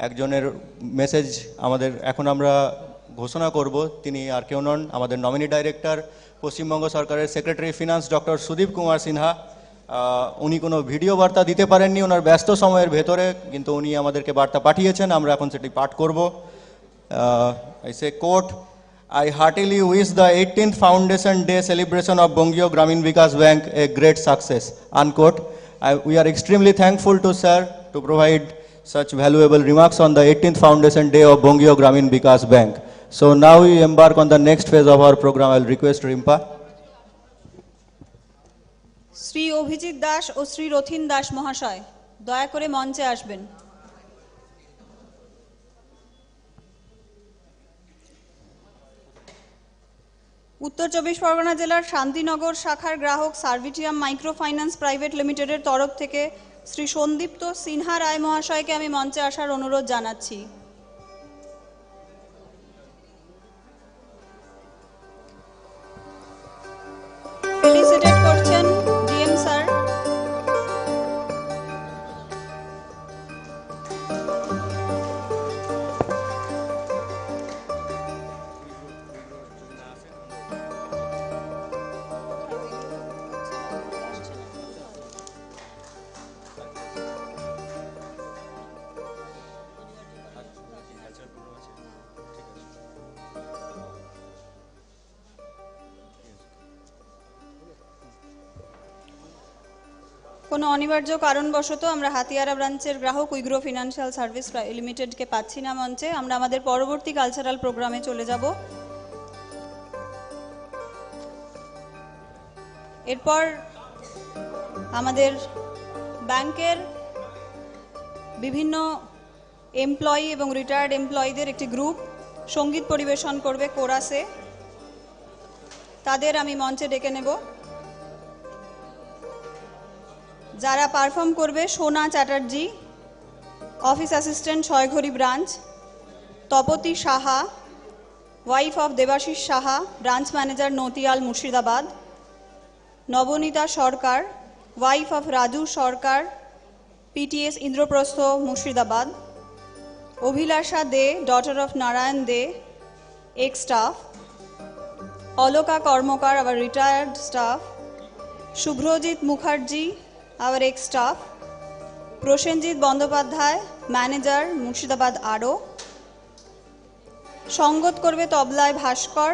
একজনের মেসেজ আমাদের এখন আমরা ঘোষণা করব, তিনি আর কেউ নন, আমাদের নমিনি ডাইরেক্টর পশ্চিমবঙ্গ সরকারের secretary finance doctor Sudip Kumar Sinha. উনি কোনো ভিডিও বার্তা দিতে পারেননি ওনার ব্যস্ত সময়ের ভেতরে, কিন্তু উনি আমাদেরকে বার্তা পাঠিয়েছেন, আমরা এখন সেটি পাঠ করব। I say quote, I heartily wish the 18th Foundation Day celebration of Bangiya Gramin Vikash Bank a great success, unquote. We are extremely thankful to sir to provide such valuable remarks on the 18th Foundation Day of Bangiya Gramin Vikash Bank. So now we embark on the next phase of our program. I will request Rimpa. Shri Abhijit Das ও শ্রী রথিন দাস মহাশয় দয়া করে মঞ্চে আসবেন। উত্তর চব্বিশ পরগনা জেলার শান্তিনগর শাখার গ্রাহক সার্ভিটিয়াম মাইক্রো ফাইন্যান্স প্রাইভেট লিমিটেডের তরফ থেকে শ্রী সন্দীপ্ত সিনহা রায় মহাশয়কে আমি মঞ্চে আসার অনুরোধ জানাচ্ছি। ফেলিসিটেট করছেন ডিএম স্যার। কোনো অনিবার্য কারণবশত আমরা হাতিয়ারা ব্রাঞ্চের গ্রাহক উইগ্রো ফিনান্সিয়াল সার্ভিস লিমিটেডকে পাচ্ছি না মঞ্চে। আমরা আমাদের পরবর্তী কালচারাল প্রোগ্রামে চলে যাব। এরপর আমাদের ব্যাংকের বিভিন্ন এমপ্লয়ি এবং রিটায়ার্ড এমপ্লয়িদের একটি গ্রুপ সঙ্গীত পরিবেশন করবে কোরাসে। তাদের আমি মঞ্চে ডেকে নেব। যারা পারফর্ম করবে সোনা চ্যাটার্জি, অফিস অ্যাসিস্ট্যান্ট ছয়ঘড়ি branch, Tapati Saha, wife of Debashis Saha, branch manager Natiyal Murshidabad, Nabanita Sarkar, wife of Raju Sarkar, PTS Indraprastha Murshidabad, Abhilasha De, daughter of Narayan De, ex staff, Alaka Karmakar, our retired staff, Subhrajit Mukherjee, our ex-staff, Prasenjit Bandyopadhyay, manager Murshidabad আরও। সঙ্গত করবে তবলায় ভাস্কর।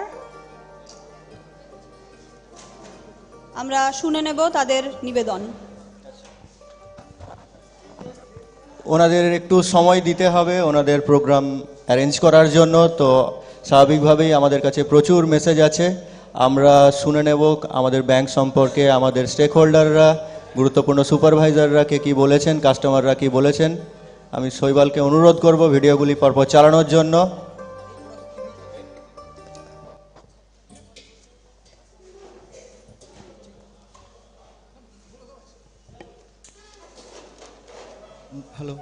আমরা শুনে নেব তাদের নিবেদন। ওনাদের একটু সময় দিতে হবে ওনাদের প্রোগ্রাম অ্যারেঞ্জ করার জন্য। তো স্বাভাবিকভাবেই আমাদের কাছে প্রচুর মেসেজ আছে, আমরা শুনে নেব আমাদের ব্যাংক সম্পর্কে আমাদের স্টেক হোল্ডাররা, গুরুত্বপূর্ণ সুপারভাইজাররা কে কী বলেছেন, কাস্টমাররা কী বলেছেন। আমি শৈবালকে অনুরোধ করব ভিডিওগুলি পরপর চালানোর জন্য। হ্যালো,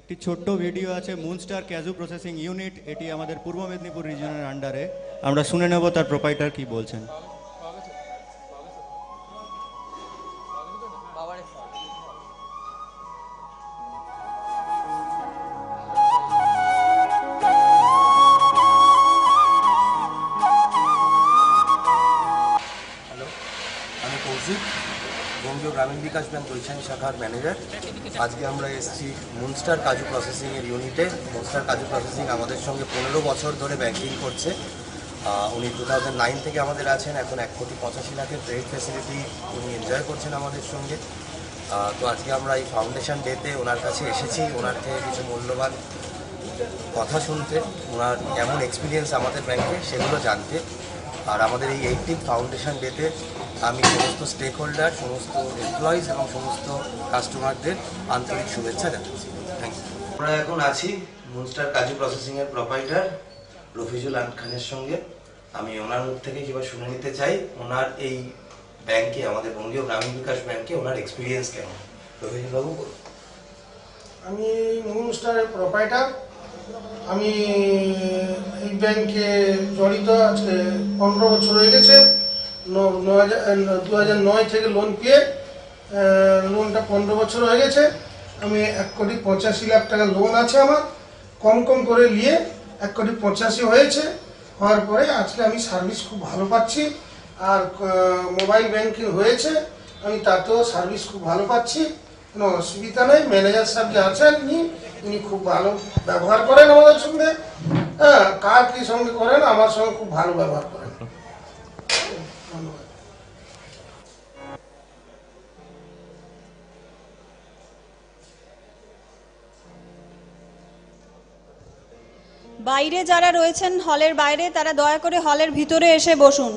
একটি ছোট্ট ভিডিও আছে মুনস্টার ক্যাজু প্রসেসিং ইউনিট, এটি আমাদের পূর্ব মেদিনীপুর রিজনের আন্ডারে। আমরা শুনে নেব তার প্রোপাইটার কি বলছেন। হ্যালো, আমি কৌশিক, বঙ্গীয় গ্রামীণ বিকাশ ব্যাংক বৈশাখী শাখার ম্যানেজার। আজকে আমরা এসেছি মুনস্টার কাজু প্রসেসিংয়ের ইউনিটে। মুনস্টার কাজু প্রসেসিং আমাদের সঙ্গে 15 বছর ধরে ব্যাংকিং করছে। উনি 2009 থেকে আমাদের আছেন। এখন 1,85,00,000 ট্রেড ফ্যাসিলিটি উনি এনজয় করছেন আমাদের সঙ্গে। তো আজকে আমরা এই ফাউন্ডেশন ডেতে ওনার কাছে এসেছি, ওনার থেকে কিছু মূল্যবান কথা শুনতে, ওনার কেমন এক্সপিরিয়েন্স আমাদের ব্যাংকে সেগুলো জানতে। আর আমাদের এই 18th ফাউন্ডেশন ডেতে আমি সমস্ত স্টেক হোল্ডার, সমস্ত এমপ্লয়িজ এবং সমস্ত কাস্টমারদের আন্তরিক শুভেচ্ছা জানাচ্ছি। Thank you. আমরা এখন আছি মুনস্টার কাজু প্রসেসিংয়ের প্রোপাইটার রফিজুল খানের সঙ্গে। আমি ওনার মুখ থেকে কিংবা শুনে নিতে চাই ওনার এই ব্যাংকে, আমাদের বঙ্গীয় গ্রামীণ বিকাশ ব্যাংকে ওনার এক্সপিরিয়েন্স কেমন। রফিজুল বাবু বলুন। আমি মুনস্টারের প্রোপাইটার। আমি এই ব্যাংকে জড়িত আজকে 15 বছর হয়ে গেছে। 2009 থেকে লোন পেয়ে লোনটা 15 বছর হয়ে গেছে। আমি 1,85,00,000 টাকা লোন আছে আমার, কম কম করে নিয়ে 1,85,00,000 হয়েছে। হওয়ার পরে আজকে আমি সার্ভিস খুব ভালো পাচ্ছি। আর মোবাইল ব্যাংকিং হয়েছে, আমি তাতেও সার্ভিস খুব ভালো পাচ্ছি, কোনো অসুবিধা নেই। ম্যানেজার সাহেব যে আছেন উনি খুব ভালো ব্যবহার করেন আমাদের সঙ্গে। হ্যাঁ, কার কি সঙ্গে করেন, আমার সঙ্গে খুব ভালো ব্যবহার করেন। ধন্যবাদ। বাইরে যারা রয়েছেন হলের বাইরে তারা দয়া করে হলের ভিতরে এসে বসুন।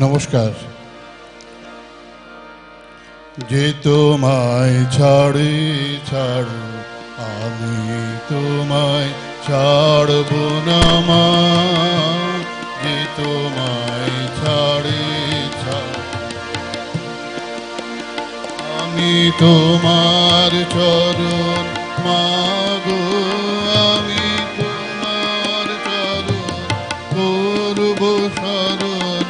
নমস্কার। যে তোমায় ছাড়ে ছাড়ো আমি তোমায় ছাড়ব না মা, যে তোমায় ছাড়ে ছাড়ো আমি তোমার চরণ মাগো, আমি তোমার চরণ করব শরণ,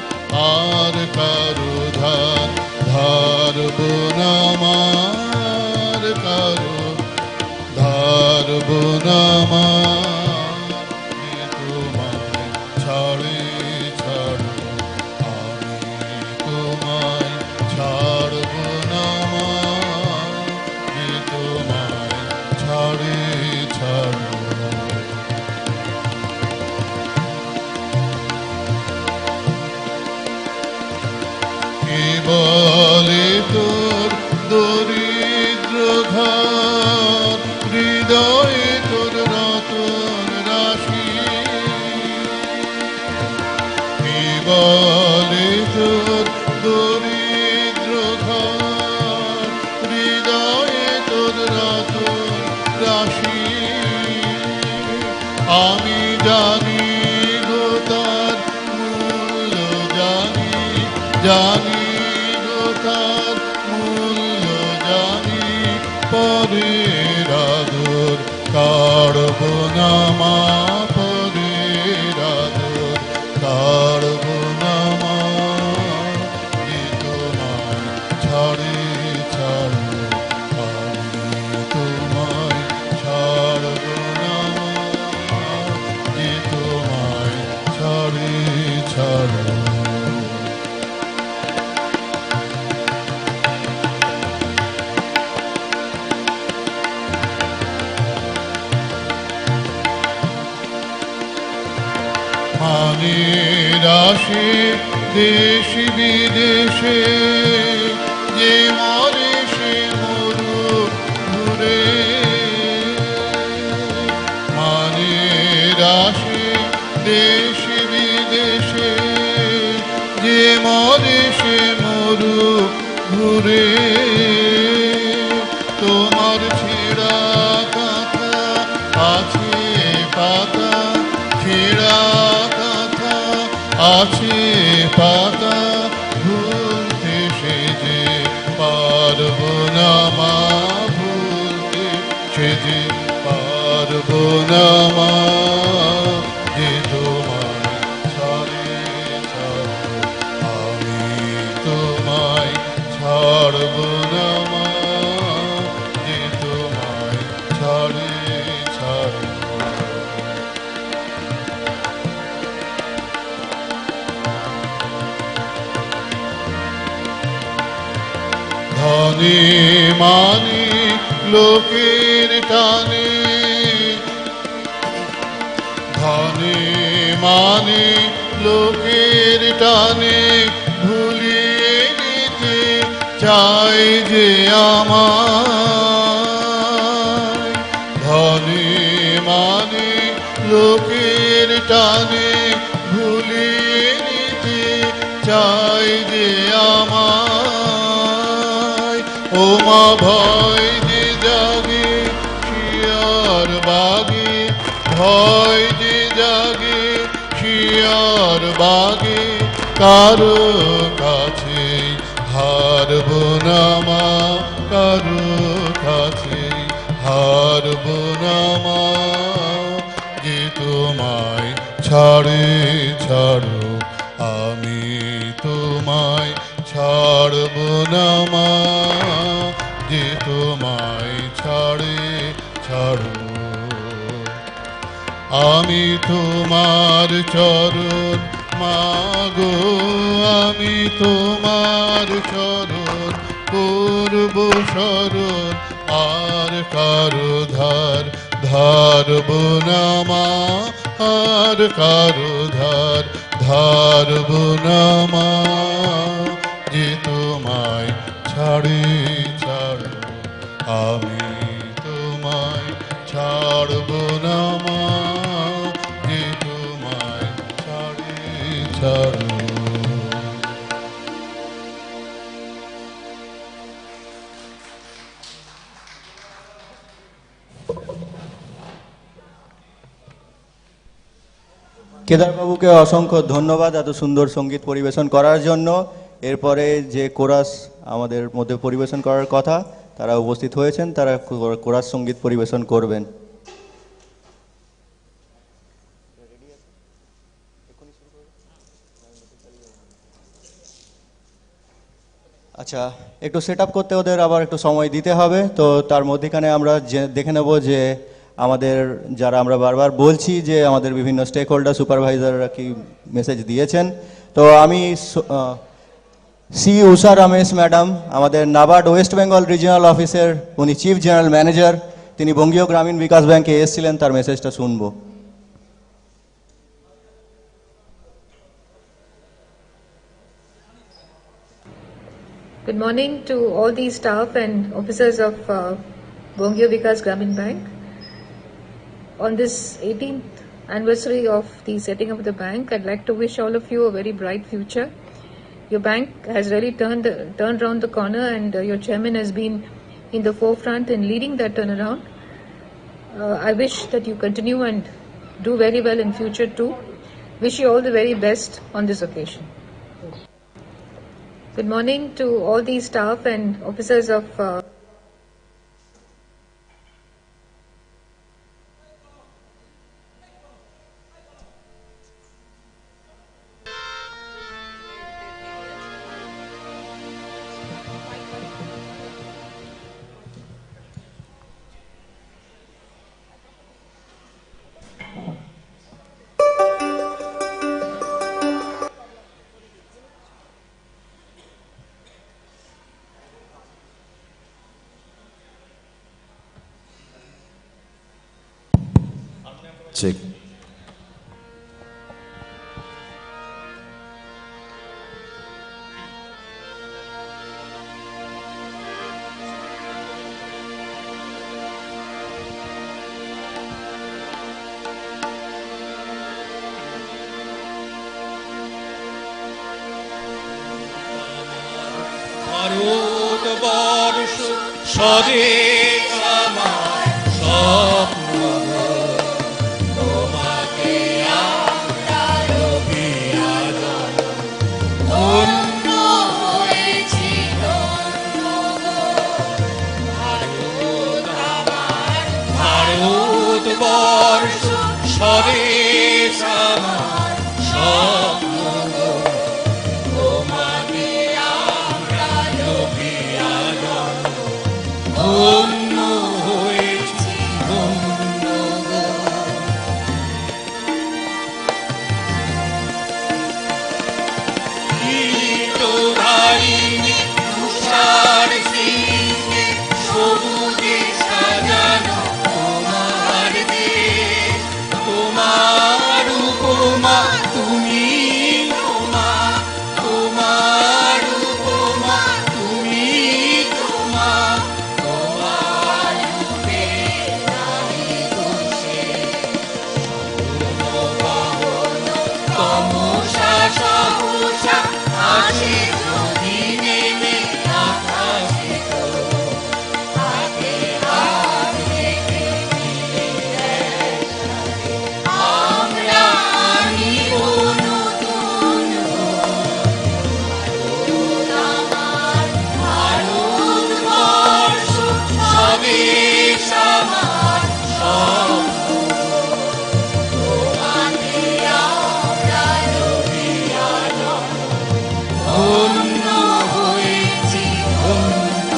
আর কারো ধার ধারব না মা, আর কারো ধারব না মা, যে তোমায় ছাড়ে ছাড়ো আমি তোমায় ছাড়ব না মা, যে তোমায় ছাড়ে ছাড়ো। তোর দরিদ্র ঘর, হৃদয়ে তোর রতন রাশি। কি বলে তোর দরিদ্র ঘর, হৃদয়ে তোর রতন রাশি। আমি জানি গো তার মূল্য জানি, জানি গো তার মূল্য জানি। পরের আদর কাড়ব না মা, পরের আদর কাড়ব না মা। যে তোমায় ছাড়ে ছাড়ো, আমি তোমায় ছাড়ব না মা। যে তোমায় ছাড়ে ছাড়ো। মানের আসে দেশ বিদেশে, যে মরে সে মরুক ঘুরে। মানের আসে দেশ বিদেশে, যে মরে সে মরুক ঘুরে। তোমার ছেঁড়া কাঁথা আছে পাতা, ছেঁড়া কাঁথা আছে পাতা, ভুলতে সে যে পারব না মা, ভুলতে সে যে পারব না মা। যে তোমায় ছাড়ে ছাড়ো, আমি তোমায় ছাড়ব না মা। যে তোমায় ছাড়ে ছাড়ো। ধনে মানে লোকের টানে, ধনে মানে লোকের টানে, ভুলিয়ে নিতে চাই যে আমায়। ধনে মানে লোকের টানে, ভুলিয়ে নিতে চাই যে আমায়। ও মা ভয় যে জাগে শিয়ার বাগে, ভয় যে জাগে শিয়ার বাগে, কারো কাছে হারব না মা, কারো কাছে হারব না মা। যে তোমায় ছাড়ে ছাড়ো, আমি তোমায় ছাড়ব না মা। যে তোমায় ছাড়ে ছাড়ো। আমি তোমার চরণ মাগো, আমি তোমার চরণ করব শরণ। আর কারো ধার ধারব না মা, আর কারো ধার ধারব না মা। যে তোমায় ছাড়ে ছাড়ো, আমি তোমায় ছাড়ব না মা। যে তোমায় ছাড়ে ছাড়ো। কেদারবাবুকে অসংখ্য ধন্যবাদ এত সুন্দর সঙ্গীত পরিবেশন করার জন্য। এরপরে যে কোরাস আমাদের মধ্যে পরিবেশন করার কথা তারা উপস্থিত হয়েছেন, তারা কোরাস সঙ্গীত পরিবেশন করবেন। আচ্ছা, একটু সেট আপ করতে ওদের আবার একটু সময় দিতে হবে। তো তার মধ্যেখানে আমরা দেখে নেব যে আমাদের যারা আমরা বারবার বলছি যে আমাদের বিভিন্ন স্টেক হোল্ডার সুপারভাইজাররা কি মেসেজ দিয়েছেন। তো আমি সি উষা রমেশ ম্যাডাম, আমাদের নাবার্ড ওয়েস্ট বেঙ্গল রিজিওনাল অফিসের উনি চিফ জেনারেল ম্যানেজার, তিনি বঙ্গীয় গ্রামীণ বিকাশ ব্যাংকে এসেছিলেন, তার মেসেজটা শুনবো। Good morning to all the staff and officers of Bangiya Gramin Bank. On this 18th anniversary of the setting up of the bank, I'd like to wish all of you a very bright future. Your bank has really turned around the corner, and your chairman has been in the forefront in leading that turnaround. I wish that you continue and do very well in future too. Wish you all the very best on this occasion. Good morning to all the staff and officers of Check. Bharatvarsha স্বদেশ আমার স্বপ্ন তোমাকে আমরা অভিবাদন ধন্য হয়েছি ভারত আমার ভারতবর্ষ স্বদেশ আমার স্বপ্ন তোমাকে আমরা অভিবাদন ধন্য হয়েছি ধন্য গীতধারিণী তুষার সিংহে সবুজে সাজানো তোমার দেশ তোমার উপমা তুমি তোমা তোমার উপমা তুমি তোমা তোমার রূপে নারী দোষে সর্ববাহন তমসা সহসা আসে যদি নেমে আকাশে তো হাতে হাত রেখে দিলে একসাথে আমরা আনিব নতুন ভারত আমার ভারতবর্ষ স্বদেশ আমার স্বপ্ন তোমাকে আমরা অভিবাদন ধন্য হয়েছি ধন্য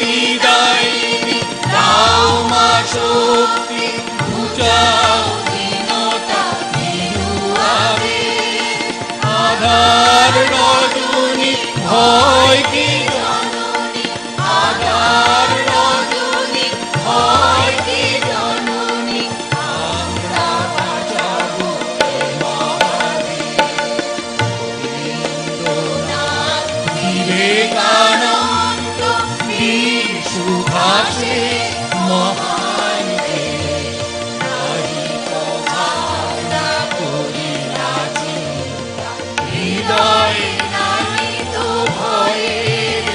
শক্তিদায়িনী দাও মা শক্তি বুঝাও দীনতা দিনুয়ারে আধার রজনী ভয় কি জননী আধার রজনী ভয় কি জননী আমরা বাঁচাবো এ মহাদেশ রবীন্দ্রনাথ বিবেকানন্দ বীর সুভাষে মহান দেশ নারী ভাবনা করি না চিন্তা হৃদয়ে নাহিত ভয়ের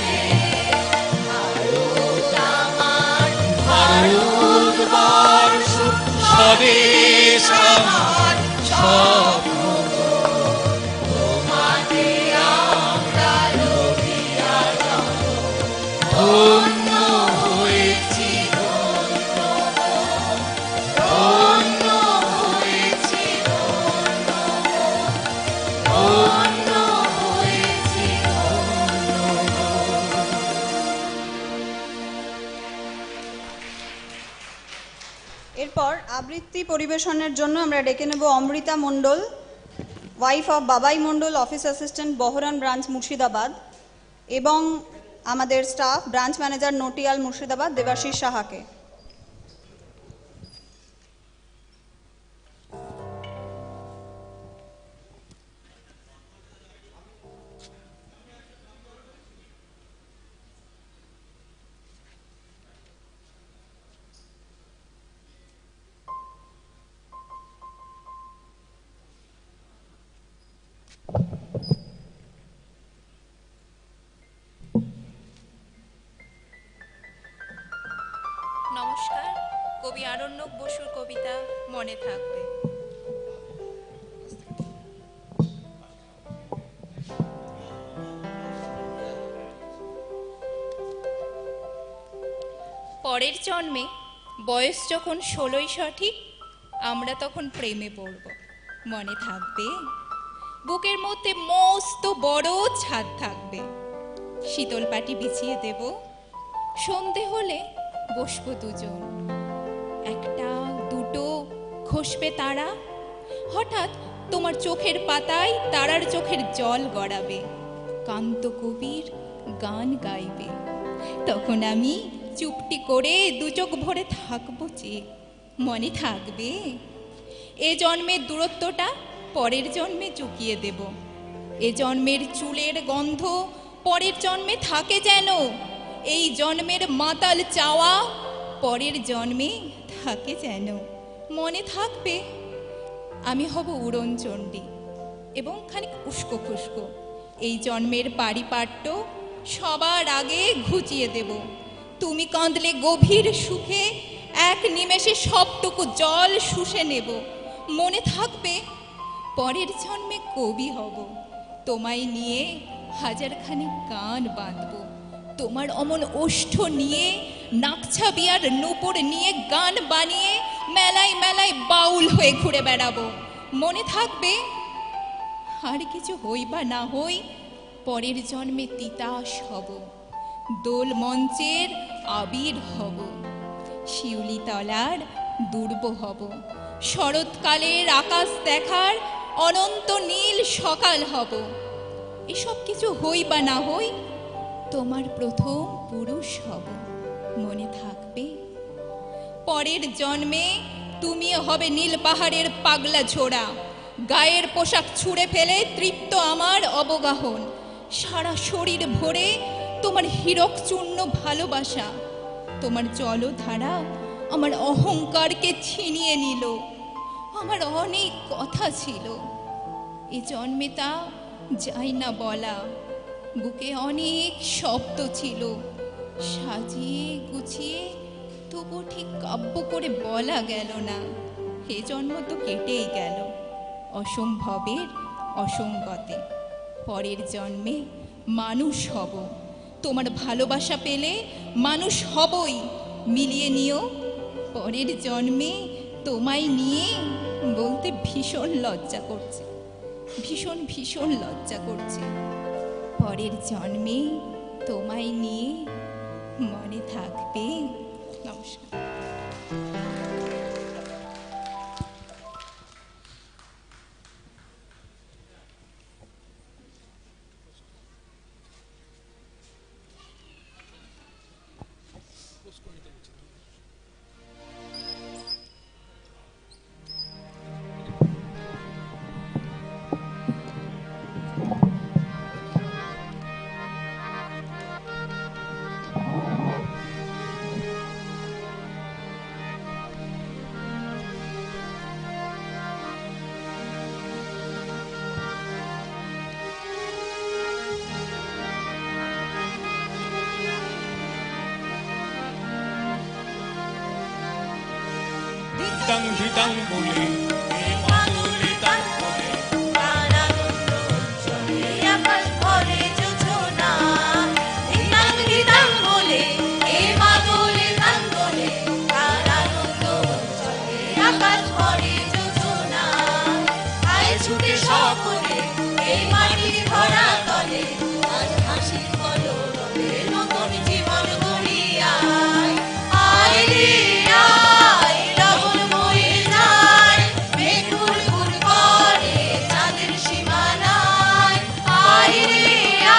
ভারত আমার ভারতবর্ষ স্বদেশ আমার স্বপ্ন তোমাকে আমরা অভিবাদন ধন্য হয়েছি ধন্য ধন্য হয়েছি ধন্য ধন্য হয়েছি ধন্য এরপর আবৃত্তি পরিবেশনের জন্য আমরা ডেকে নেব অমৃতা মণ্ডল, wife of Babai Mondal, office assistant Bahran branch Murshidabad, এবং আমাদের staff branch manager Natiyal Murshidabad Debashis সাহাকে। লেখার কবি আরণ্যক বসুর কবিতা মনে থাকবে। পরের জন্মে বয়স যখন 16ই সঠিক, আমরা তখন প্রেমে পড়ব, মনে থাকবে? বুকের মধ্যে মস্ত বড় ছাদ থাকবে, শীতল পাটি বিছিয়ে দেব, সন্ধে হলে বসবো দুজন, একটা দুটো খসবে তারা, হঠাৎ তোমার চোখের পাতায় তারার চোখের জল গড়াবে, কান্ত কবির গান গাইবে, তখন আমি চুপটি করে দু চোখ ভরে থাকবো যে, মনে থাকবে? এ জন্মের দূরত্বটা পরের জন্মে চুকিয়ে দেব, এ জন্মের চুলের গন্ধ পরের জন্মে থাকে যেন, এই জন্মের মাতাল চাওয়া পরের জন্মে থাকে যেন, মনে থাকবে? আমি হব উড়নচণ্ডী এবং খানিক উস্কো খুস্কো, এই জন্মের পারিপাট্য সবার আগে ঘুচিয়ে দেব, তুমি কাঁদলে গভীর সুখে এক নিমেষে সবটুকু জল শুষে নেব, মনে থাকবে? পরের জন্মে কবি হব, তোমায় নিয়ে হাজারখানি গান বাঁধব, তোমার অমন ওষ্ঠ নিয়ে নাকছা বিয়ার নূপুর নিয়ে গান বানিয়ে মেলায় মেলায় বাউল হয়ে ঘুরে বেড়াবো, মনে থাকবে? আর কিছু হই বা না হই, পরের জন্মে তিতাস হব, দোল মঞ্চের আবির হব, শিউলি তলার দুর্ব হব, শরৎকালের আকাশ দেখার অনন্ত নীল সকাল হব, এসব কিছু হই বা না হই, তোমার প্রথম পুরুষ হব, মনে থাকবে? পরের জন্মে তুমি হবে নীল পাহাড়ের পাগলা ঝোড়া, গায়ের পোশাক ছুঁড়ে ফেলে তৃপ্ত আমার অবগাহন, সারা শরীর ভরে তোমার হীরক চূর্ণ ভালোবাসা, তোমার জলধারা আমার অহংকারকে ছিনিয়ে নিল, আমার অনেক কথা ছিল, এ জন্মে তা যাই না বলা, বুকে অনেক শব্দ ছিল, সাজিয়ে গুছিয়ে তবু ঠিক কাব্য করে বলা গেল না, এ জন্ম তো কেটেই গেল অসম্ভবের অসঙ্গতে, পরের জন্মে মানুষ হব, তোমার ভালোবাসা পেলে মানুষ হবই, মিলিয়ে নিও, পরের জন্মে তোমায় নিয়ে বলতে ভীষণ লজ্জা করছে, ভীষণ ভীষণ লজ্জা করছে, পরের জন্মে তোমায় নিয়ে, মনে থাকবে? নমস্কার। ধিটাং ধিটাং বলে এ মাদুলি তান বলে প্রাণানন্দ চলে আকাশ ভরে যোজনা, ধিটাং ধিটাং বলে এ মাদুলি তান বলে প্রাণানন্দ চলে আকাশ ভরে যোজনা, আয় ছুটে সকলে এই মাটির ধরা তলে, আজ হাসির কলরবে নতুন জীবন গড়িয়ায়, আয় রে আয় লগন বয়ে যায়, মেঘ ঘুরঘুর করে চাঁদের সীমানায়, আয় রে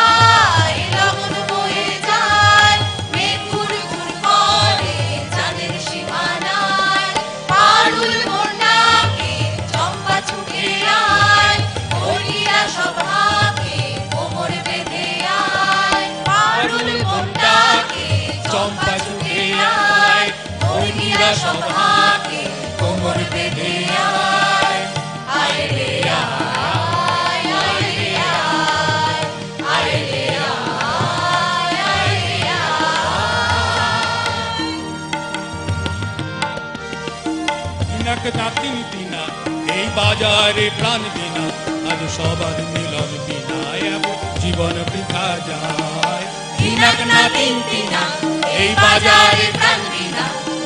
আয় লগন বয়ে যায়, মেঘ ঘুরঘুর করে চাঁদের সীমানায়, পারুল কন্যাকে চম্পা ছুটে আয়, বলিয়া সভাকে কোমর বেঁধে আয়, পারুল কন্যাকে চম্পা ছুটে আয়, বলিয়া সভাকে কোমর বেঁধে আয়, আয় রে আয়, আয় রে আয়, আয় রে আয়, আয় রে আয়। তিনাক না তিন তিনা এই বাজারে প্রাণ বিনা আজ সবার মিলন বিনা এমন জীবন বৃথা যায় তিনাক না তিন তিনা এই বাজারে প্রাণ বিনা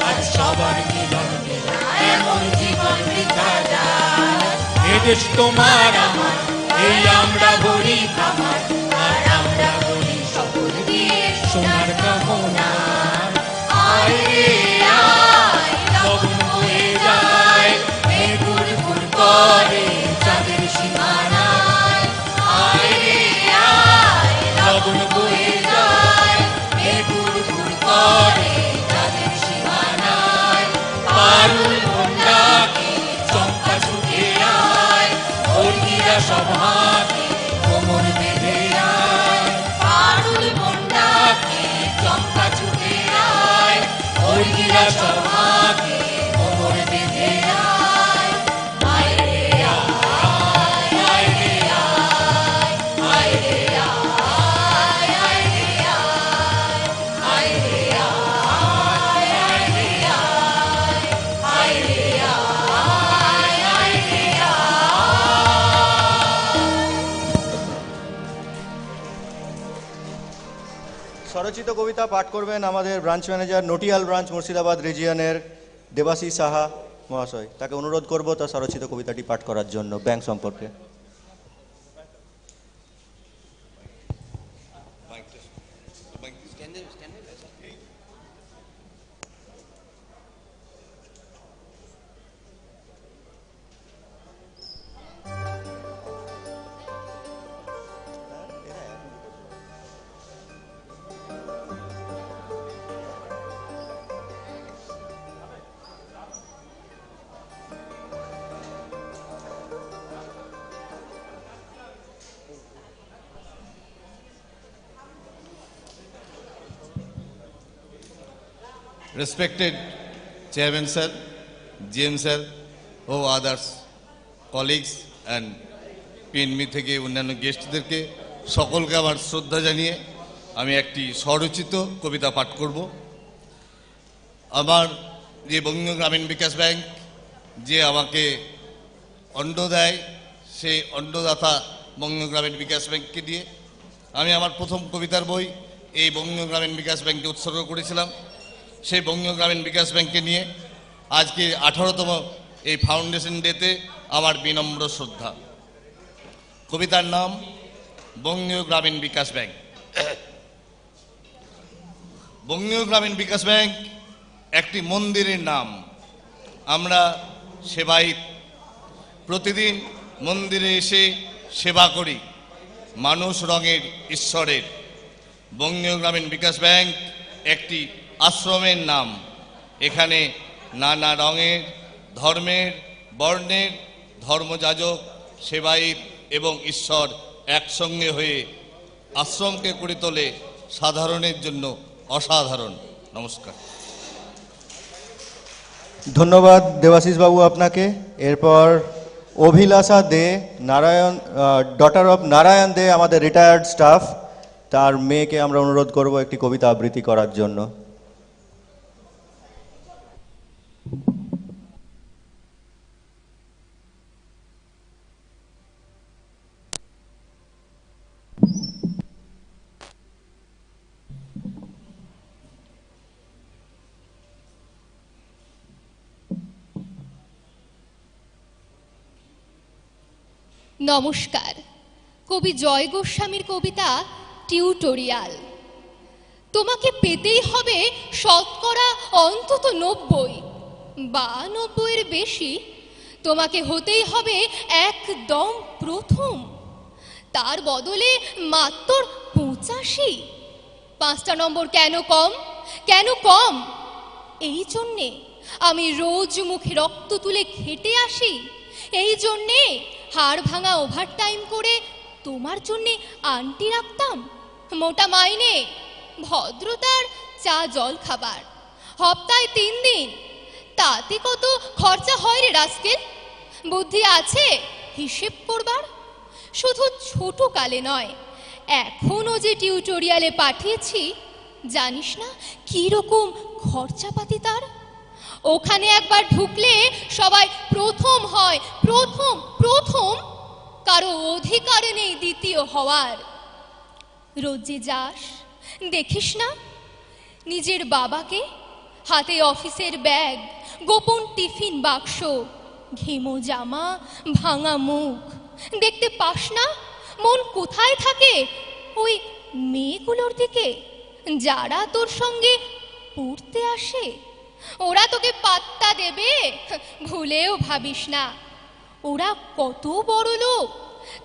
আজ সবার মিলন বিনা এমন জীবন বৃথা যায় এ দেশ তোমার আমার এই আমরা ভরি আমার আর আমরা বলি সকল দিয়ে সোনার কামনা আয় রে আয় লগন হয়ে যায় মেঘুর ফুল করে চাঁদের সীমানায় আয় রে আয় লগন হয়ে যায় মেঘুর ফুল করে চাঁদের সীমানায় পারুল বন্যাকে চম্পা ছুটে আয় ভর্গিরা সব হাতে কোমর বেঁধে আয় পারুল বন্যাকে চম্পা ছুটে আয় ভর্গিরা সব হাতে কোমর বেঁধে আয় আয় রে আয় আয় রে আয় আয় রে আয় আয় রে আয় আয় রে আয় আয় রে আয় আয় রে আয় আয় রে স্বরচিত কবিতা পাঠ করবেন আমাদের branch manager Natiyal branch Murshidabad রিজিয়নের দেবাশিস সাহা মহাশয়। তাকে অনুরোধ করব তার স্বরচিত কবিতাটি পাঠ করার জন্য ব্যাংক সম্পর্কে। Respected Chairman Sir, GM Sir, O others, colleagues and PNB থেকে অন্যান্য গেস্টদেরকে সকলকে আমার শ্রদ্ধা জানিয়ে আমি একটি স্বরচিত কবিতা পাঠ করব। আমার যে বঙ্গীয় গ্রামীণ বিকাশ ব্যাংক যে আমাকে অন্ন দেয়, সেই অন্নদাতা বঙ্গীয় গ্রামীণ বিকাশ ব্যাংককে দিয়ে আমি আমার প্রথম কবিতার বই এই বঙ্গীয় গ্রামীণ বিকাশ ব্যাংকে উৎসর্গ করেছিলাম। সেই বঙ্গীয় গ্রামীণ বিকাশ ব্যাংককে নিয়ে আজকে 18তম এই ফাউন্ডেশন ডেতে আমার বিনম্র শ্রদ্ধা। কবিতার নাম বঙ্গীয় গ্রামীণ বিকাশ ব্যাংক। বঙ্গীয় গ্রামীণ বিকাশ ব্যাংক একটি মন্দিরের নাম। আমরা সেবায়িত, প্রতিদিন মন্দিরে এসে সেবা করি, মানুষ রঙের ঈশ্বরের। বঙ্গীয় গ্রামীণ বিকাশ ব্যাংক একটি আশ্রমের নাম। এখানে নানা রঙের, ধর্মের, বর্ণের ধর্মযাজক, সেবায়িত এবং ঈশ্বর একসঙ্গে হয়ে আশ্রমকে করে তোলে সাধারণের জন্য অসাধারণ। নমস্কার। ধন্যবাদ দেবাশিস বাবু আপনাকে। এরপর অভিলাষা দে, নারায়ণ, ডটার অফ নারায়ণ দে, আমাদের রিটায়ার্ড স্টাফ, তার মেয়েকে আমরা অনুরোধ করব একটি কবিতা আবৃত্তি করার জন্য। নমস্কার। কবি জয় গোস্বামীর কবিতা টিউটোরিয়াল। তোমাকে পেতেই হবে শতকরা অন্তত 90 বা 90-এর বেশি। তোমাকে হতেই হবে একদম প্রথম, তার বদলে মাত্র 85। 5টা নম্বর কেন কম, কেন কম? এই জন্যে আমি রোজ মুখে রক্ত তুলে খেটে আসি। এই জন্যে হাড় ভাঙা ওভারটাইম করে তোমার জন্যে আন্টি রাখতাম। মোটা মাইনে, ভদ্রতার চা জল খাবার, সপ্তাহে 3 দিন। তাতে কত খরচা হয় রে রাস্কেল? বুদ্ধি আছে হিসেব করবার? শুধু ছোট কালে নয়, এখনও যে টিউটোরিয়ালে পাঠিয়েছি, জানিস না কীরকম খরচাপাতি তার? ওখানে একবার ঢুকলে সবাই প্রথম হয়, প্রথম প্রথম, কারো অধিকার নেই দ্বিতীয় হওয়ার। রোজ যে যাস, দেখিস না নিজের বাবাকে, হাতে অফিসের ব্যাগ, গোপন টিফিন বাক্স, ঘেমো জামা, ভাঙা মুখ, দেখতে পাস না মন কোথায় থাকে? ওই মেয়েগুলোর দিকে যারা তোর সঙ্গে পড়তে আসে। ওরা তোকে পাত্তা দেবে? ভুলেও ভাবিস না। ওরা কত বড় লোক,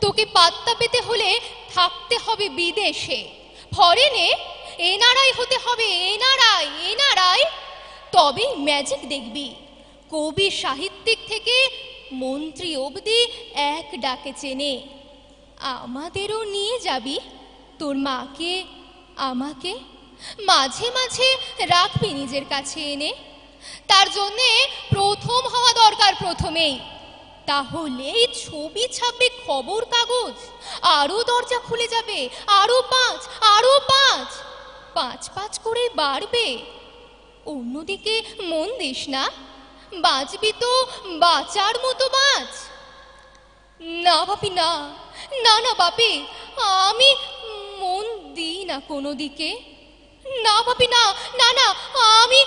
তোকে পাত্তা পেতে হলে থাকতে হবে বিদেশে, ফরেনে, এনআরআই হতে হবে, এনআরআই এনআরআই, তবেই ম্যাজিক দেখবি। কবি সাহিত্যিক থেকে মন্ত্রী অবধি এক ডাকে চেনে। আমাদেরও নিয়ে যাবি তোর মাকে, আমাকে, মাঝে মাঝে রাখবি নিজের কাছে এনে। তার জন্যে প্রথম হওয়া দরকার প্রথমেই, তাহলেই ছবি ছাপবে খবর কাগজ, আরো দরজা খুলে যাবে, আরো পাঁচ, আরো পাঁচ, পাঁচ পাঁচ করে বাড়বে। অন্যদিকে মন দিস না, বাঁচবি তো বাঁচার মতো বাঁচ। না বাপি না, না না বাপি, আমি মন দিই না কোনো দিকে। না বাপি না, না না, আমি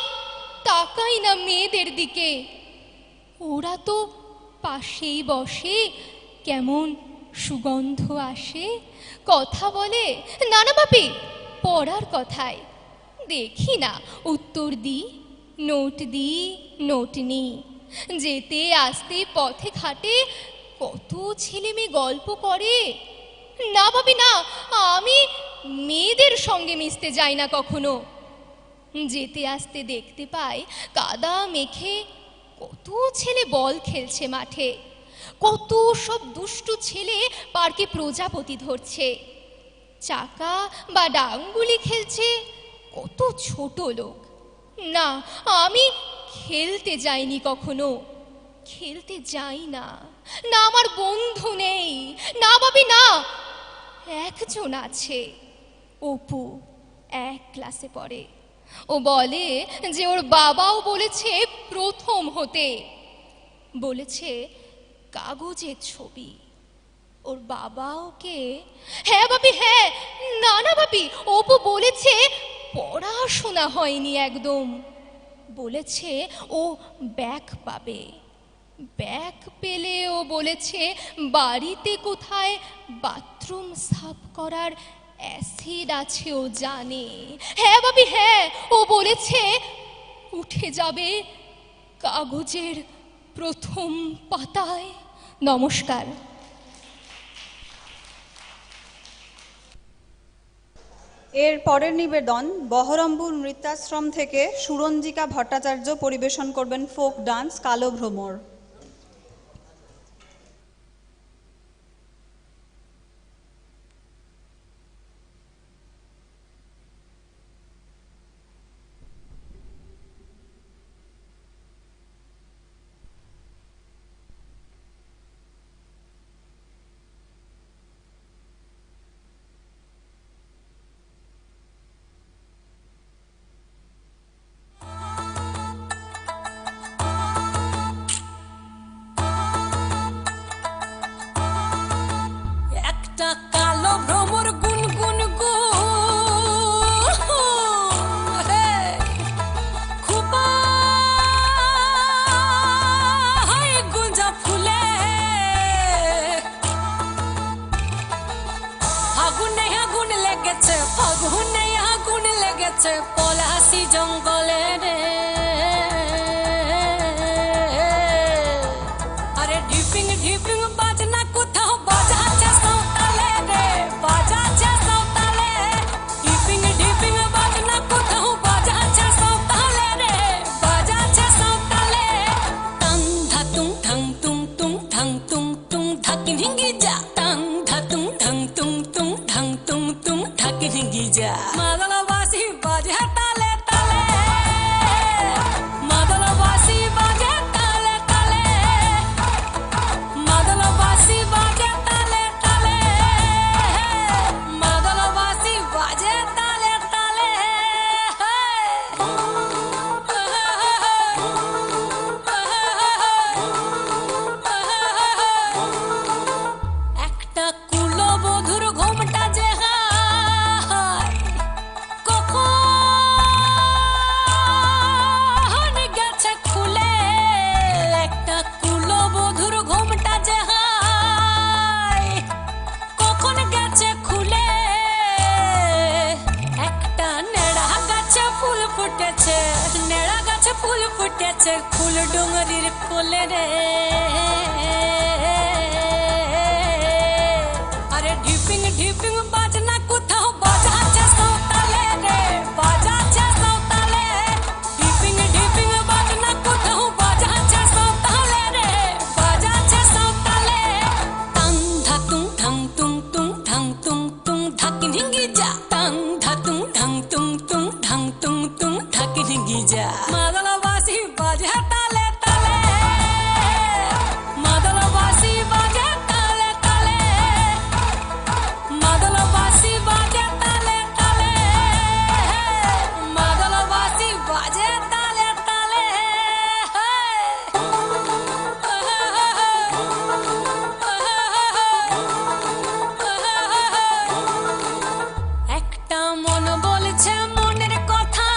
তাকাই না মেয়েদের দিকে। ওরা তো পাশেই বসে, কেমন সুগন্ধ আসে, কথা বলে। না না বাপি, পড়ার কথায় দেখি না উত্তর দিই, নোট দিই, নোট নিই। যেতে আসতে পথে ঘাটে কত ছেলে মেয়ে গল্প করে। না ভাবি না, আমি মেয়েদের সঙ্গে মিশতে যাই না কখনো। যেতে আসতে দেখতে পাই কাদা মেখে কত ছেলে বল খেলছে মাঠে, কত সব দুষ্টু ছেলে পার্কে প্রজাপতি ধরছে, চাকা বা ডাঙ্গুলি খেলছে কত ছোট লোক। না, আমি খেলতে যাইনি কখনো, খেলতে যাই না। না আমার বন্ধু নেই, না ভাবি না। একজন আছে, অপু, এক ক্লাসে পড়ে। ও বলে যে ওর বাবাও বলেছে প্রথম হতে, বলেছে কাগজের ছবি। ওর বাবা ওকে, হ্যাঁ বাপি হ্যাঁ, না না বাপি, অপু বলেছে পড়াশোনা হয়নি একদম, বলেছে ও ব্যাক পাবে। ব্যাক পেলে ও বলেছে বাড়িতে কোথায় বাথরুম সাফ করার অ্যাসিড আছে ও জানে। হ্যাঁ বাপি হ্যাঁ, ও বলেছে উঠে যাবে কাগজের প্রথম পাতায়। নমস্কার। এর পরের নিবেদন বহরমপুর নৃত্যাশ্রম থেকে সুরঞ্জিকা ভট্টাচার্য পরিবেশন করবেন ফোক ডান্স কালো ভ্রমর। গেছে ফুল ডুঙরির কোলে রে, আরে ঢিপিং ঢিপিং বাজনা কোথাও বাজাচ্ছে সৌতালে রে, বাজাচ্ছে সৌতালে, ঢিপিং ঢিপিং বাজনা কোথাও বাজাচ্ছে সৌতালে রে, বাজাচ্ছে সৌতালে। টাং ধাতুং ধাং তুং তুং ধাং তুং তুং ধাকি ঢিঙ্গি যা, টাং ধাতুং ধাং তুং তুং ধাং তুং তুং ধাকি ঢিঙ্গি যা। মাদলবাসী বাজে তালে তালে, মাদলবাসী বাজে তালে তালে, মাদলবাসী বাজে তালে তালে, মাদলবাসী বাজে তালে তালে। একটা মন বলছে মনের কথা,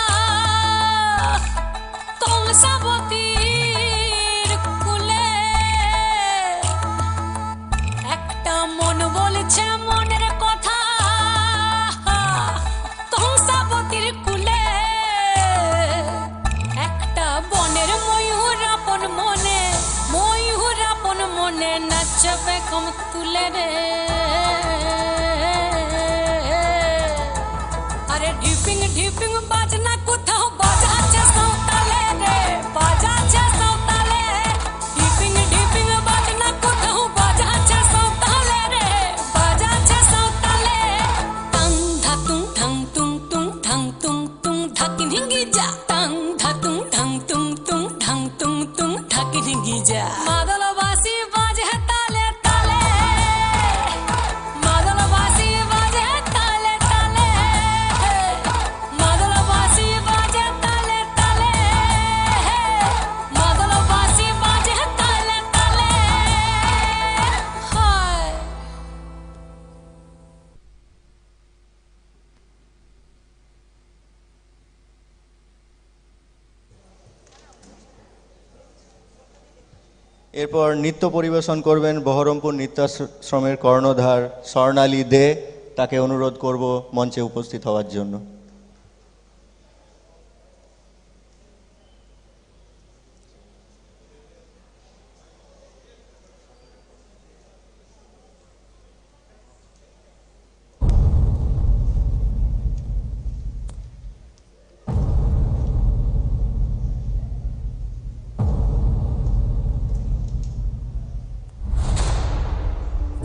কংসাবতীর কুলে, একটা মন বলছে মনের কথা, কংসাবতীর কুলে, একটা বনের ময়ূর আপন মনে, ময়ূর আপন মনে নাচবে কম তুলে রে, আরে ঢিপিং ঢিপিং বাজনা কোথাও বাজাচ্ছে সৌতালে রে, বাজাচ্ছে সৌতালে, ঢিপিং ঢিপিং বাজনা কোথাও বাজাচ্ছে সৌতালে রে, বাজাচ্ছে সৌতালে। টাং ধাতুং ধাং তুং তুং ধাং তুং তুং ধাকি ঢিঙ্গি যা, টাং ধাতুং ধাং তুং তুং ধাং তুং তুং ধাকি ঢিঙ্গি যা। মাদলবাসী বাজে তালে তালে, মাদলবাসী বাজে তালে তালে, মাদলবাসী বাজে তালে তালে, মাদলবাসী বাজে তালে তালে। হায় এরপর নৃত্য পরিবেশন করবেন বহরমপুর নৃত্যাশ্রমের কর্ণধার স্বর্ণালী দে, তাকে অনুরোধ করব মঞ্চে উপস্থিত হওয়ার জন্য।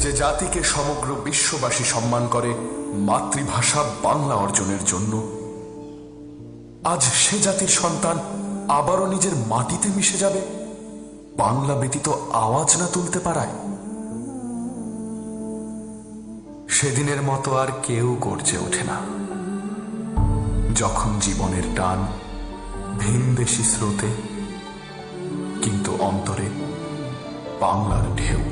যে জাতিকে সমগ্র বিশ্ববাসী সম্মান করে মাতৃভাষা বাংলা অর্জনের জন্য, আজ সে জাতির সন্তান আবারও নিজের মাটিতে মিশে যাবে বাংলা ব্যতীত আওয়াজ না তুলতে পারায়। সেদিনের মতো আর কেউ গর্জে ওঠে না যখন জীবনের টান ভিনদেশি স্রোতে, কিন্তু অন্তরে বাংলার ঢেউ।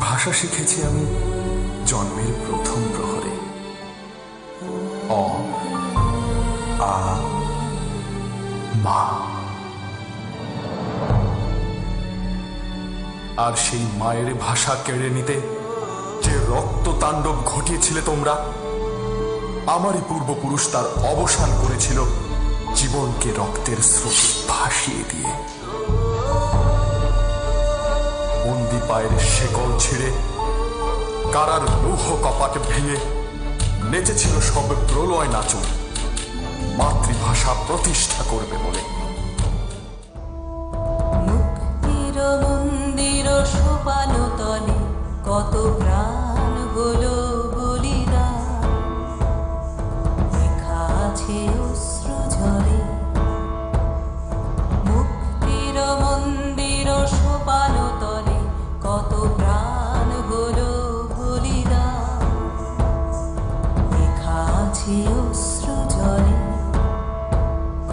ভাষা শিখেছি আমি জন্মের প্রথম প্রহরে, অ আ মা। আর সেই মায়ের ভাষা কেড়ে নিতে যে রক্ত তাণ্ডব ঘটিয়েছিলে তোমরা, আমারই পূর্বপুরুষ তার অবসান করেছিল জীবনকে রক্তের স্রোতে ভাসিয়ে দিয়ে। বন্দি পায়ের শেকল ছিঁড়ে কারার লৌহ কপাট ভেঙে নেচেছিল সব প্রলয় নাচন মাতৃভাষা প্রতিষ্ঠা করবে বলে। মুক্তির মন্দির সোপানো তলে কত প্রাণ হলো বলিদান, লেখা আছে অশ্রু ঝরে। মুক্তির মন্দির সোপানো তলে কত প্রাণ হলো বলিদান, লেখা আছে অশ্রু ঝরে।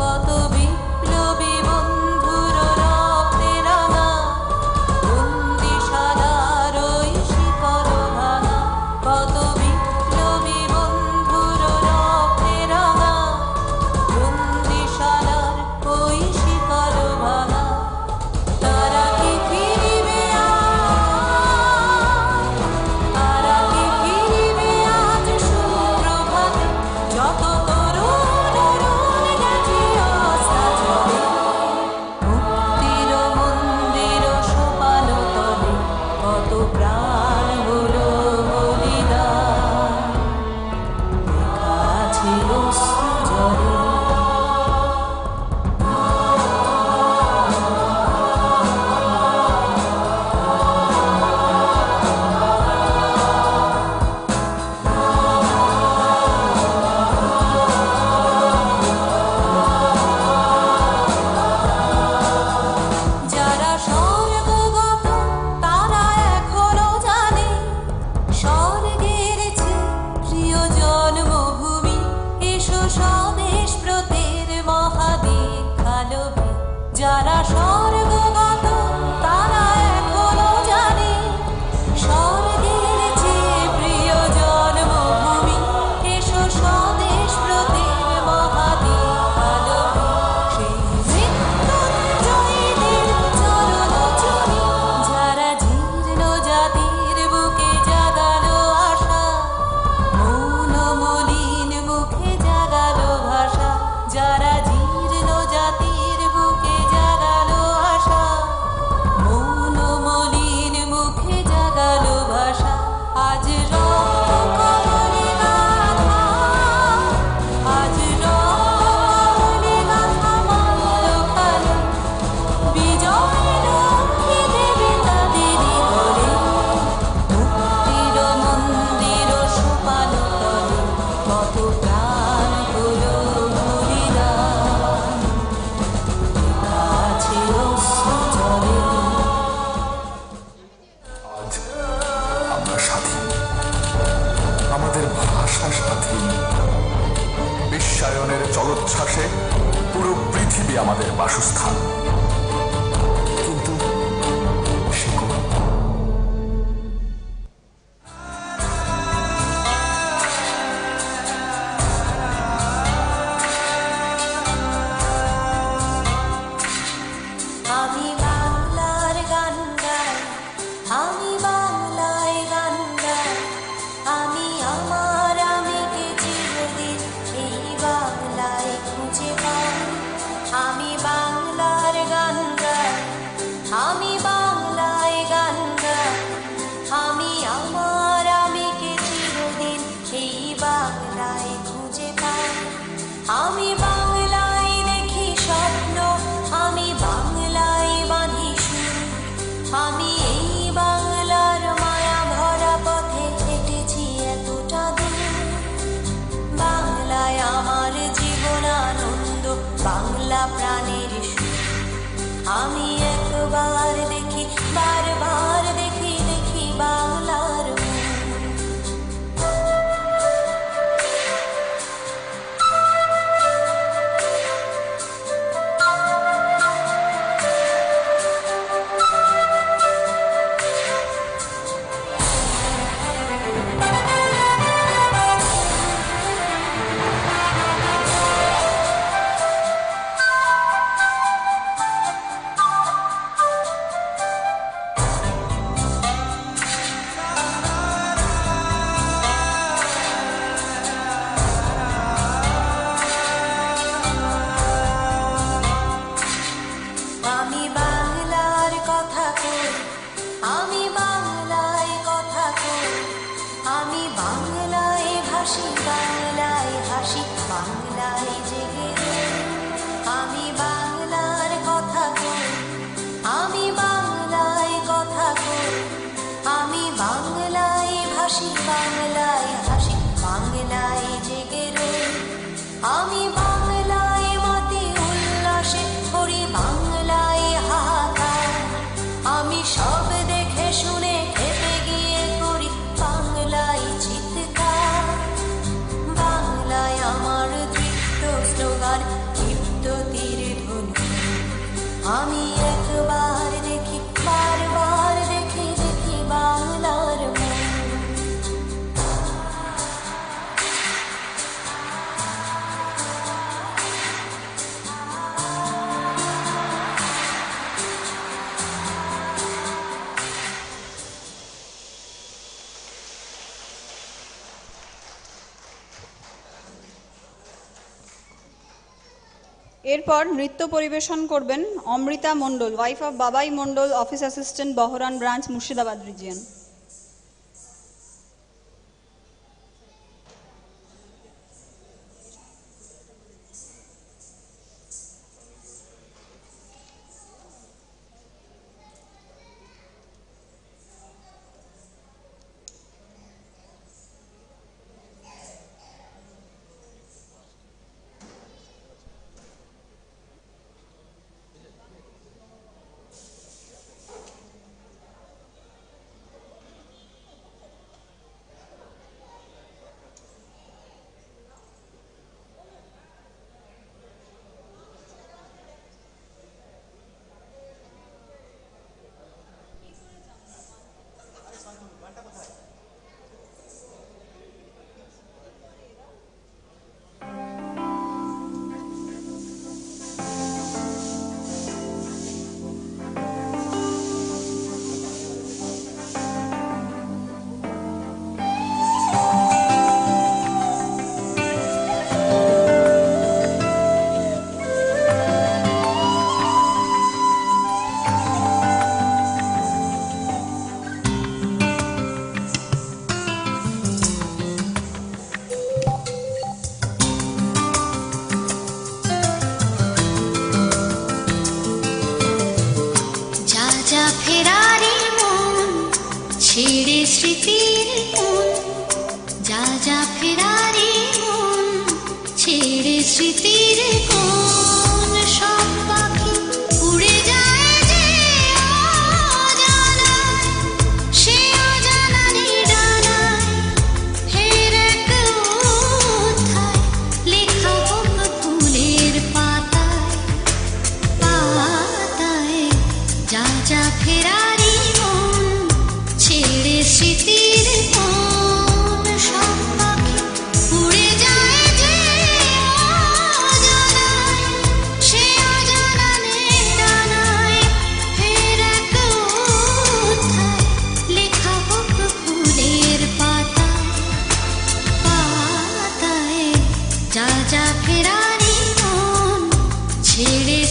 কত বিপ্লবী বন্ধুর রক্তে রাঙা বন্দি সাদার ওই শিকল ভাঙা, কত পুরো পৃথিবী আমাদের বাসস্থান, কিন্তু সে কোন? আমি বাংলার গান গাই, আমি বাংলায় গান গাই, আমি আমার আমিকে চিরদিন এই বাংলায় খুঁজে পাই। আমি বাংলার গান গাই, আমি বাংলায় গান গাই, আমি আমার আমিকে চিরদিন এই বাংলায় খুঁজে পাই। আমি বাংলায় দেখি স্বপ্ন, আমি বাংলায় বাঁধি সুর, আমি এই বাংলার মায়া ভরা পথে হেঁটেছি এতটা দূর। বাংলায় আমার জীবন আনন্দ, বাংলা প্রাণের সুর। আমি একবার দেখি, বারবার দেখি, দেখি বাংলার মুখ। আমি বাংলার কথা কই, আমি বাংলায় কথা কই, আমি বাংলায় ভাসি, বাংলায় হাসি, বাংলায় জেগে রই। আমি বাংলার কথা কই, আমি বাংলায় কথা কই, আমি বাংলায় ভাসি, বাংলায় হাসি, বাংলায় জেগে রই। আমি বাংলায় মাতি উল্লাসে করি, বাংলায় হাহাকার। আমি সব দেখে শুনে খেপে গিয়ে করি বাংলায় চিৎকার। বাংলায় আমার দৃপ্ত স্লোগান, দীপ্ত তীর ধনু। আমি একবার দেখি, বারবার দেখি, দেখি বাংলার মুখ। এরপর নৃত্য পরিবেশন করবেন অমৃতা মণ্ডল, wife of Babai Mondal, office assistant, Bahran branch, Murshidabad region.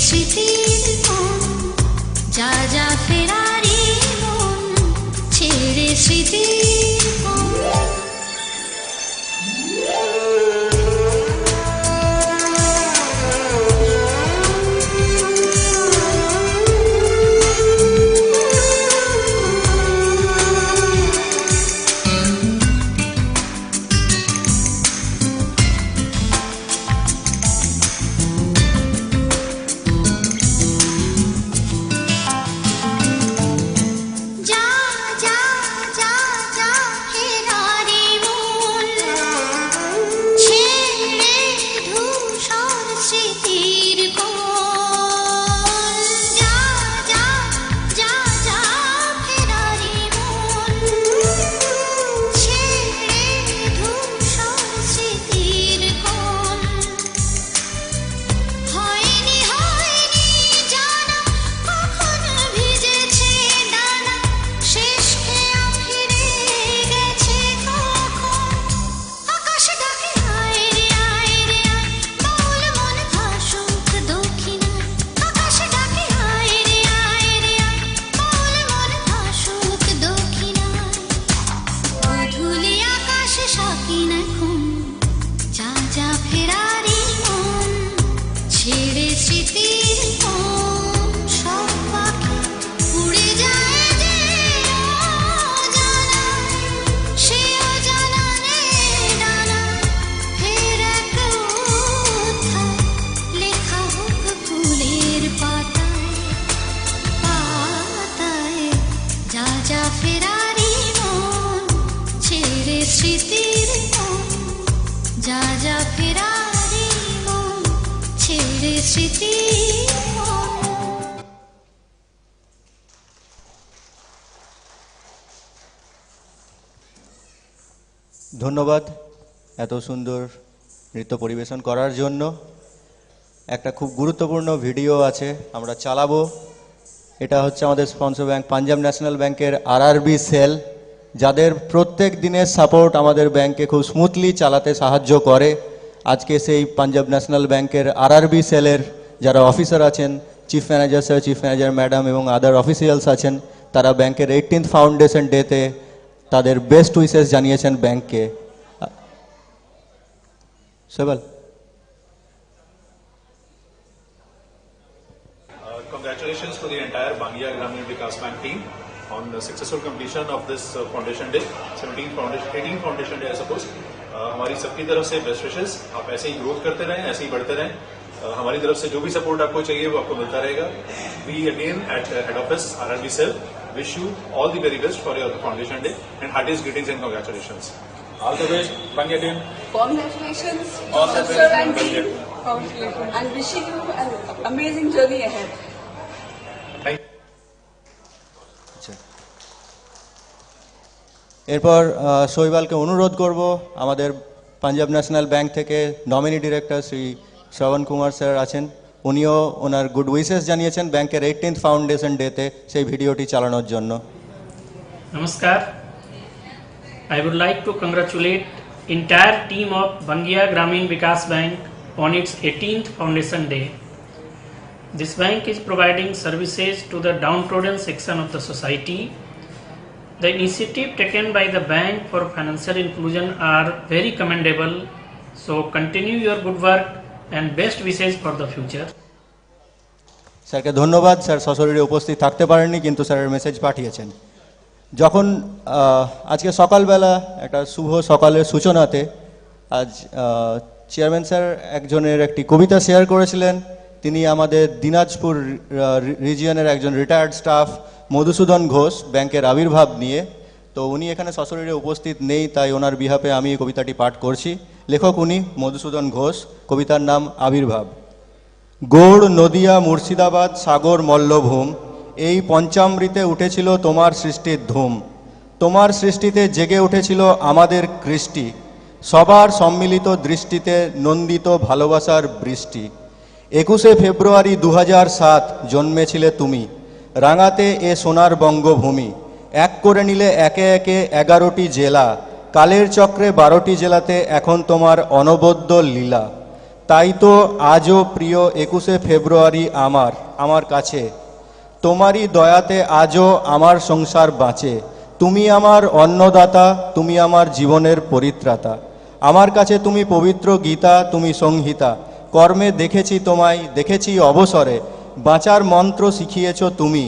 স্মৃতির কোণ, যা যা ফেরারি মন, ছেড়ে স্মৃতির কোণ। যা যা যা যা ফেরারি মন, ছেড়ে ধূসর স্মৃতির কোণ। যা যা যা যা ফেরারি মন, ছেড়ে ধূসর স্মৃতির কোণ। হয়নি হয়নি জানা কখন ভিজেছে ডানা, শেষ খেয়া ফিরে গেছে কখন। আকাশ ডাকে আয় রে আয় রে আয়, বাউল মন ভাসুক দক্ষিণায়। আকাশ ডাকে আয় রে আয় রে আয়, বাউল মন ভাসুক দক্ষিণায়। গধূলি আকাশ সাকিন এখন, যা যা ফেরারি মন, ছেড়ে স্মৃতির কোণ। সব পাখি উড়ে যায় যে অজানায়, সে অজানানে ডানায়। ফের এক অধ্যায় লেখা হোক ফুলের পাতায় পাতায়। যা যা ফেরারি মন, ছেড়ে স্মৃতির কোণ, যা যা ফেরারি মন, ছেড়ে স্মৃতির কোণ। ধন্যবাদ এত সুন্দর নৃত্য পরিবেশন করার জন্য। একটা খুব গুরুত্বপূর্ণ ভিডিও আছে, আমরা চালাবো। এটা হচ্ছে আমাদের স্পন্সর ব্যাংক পাঞ্জাব ন্যাশনাল ব্যাংকের আরআরবি সেল, যাদের প্রত্যেক দিনের সাপোর্ট আমাদের ব্যাংকে খুব স্মুথলি চালাতে সাহায্য করে। আজকে সেই পাঞ্জাব ন্যাশনাল ব্যাংকের আরআরবি সেলের যারা অফিসার আছেন, chief manager sir, chief manager madam এবং আদার অফিসিয়ালস আছেন, তারা ব্যাংকের 18th ফাউন্ডেশন ডেতে তাদের বেস্ট উইশেস জানিয়েছেন ব্যাংককে। সেবল Congratulations to the entire Bangiya Gramin Vikash Bank team on the successful completion of this Foundation Day, 18th Foundation Day I suppose. हमारी सबकी तरफ से बेस्ट विशेस, आप ऐसे ही ग्रोथ करते रहें, ऐसे ही बढ़ते रहें। हमारी तरफ से जो भी सपोर्ट आपको चाहिए वो आपको मिलता रहेगा। We again at head office RRB Cell wish you all the very best for your Foundation Day and heartiest greetings and congratulations. All the best, Bangiya team. Congratulations, All the sir best, and Bangiya team. team. Congratulations. And wishing you an amazing journey ahead. এরপর শৈবালকে অনুরোধ করব, আমাদের Punjab national bank থেকে nominee director Shri শ্রবণ Kumar sir আছেন, উনিও ওনার good wishes জানিয়েছেন ব্যাংকের 18th ফাউন্ডেশন ডেতে সেই ভিডিওটি চালানোর জন্য। Namaskar. I would like to congratulate entire team of Bangiya Gramin Vikash Bank on its 18th Foundation Day. This bank is providing services to the downtrodden section of the society. The initiative taken by the bank for financial inclusion are very commendable. So continue your good work and best wishes for the future. স্যারকে ধন্যবাদ। Sir সশরীরে উপস্থিত থাকতে পারেননি, কিন্তু স্যারের message পাঠিয়েছেন। যখন আজকে সকালবেলা একটা শুভ সকালের সূচনাতে আজ চেয়ারম্যান স্যার একজনের একটি কবিতা শেয়ার করেছিলেন। তিনি আমাদের দিনাজপুর রিজিয়নের একজন রিটায়ার্ড স্টাফ মধুসূদন ঘোষ ব্যাংকের আবির্ভাব নিয়ে। তো উনি এখানে সশরীরে উপস্থিত নেই, তাই ওনার বিহাফে আমি এই কবিতাটি পাঠ করছি। লেখক উনি মধুসূদন ঘোষ, কবিতার নাম আবির্ভাব। গৌড়, নদিয়া, মুর্শিদাবাদ, সাগর, মল্লভূম, এই পঞ্চামৃতে উঠেছিল তোমার সৃষ্টির ধুম। তোমার সৃষ্টিতে জেগে উঠেছিল আমাদের কৃষ্টি, সবার সম্মিলিত দৃষ্টিতে নন্দিত ভালোবাসার বৃষ্টি। 21শে ফেব্রুয়ারি 2007 জন্মেছিলে তুমি, রাঙাতে এ সোনার বঙ্গভূমি। এক করে নিলে একে একে 11টি জেলা, কালের চক্রে 12টি জেলাতে এখন তোমার অনবদ্য লীলা। তাই তো আজও প্রিয় 21শে ফেব্রুয়ারি আমার কাছে তোমারই দয়াতে আজও আমার সংসার বাঁচে। তুমি আমার অন্নদাতা, তুমি আমার জীবনের পরিত্রাতা। আমার কাছে তুমি পবিত্র গীতা, তুমি সংহিতা। কর্মে দেখেছি তোমায়, দেখেছি অবসরে। বাঁচার মন্ত্র শিখিয়েছ তুমি,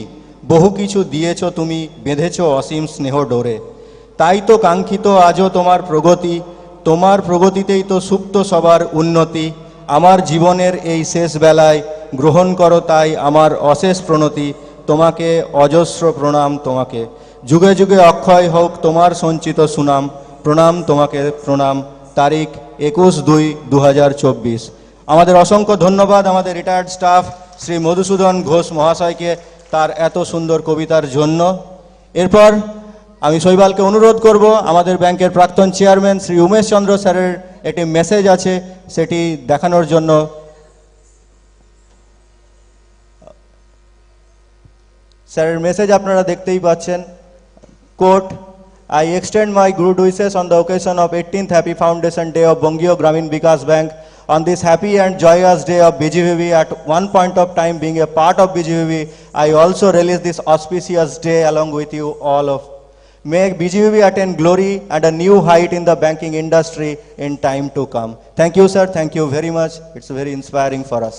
বহু কিছু দিয়েছ তুমি, বেঁধেছ অসীম স্নেহ ডোরে। তাই তো কাঙ্ক্ষিত আজও তোমার প্রগতি, তোমার প্রগতিতেই তো সুপ্ত সবার উন্নতি। আমার জীবনের এই শেষ বেলায় গ্রহণ করো তাই আমার অশেষ প্রণতি। তোমাকে অজস্র প্রণাম তোমাকে, যুগে যুগে অক্ষয় হোক তোমার সঞ্চিত সুনাম। প্রণাম তোমাকে প্রণাম। তারিখ 21/2/2024। আমাদের অসংখ্য ধন্যবাদ আমাদের রিটায়ার্ড স্টাফ শ্রী মধুসূদন ঘোষ মহাশয়কে তার এত সুন্দর কবিতার জন্য। এরপর আমি শৈবালকে অনুরোধ করব আমাদের ব্যাংকের প্রাক্তন চেয়ারম্যান শ্রী উমেশ চন্দ্র স্যারের একটি মেসেজ আছে সেটি দেখানোর জন্য। স্যারের মেসেজ আপনারা দেখতেই পাচ্ছেন। Quote, I extend my good wishes on the occasion of 18th Happy Foundation Day of Bangiya Gramin Vikash Bank. On this happy and joyous day of BGVB, at one point of time being a part of BGVB, I also release this auspicious day along with you all of. May BGVB attain glory and a new height in the banking industry in time to come. Thank you, sir. Thank you very much. It's very inspiring for us.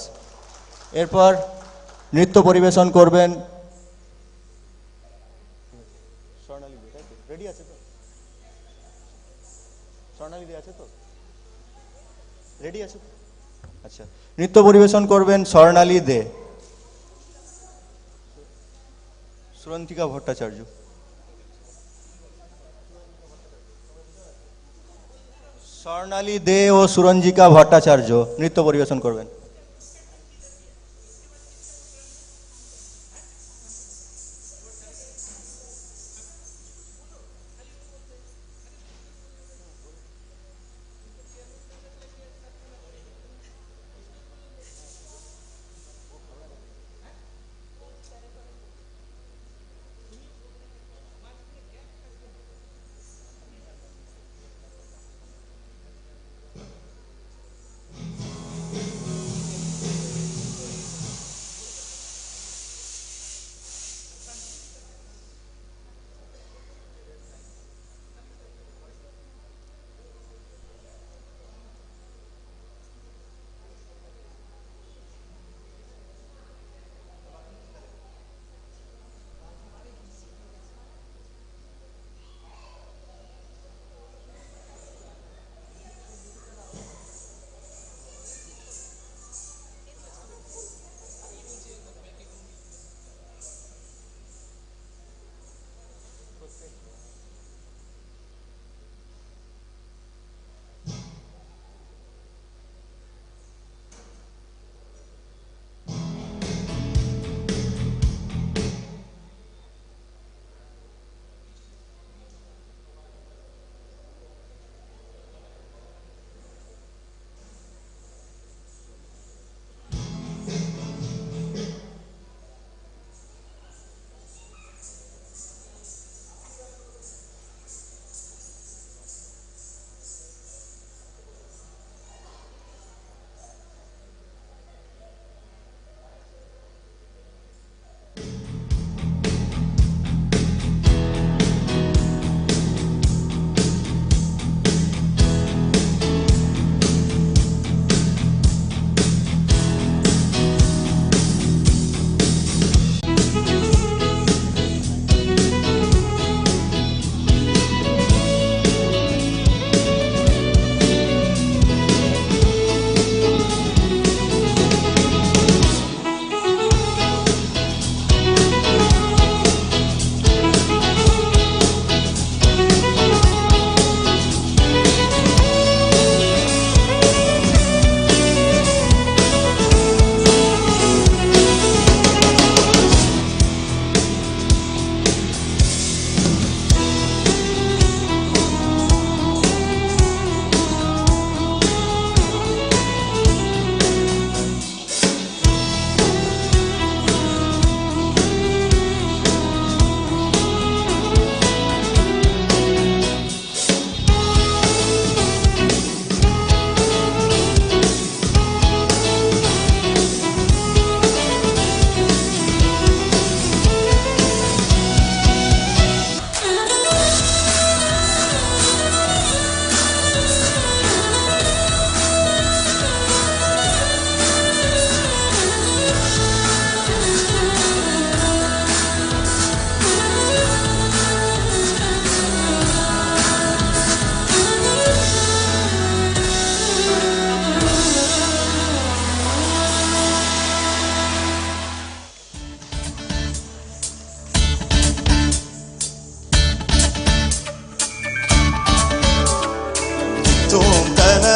এরপর নৃত্য পরিবেশন করবেন ready আছে তো? স্বর্ণালী আছে তো? Ready আছে তো? আচ্ছা, নৃত্য পরিবেশন করবেন স্বর্ণালী দে, সুরন্তিকা ভট্টাচার্য। স্বর্ণালী দে ও সুরঞ্জিকা ভট্টাচার্য নৃত্য পরিবেশন করবেন।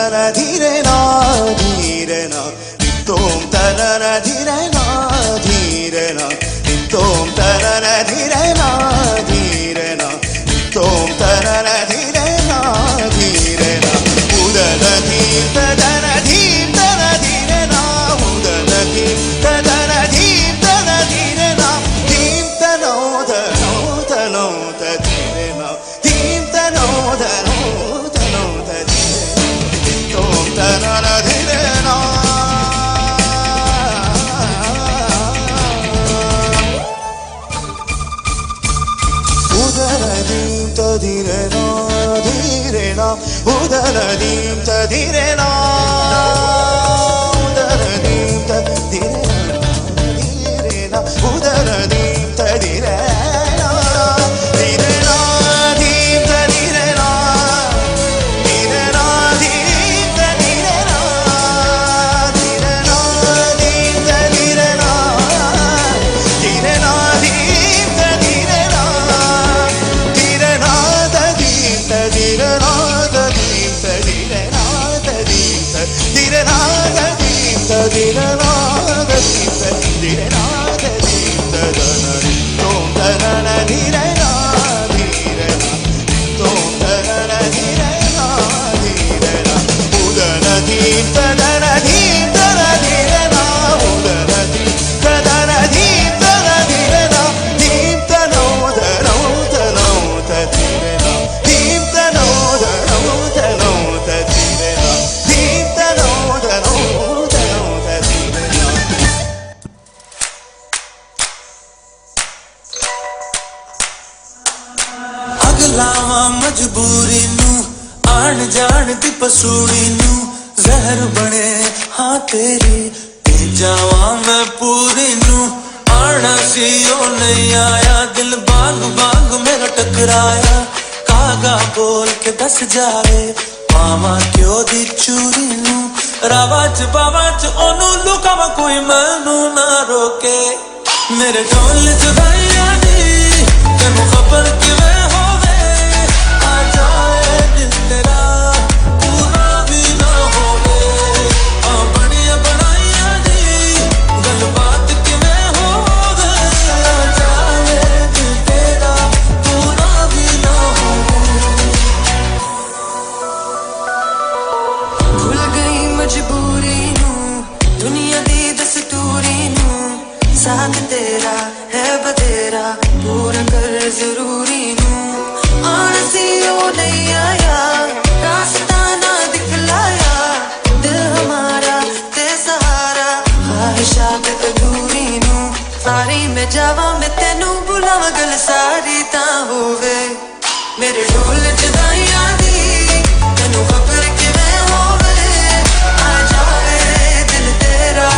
tanana dhire na dhire na tom tanana dhire na dhire na tom tanana dhire na dhire na tom tanana dhire na dhire na udana dhim tadana dhim tana dhire na udana dhim tadana dhim tana dhire na dhim tano tano tano tadire na dhim tano tano tano tadire tom tanana dhire na udanadim tadire na dhire na udanadim tadire na udanadim tadire na dhire na udanadim tadire na dhire na dim tadire na dhire na dim tadire na dhire na dim tadire na dhire na dim tadire na dhire na tadim tadire na tadim tadire na tadim tadire na tadim tadire na tadim tadire na tadim tadana tom tadana dhire na dhire na tom tadana dhire na dhire na udana dim tadana dhim tadana dhire na udana dim tadana dhim tadana dhire na dhim tano tano tano tadire na dhim tano tano tano tadire na dhim tano tano tano tadire na ਅਗਲਾਵਾਂ ਮਜਬੂਰੀ ਨੂੰ ਆਣ ਜਾਣ ਦੀ ਪਸੂੜੀ ਨੂੰ ਜ਼ਹਿਰ ਬਣੇ ਹਾਂ ਤੇਰੀ ਪੀ ਜਾਵਾਂ ਮੈਂ ਪੂਰੀ ਨੂੰ ਆਣਾ ਸੀ ਉਹ ਨਹੀਂ ਆਇਆ ਦਿਲ ਬਾਗ ਬਾਗ ਮੇਰਾ ਟਕਰਾਇਆ ਕਾਗਾ ਬੋਲ ਕੇ ਦੱਸ ਜਾਵੇ ਪਾਵਾਂ ਕਿਉਂ ਦੀ ਚੂਰੀ ਨੂੰ ਰਾਵਾਂ ਚ ਬਾਵਾਂ ਚ ਉਹਨੂੰ ਲੁਕਾਵਾਂ ਕੋਈ ਮੈਨੂੰ ਨਾ ਰੋਕੇ ਮੇਰੇ ਢੋਲ ਜੁਦਾਈਆਂ ਦੀ ਤੈਨੂੰ ਖਬਰ ਕਿਵੇਂ ਹੋਵੇ ਆ ਜਾਏ ਦਿਲ ਤੇਰਾ ਪੂਰਾ ਵੀ ਨਾ ਹੋਵੇ ਆ ਬਣੀਆਂ ਬਣਾਈਆਂ ਦੀ ਗੱਲਬਾਤ ਕਿਵੇਂ ਹੋਵੇ ਆ ਜਾਏ ਦਿਲ ਤੇਰਾ ਪੂਰਾ ਵੀ ਨਾ ਹੋਵੇ ਭੁੱਲ ਗਈ ਮਜਬੂਰੀ ਨੂੰ ਦੁਨੀਆ ਦੀ ਦਸਤੂਰੀ ਨੂੰ ਸਾਥ ਤੇਰਾ ਹੈ ਬਤੇਰਾ ਪੂਰਾ ਕਰ ਜ਼ਰੂਰੀ ਨੂੰ ਆਣ ਸੀ ਉਹ ਨਹੀਂ ਆਇਆ ਰਾਸਤਾ ਨਾ ਦਿਖਲਾਇਆ ਦਿਲ ਹਮਾਰਾ ਤੇ ਸਹਾਰਾ ਖਾਹਿਸ਼ਾਤ ਅਧੂਰੀ ਨੂੰ ਸਾਰੀ ਮੈਂ ਜਾਵਾਂ ਮੈਂ ਤੈਨੂੰ ਬੁਲਾਵਾਂ ਗੱਲ ਸਾਰੀ ਤਾਂ ਹੋਵੇ ਮੇਰੇ ਢੋਲ ਜਦਾਈਆਂ ਦੀ ਤੈਨੂੰ ਖਬਰ ਕਿਵੇਂ ਹੋਵੇ ਆ ਜਾਵੇ ਦਿਲ ਤੇਰਾ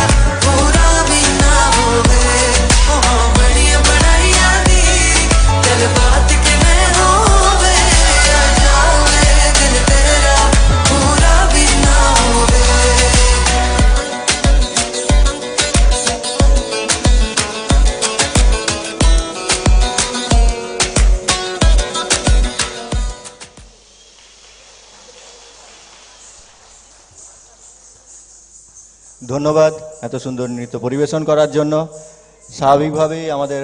ਪੂਰਾ ਵੀ ਨਾ ਹੋਵੇ ਉਹ ਬਣੀਆਂ ਬਣਾਈਆਂ ਦੀ ਗੱਲਬਾਤ ਕਿਵੇਂ ਹੋਵੇ ਆ ਜਾਵੇ ਦਿਲ ਤੇਰਾ ਪੂਰਾ ਵੀ ਨਾ ਹੋਵੇ ধন্যবাদ এত সুন্দর নৃত্য পরিবেশন করার জন্য। স্বাভাবিকভাবেই আমাদের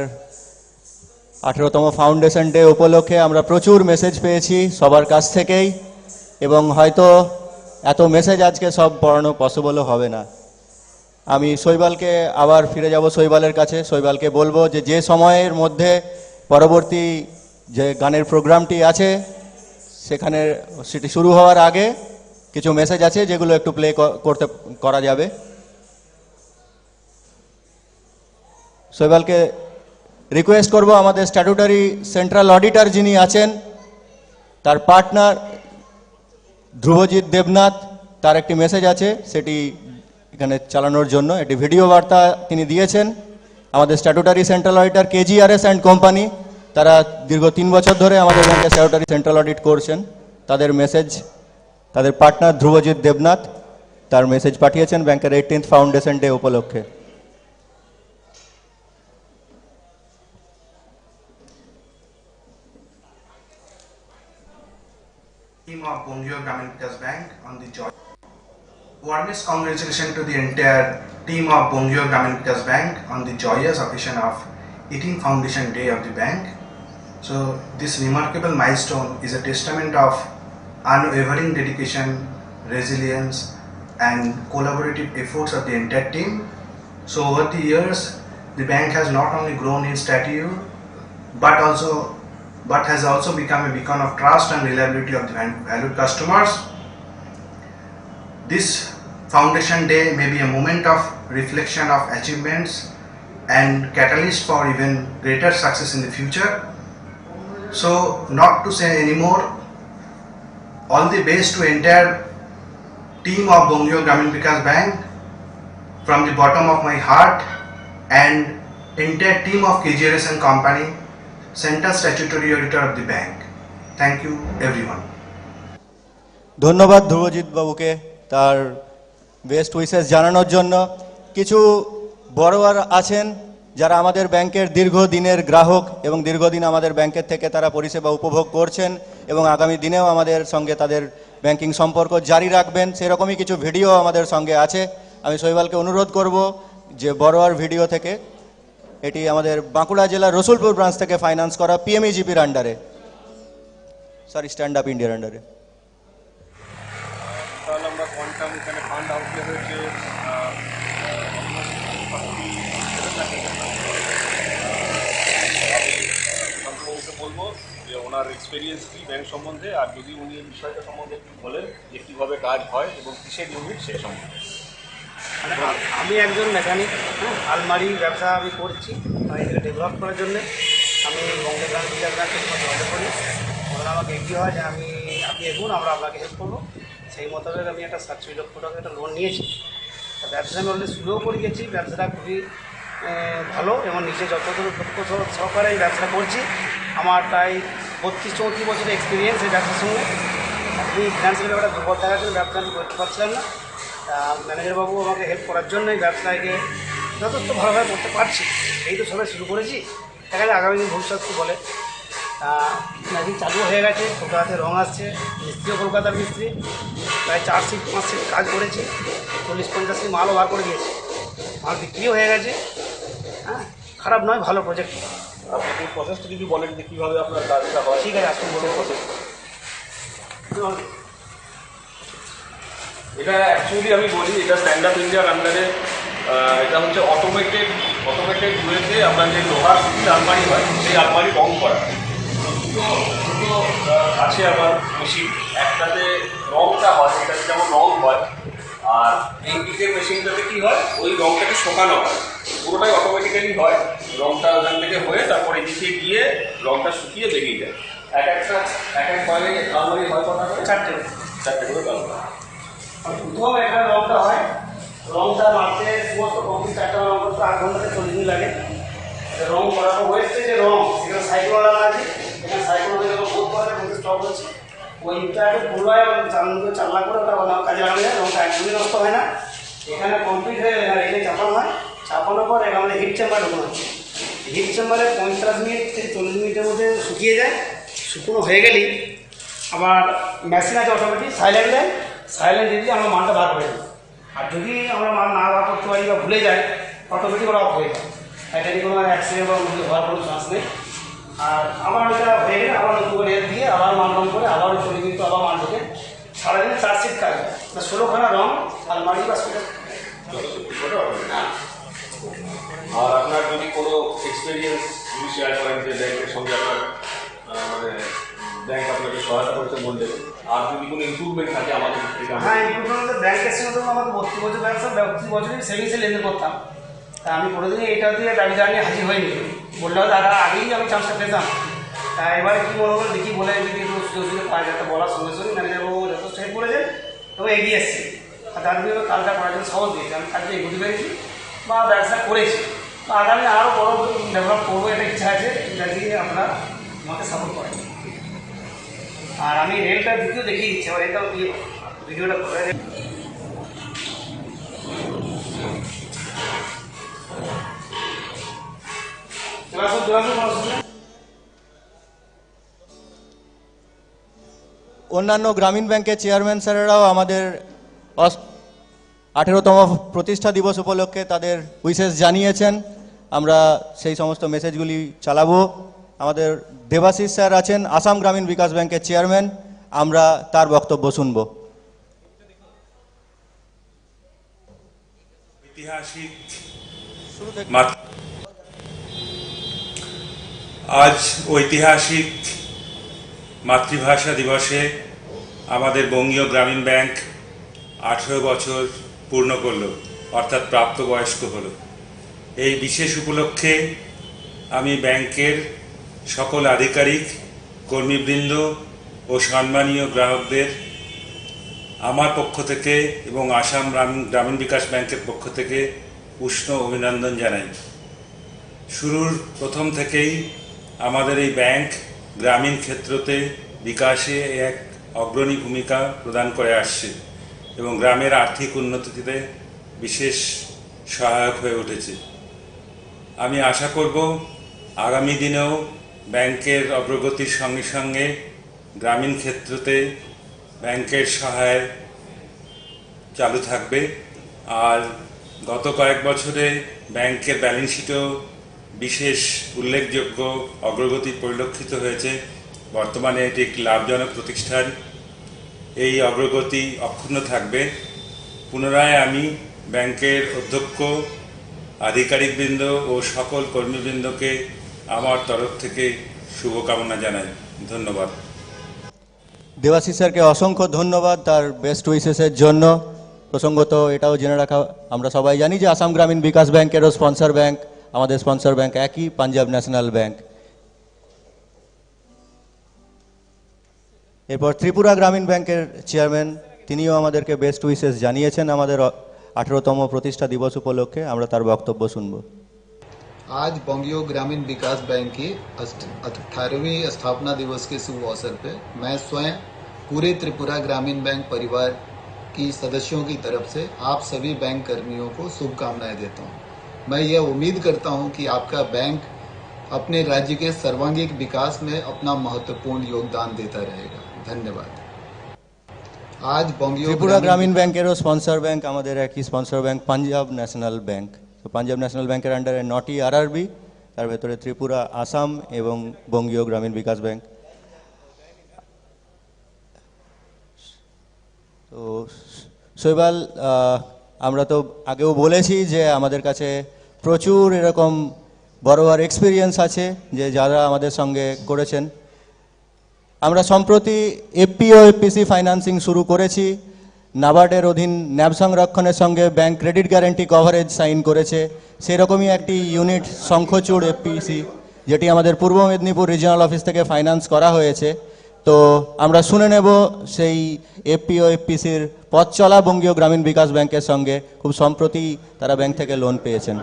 18তম ফাউন্ডেশন ডে উপলক্ষে আমরা প্রচুর মেসেজ পেয়েছি সবার কাছ থেকেই, এবং হয়তো এত মেসেজ আজকে সব পড়ানো পসিবলও হবে না। আমি শৈবালকে আবার ফিরে যাব শৈবালের কাছে। শৈবালকে বলবো যে যে সময়ের মধ্যে পরবর্তী যে গানের প্রোগ্রামটি আছে সেখানে সেটি শুরু হওয়ার আগে কিছু মেসেজ আছে যেগুলো একটু প্লে করা যাবে। শৈবালকে রিকোয়েস্ট করব আমাদের স্ট্যাটুটারি সেন্ট্রাল অডিটর যিনি আছেন তার পার্টনার ধ্রুবজিৎ দেবনাথ, তার একটি মেসেজ আছে সেটি এখানে চালানোর জন্য একটি ভিডিও বার্তা তিনি দিয়েছেন। আমাদের statutory central auditor KGRS and company, তারা দীর্ঘ 3 বছর ধরে আমাদের ব্যাংকে স্ট্যাটুটারি সেন্ট্রাল অডিট করছেন। তাদের মেসেজ, তাদের পার্টনার ধ্রুবজিৎ দেবনাথ তার মেসেজ পাঠিয়েছেন ব্যাংকের 18th ফাউন্ডেশন ডে উপলক্ষে। Team of Bangiya Gramin Vikash Bank on the job. Warmest congratulations to the entire team of Bangiya Gramin Vikash Bank on the joyous occasion of 18th Foundation Day of the bank. So this remarkable milestone is a testament of unwavering dedication, resilience and collaborative efforts of the entire team. So over the years, the bank has not only grown in stature but has also become a beacon of trust and reliability of the valued customers. This Foundation Day may be a moment of reflection of achievements and catalyst for even greater success in the future. So, not to say anymore, all the best to entire team of Bangiya Gramin Vikash Bank from the bottom of my heart, and entire team of KGRS and Company, Central Statutory Auditor of the bank. Thank you everyone. ধন্যবাদ ধ্রুবজিৎ বাবুকে তার best wishes জানানোর জন্য। কিছু বড়োয়ার আছেন যারা আমাদের ব্যাংকের দীর্ঘদিনের গ্রাহক এবং দীর্ঘদিন আমাদের ব্যাংকের থেকে তারা পরিষেবা উপভোগ করছেন এবং আগামী দিনেও আমাদের সঙ্গে তাদের ব্যাংকিং সম্পর্ক জারি রাখবেন, সেরকমই কিছু ভিডিও আমাদের সঙ্গে আছে। আমি শৈবালকে অনুরোধ করব যে বড়োয়ার ভিডিও থেকে, এটি আমাদের বাঁকুড়া জেলার রসুলপুর ব্রাঞ্চ থেকে ফাইন্যান্স করা পিএমইজিপির আন্ডারে, সরি স্ট্যান্ড আপ ইন্ডিয়ার আন্ডারে। তাহলে আমরা কোয়ান্টাম এখানে ফান্ড আউটলে হয়েছে বলবো যে ওনার এক্সপিরিয়েন্স কি ব্যাংক সম্বন্ধে, আর যদি উনি এই বিষয়টা সম্বন্ধে একটু বলেন যে কীভাবে কাজ হয় এবং কিসের ইউনিট সে সম্বন্ধে। আমি একজন মেকানিক, আলমারি ব্যবসা আমি করছি। এটা ডেভেলপ করার জন্য আমি বঙ্গীয় গ্রামীণ বিকাশ ব্যাংকের সঙ্গে যোগাযোগ করি। ওরা আমাকে এগ্রি হয় যে আপনি এগুন, আমরা আপনাকে হেল্প করবো। সেই মোতাবেক আমি একটা 60 লক্ষ টাকা একটা লোন নিয়েছি। ব্যবসা আমি অলরেডি শুরুও করে গেছি। ব্যবসাটা খুবই ভালো এবং নিজে যতদূর দক্ষ সহকারে এই ব্যবসা করছি। আমার প্রায় 32-34 বছরের এক্সপিরিয়েন্স এই ব্যবসার সঙ্গে। আমি ফিনান্সিয়াল ব্যাপারটা দুর্বল থাকার জন্য ব্যবসা আমি করতে পারছিলাম না। ম্যানেজারবাবু আমাকে হেল্প করার জন্য এই ব্যবসাকে যথেষ্ট ভালোভাবে করতে পারছি। এই তো সবাই শুরু করেছি, দেখা যায় আগামী দিন ভবিষ্যৎ কী বলে। ম্যাজিক চালু হয়ে গেছে, কলকাতাতে রং আসছে, মিস্ত্রিও কলকাতার মিস্ত্রি, প্রায় 4 শিফট 5 শিফট কাজ করেছি, 40-50 মালও বার করে দিয়েছি, মাল বিক্রিও হয়ে গেছে। হ্যাঁ, খারাপ নয়, ভালো প্রজেক্ট। আপনি এই প্রসেসটা যদি বলেন যে কীভাবে আপনার কাজটা হয়। ঠিক আছে, আসুন বলুন প্রসেস। এটা অ্যাকচুয়ালি আমি বলি, এটা স্ট্যান্ড আপ ইন্ডিয়ার আন্ডারে। এটা হচ্ছে অটোমেটেড ওয়েতে আপনার যে লোহার স্টিল আলমারি হয় সেই আলমারি রং করা। দুটো আছে আমার মেশিন, একটাতে রংটা হয়, এটাতে যেমন রং হয়, আর এই দিকের মেশিনটাতে কী হয়, ওই রংটাকে শোকানো হয়। পুরোটাই অটোমেটিক্যালি হয়, রংটা ওখান থেকে হয়ে তারপরে এদিকে গিয়ে রংটা শুকিয়ে বেরিয়ে যায়। এক এক কয়েলে আলমারি হয় কটা করে? 4টে করে আলমারি। প্রথম একটা রংটা হয়, রংটা মারতে সমস্ত কমপ্লিট 4টা রং করতে 8 ঘন্টা থেকে 40 মিনিট লাগে। রং করানো হয়েছে যে রং, সেখানে সাইকেল লাগানো আছে, এখানে সাইকেল বোধ করে স্টক হচ্ছে, ওইটাকে পুরোয় চালনা করে ওটা কাজে লাগানো যায়। রংটা একদমই নষ্ট হয় না। এখানে কমপ্লিট হয়ে রেলে চাপানো হয়, চাপানোর পর আমাদের হিট চেম্বার ঢোকানো হচ্ছে। হিট চেম্বারে 45 মিনিট থেকে 40 মিনিটের মধ্যে শুকিয়ে যায়। শুকনো হয়ে গেলেই আবার মেশিন আছে অটোমেটিক, সাইলেন্ট দেয়, সাইলেন্ট দিয়ে আমরা মালটা বার করে দিই। আর যদি আমরা মাল না বার করতে পারি বা ভুলে যাই, অটোমেটিক ওরা অফ হয়ে যায়। এটা নিয়ে কোনো অ্যাক্সিডেন্ট বা হওয়ার কোনো চান্স নেই। আর আবার ওটা হয়ে গেলে আবার নতুন করে দিয়ে আবার মাল রং করে আবার 40 মিনিট আবার মাল ঢুকে সারাদিন 4 শিফট কাজ হয়। 16খানা রং আলমারি বা স্কুটার। আর আপনার যদি কোনো এক্সপিরিয়েন্স যদি শেয়ার করেন যে ব্যাংকের সঙ্গে আপনার মানে ব্যাংক আপনাকে সহায়তা করতে বললে, আর যদি কোনো ইমপ্রুভমেন্ট থাকে আমাদের। হ্যাঁ, ইমপ্রুভমেন্ট ব্যাংকের সঙ্গে তো আমাদের 32 বছর ব্যবসা, 32 বছরই সেভিংসে লেনদেন করতাম। তা আমি কোনোদিনই এটা দিয়ে দাবিদার নিয়ে হাজির হইনি। বললে হয়তো আগেই আমি চান্সটা পেতাম। তা এবারে কী বলবো দেখি বলে যদি একটু সুযোগ সুযোগ পাওয়া যায়, বলার সঙ্গে সঙ্গে ম্যানেজারবাবু যথেষ্ট হেল্প করেছেন এবং এগিয়ে এসছে। আর তার জন্য কাজটা করার জন্য সাহস দিয়েছে। আমি কাজটা এগোতে পেরেছি বা ব্যবসা করেছি, বা আগামী আরও বড় ডেভেলপ করবো, এটা ইচ্ছা আছে। যাতে আপনারা আমাকে সাপোর্ট করেন। আর আমি রেলটা ভিডিও দেখিয়ে দিচ্ছি, আবার এটাও ভিডিওটা করে। অন্যান্য গ্রামীণ ব্যাংকের চেয়ারম্যান স্যারেরাও আমাদের 18তম প্রতিষ্ঠা দিবস উপলক্ষে তাদের উইশেস জানিয়েছেন। আমরা সেই সমস্ত মেসেজগুলি চালাবো। আমাদের দেবাশিস স্যার আছেন আসাম গ্রামীণ বিকাশ ব্যাংকের চেয়ারম্যান, আমরা তার বক্তব্য শুনব। ঐতিহাসিক আজ ঐতিহাসিক মাতৃভাষা দিবসে আমাদের বঙ্গীয় গ্রামীণ ব্যাংক 18 বছর পূর্ণ করল, অর্থাৎ প্রাপ্তবয়স্ক হলো। এই বিশেষ উপলক্ষে আমি ব্যাংকের সকল আধিকারিক, কর্মীবৃন্দ ও সম্মানীয় গ্রাহকদের আমার পক্ষ থেকে এবং আসাম গ্রামীণ বিকাশ ব্যাংকের পক্ষ থেকে উষ্ণ অভিনন্দন জানাই। শুরুর প্রথম থেকেই আমাদের এই ব্যাংক গ্রামীণ ক্ষেত্রতে বিকাশে এক অগ্রণী ভূমিকা প্রদান করে আসছে এবং গ্রামের আর্থিক উন্নতিতে বিশেষ সহায়ক হয়ে উঠেছে। আমি আশা করব আগামী দিনেও ব্যাংকের অগ্রগতির সঙ্গে সঙ্গে গ্রামীণ ক্ষেত্রতে ব্যাংকের সহায় চালু থাকবে। আর গত কয়েক বছরে ব্যাংকের ব্যালেন্স শিটেও বিশেষ উল্লেখযোগ্য অগ্রগতি পরিলক্ষিত হয়েছে। বর্তমানে এটি একটি লাভজনক প্রতিষ্ঠান। এই অগ্রগতি অক্ষুণ্ণ থাকবে। পুনরায় আমি ব্যাংকের অধ্যক্ষ, আধিকারিকবৃন্দ ও সকল কর্মীবৃন্দকে আমার তরফ থেকে শুভকামনা জানাই। ধন্যবাদ। দেবাশিস স্যারকে অসংখ্য ধন্যবাদ তার বেস্ট উইশেসের জন্য। প্রসঙ্গত এটাও জেনে রাখা, আমরা সবাই জানি যে আসাম গ্রামীণ বিকাশ ব্যাংকেরও স্পন্সর ব্যাংক, আমাদের স্পন্সর ব্যাংক একই, পাঞ্জাব ন্যাশনাল ব্যাংক। এরপর ত্রিপুরা গ্রামীণ ব্যাংকের চেয়ারম্যান, তিনিও আমাদেরকে বেস্ট উইশেস জানিয়েছেন আমাদের 18তম প্রতিষ্ঠা দিবস উপলক্ষে। আমরা তার বক্তব্য শুনব। आज बंगिया ग्रामीण विकास बैंक की 18वीं स्थापना दिवस के शुभ अवसर पे मैं स्वयं पूरे त्रिपुरा ग्रामीण बैंक परिवार की सदस्यों की तरफ से आप सभी बैंक कर्मियों को शुभकामनाएं देता हूं। मैं यह उम्मीद करता हूं कि आपका बैंक अपने राज्य के सर्वांगीण विकास में अपना महत्वपूर्ण योगदान देता रहेगा। धन्यवाद। आज बंगिया ত্রিপুরা গ্রামীণ ব্যাংকেরও স্পন্সর ব্যাংক আমাদের একই sponsor bank, Punjab national bank. তো পাঞ্জাব ন্যাশনাল ব্যাংকের আন্ডারে 9টি আরআরবি, তার ভেতরে ত্রিপুরা, আসাম এবং বঙ্গীয় গ্রামীণ বিকাশ ব্যাংক। তো শৈবাল, আমরা তো আগেও বলেছি যে আমাদের কাছে প্রচুর এরকম বড় বড় এক্সপিরিয়েন্স আছে যে যারা আমাদের সঙ্গে করেছেন। আমরা সম্প্রতি এফপিও এফপিসি ফাইন্যান্সিং শুরু করেছি। নাবার্ডের অধীন ন্যাব সংরক্ষণের সঙ্গে bank credit guarantee coverage sign করেছে। সেরকমই একটি ইউনিট শঙ্খচূড় এফপিসি, যেটি আমাদের পূর্ব মেদিনীপুর রিজিওনাল অফিস থেকে ফাইন্যান্স করা হয়েছে। তো আমরা শুনে নেব সেই এফপিও এফপিসির পথ চলা বঙ্গীয় গ্রামীণ বিকাশ ব্যাংকের সঙ্গে। খুব সম্প্রতি তারা ব্যাংক থেকে লোন পেয়েছেন।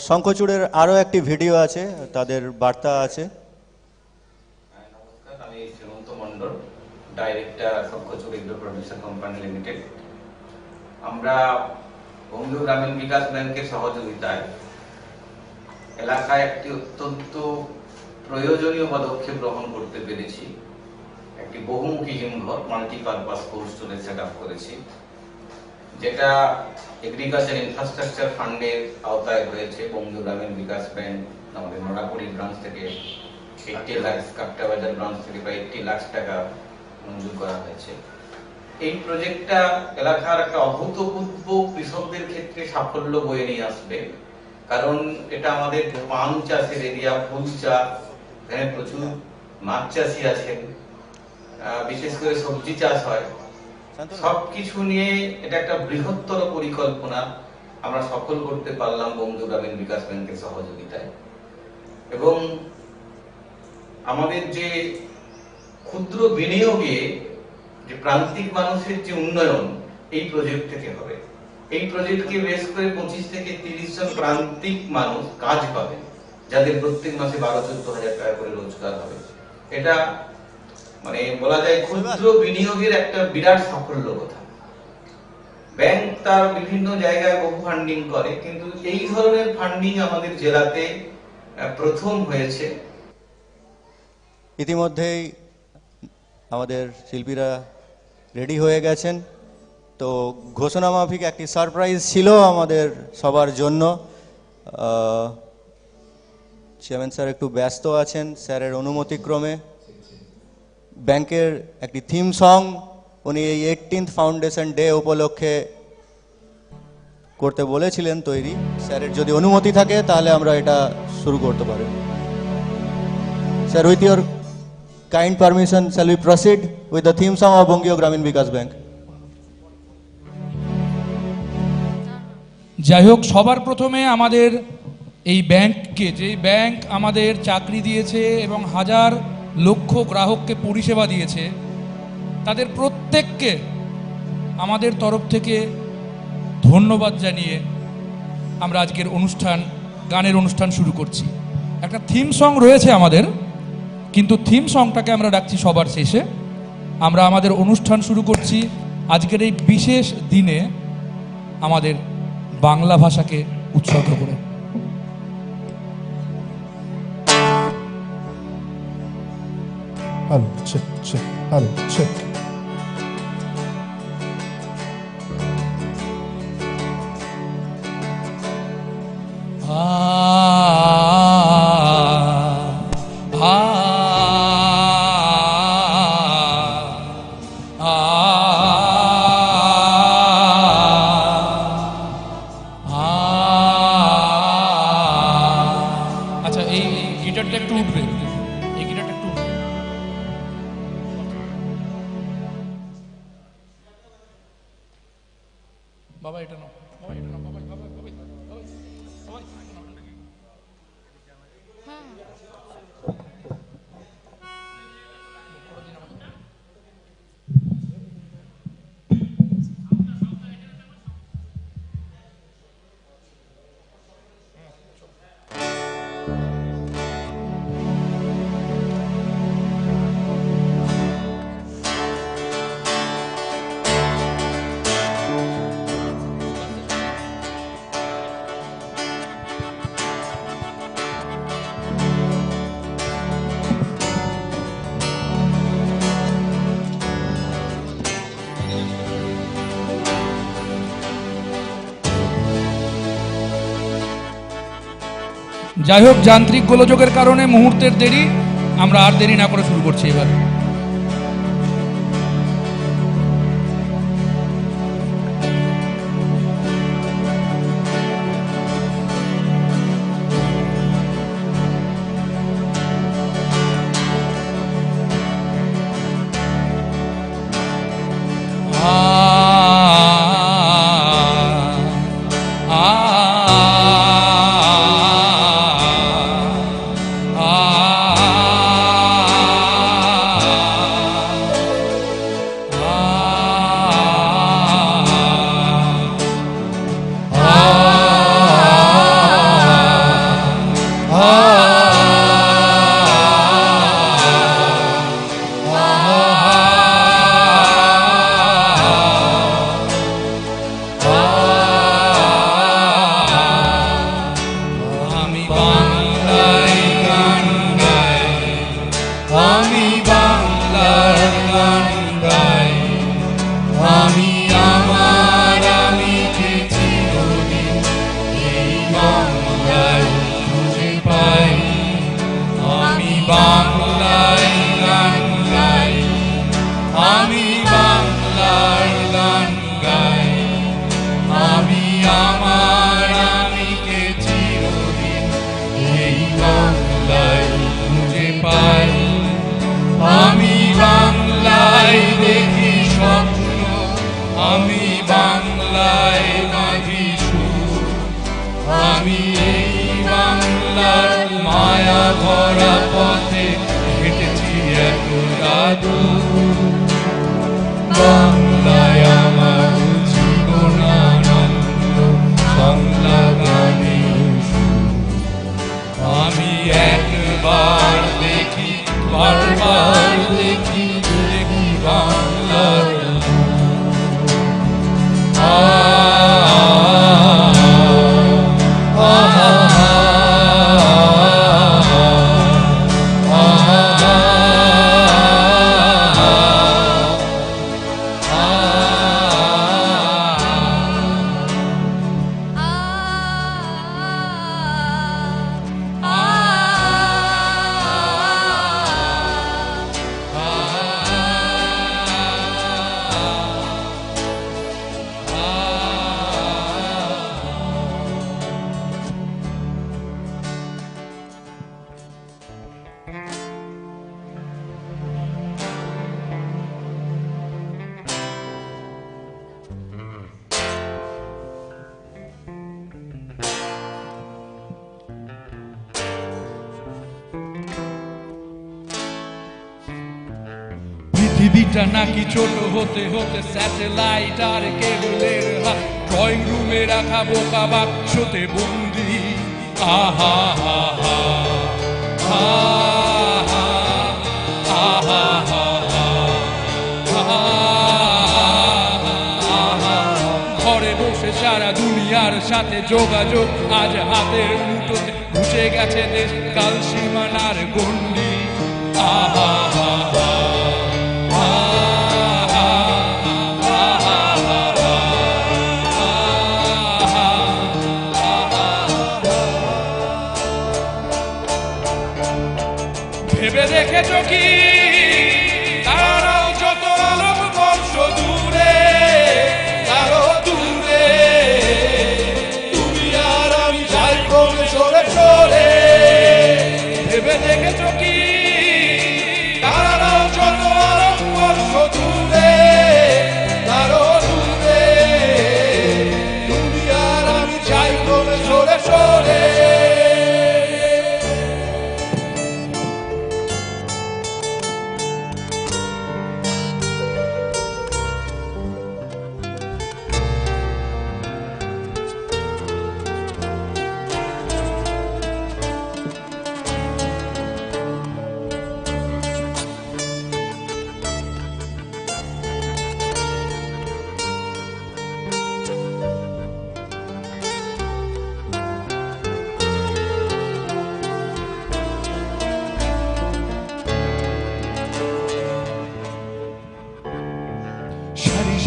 শঙ্খচূড়ের আরও একটি ভিডিও আছে, তাদের বার্তা আছে। আমি Shrimanta Mondal, director Shankhachur agro production company limited. আমরা বঙ্গীয় গ্রামীণ বিকাশ ব্যাংকের সহযোগিতায় এলাকায় একটি অত্যন্ত প্রয়োজনীয় পদক্ষেপ গ্রহণ করতে পেরেছি। একটি বহুমুখী হিমঘর, multipurpose cold storage set up করেছি, যেটা এগ্রিকালচার ইনফ্রাস্ট্রাকচার ফান্ডের আওতায় হয়েছে। বঙ্গীয় গ্রামীণ বিকাশ ব্যাংক আমাদের নোড়াকুড়ি ব্রাঞ্চ থেকে 80 লাখ, কাপ্টাবাজার ব্রাঞ্চ থেকে প্রায় 80 লাখ টাকা মঞ্জুর করা হয়েছে। এই প্রজেক্টটা এলাকার একটা অভূতপূর্ব কৃষকদের ক্ষেত্রে সাফল্য বয়ে নিয়ে আসবে, কারণ এটা আমাদের পান চাষের এরিয়া, ফুল চাষ, এখানে প্রচুর মাছ চাষি আছেন, বিশেষ করে সবজি চাষ হয়। সবকিছু নিয়ে এটা একটা বৃহত্তর পরিকল্পনা আমরা সফল করতে পারলাম বঙ্গীয় গ্রামীণ বিকাশ ব্যাংকের সহযোগিতায়। এবং আমাদের যে ক্ষুদ্র বিনিয়োগে যে প্রান্তিক মানুষের যে উন্নয়ন এই প্রজেক্ট থেকে হবে। এই প্রজেক্টকে বেস করে 25 থেকে 30 জন প্রান্তিক মানুষ কাজ পাবে, যাদের প্রত্যেক মাসে 12-14 হাজার টাকা করে রোজগার হবে। এটা মানে বলা যায় ক্ষুদ্র বিনিয়োগের একটা বিরাট সাফল্য কথা। ব্যাংক তার বিভিন্ন জায়গায় বহু ফান্ডিং করে, কিন্তু এই ধরনের ফান্ডিং আমাদের জেলাতে প্রথম হয়েছে। ইতিমধ্যেই আমাদের শিল্পীরা রেডি হয়ে গেছেন। তো ঘোষণা মাফিক একটি সারপ্রাইজ ছিল আমাদের সবার জন্য। চেয়ারম্যান স্যার একটু ব্যস্ত আছেন, স্যারের অনুমতিক্রমে ব্যাংকের একটি থিম সং উনি এই 18th ফাউন্ডেশন ডে উপলক্ষে করতে বলেছিলেন তৈরি। স্যারের যদি অনুমতি থাকে তাহলে আমরা এটা শুরু করতে পারি। Sir, with your kind permission, shall we proceed with the theme song of Bangiya Gramin Vikash Bank? যাই হোক, সবার প্রথমে আমাদের এই ব্যাংককে, যে ব্যাংক আমাদের চাকরি দিয়েছে এবং হাজার লক্ষ গ্রাহককে পরিষেবা দিয়েছে, তাদের প্রত্যেককে আমাদের তরফ থেকে ধন্যবাদ জানিয়ে আমরা আজকের গানের অনুষ্ঠান শুরু করছি। একটা থিম সং রয়েছে আমাদের, কিন্তু থিম সংটাকে আমরা রাখছি সবার শেষে। আমরা আমাদের অনুষ্ঠান শুরু করছি আজকের এই বিশেষ দিনে আমাদের বাংলা ভাষাকে উৎসর্গ করে। Hello check check, hello check. আচ্ছা, এই গিটারটা একটু উঠবে, এই গিটারটা একটু উঠবে। বাবা এটা নাও, বাবা এটা নাও, বাবা বাবা বাবা বাবা যাই হোক, যান্ত্রিক গোলযোগের কারণে মুহূর্তের দেরি, আমরা আর দেরি না করে শুরু করছি এবার। গো বাংলায় আমার জীবনানন্দ বাংলা গানের সুর। আমি একবার দেখি বারবার দেখি দেখি বাংলার পৃথিবীটা নাকি ছোট হতে হতে স্যাটেলাইট আর কেবলের হাত, ড্রয়িং রুমে রাখা বোকা বাক্সতে বন্দি। আহা হা হা আহা আহা আহা ঘরে বসে সারা দুনিয়ার সাথে যোগাযোগ আজ হাতের মুঠোতে, ঘুষে গেছে দেশ কাল সীমানার গণ্ডি। আহা হা হা ভেবে দেখেছ কি তারাও যত আলোক বর্ষ দূরে, আরো দূরে, তুমি আর আমি যাই কমে সরে সরে। ভেবে দেখেছ কি তারাও যত আলোক বর্ষ দূরে, আরো দূরে, তুমি আর আমি যাই কমে সরে সরে।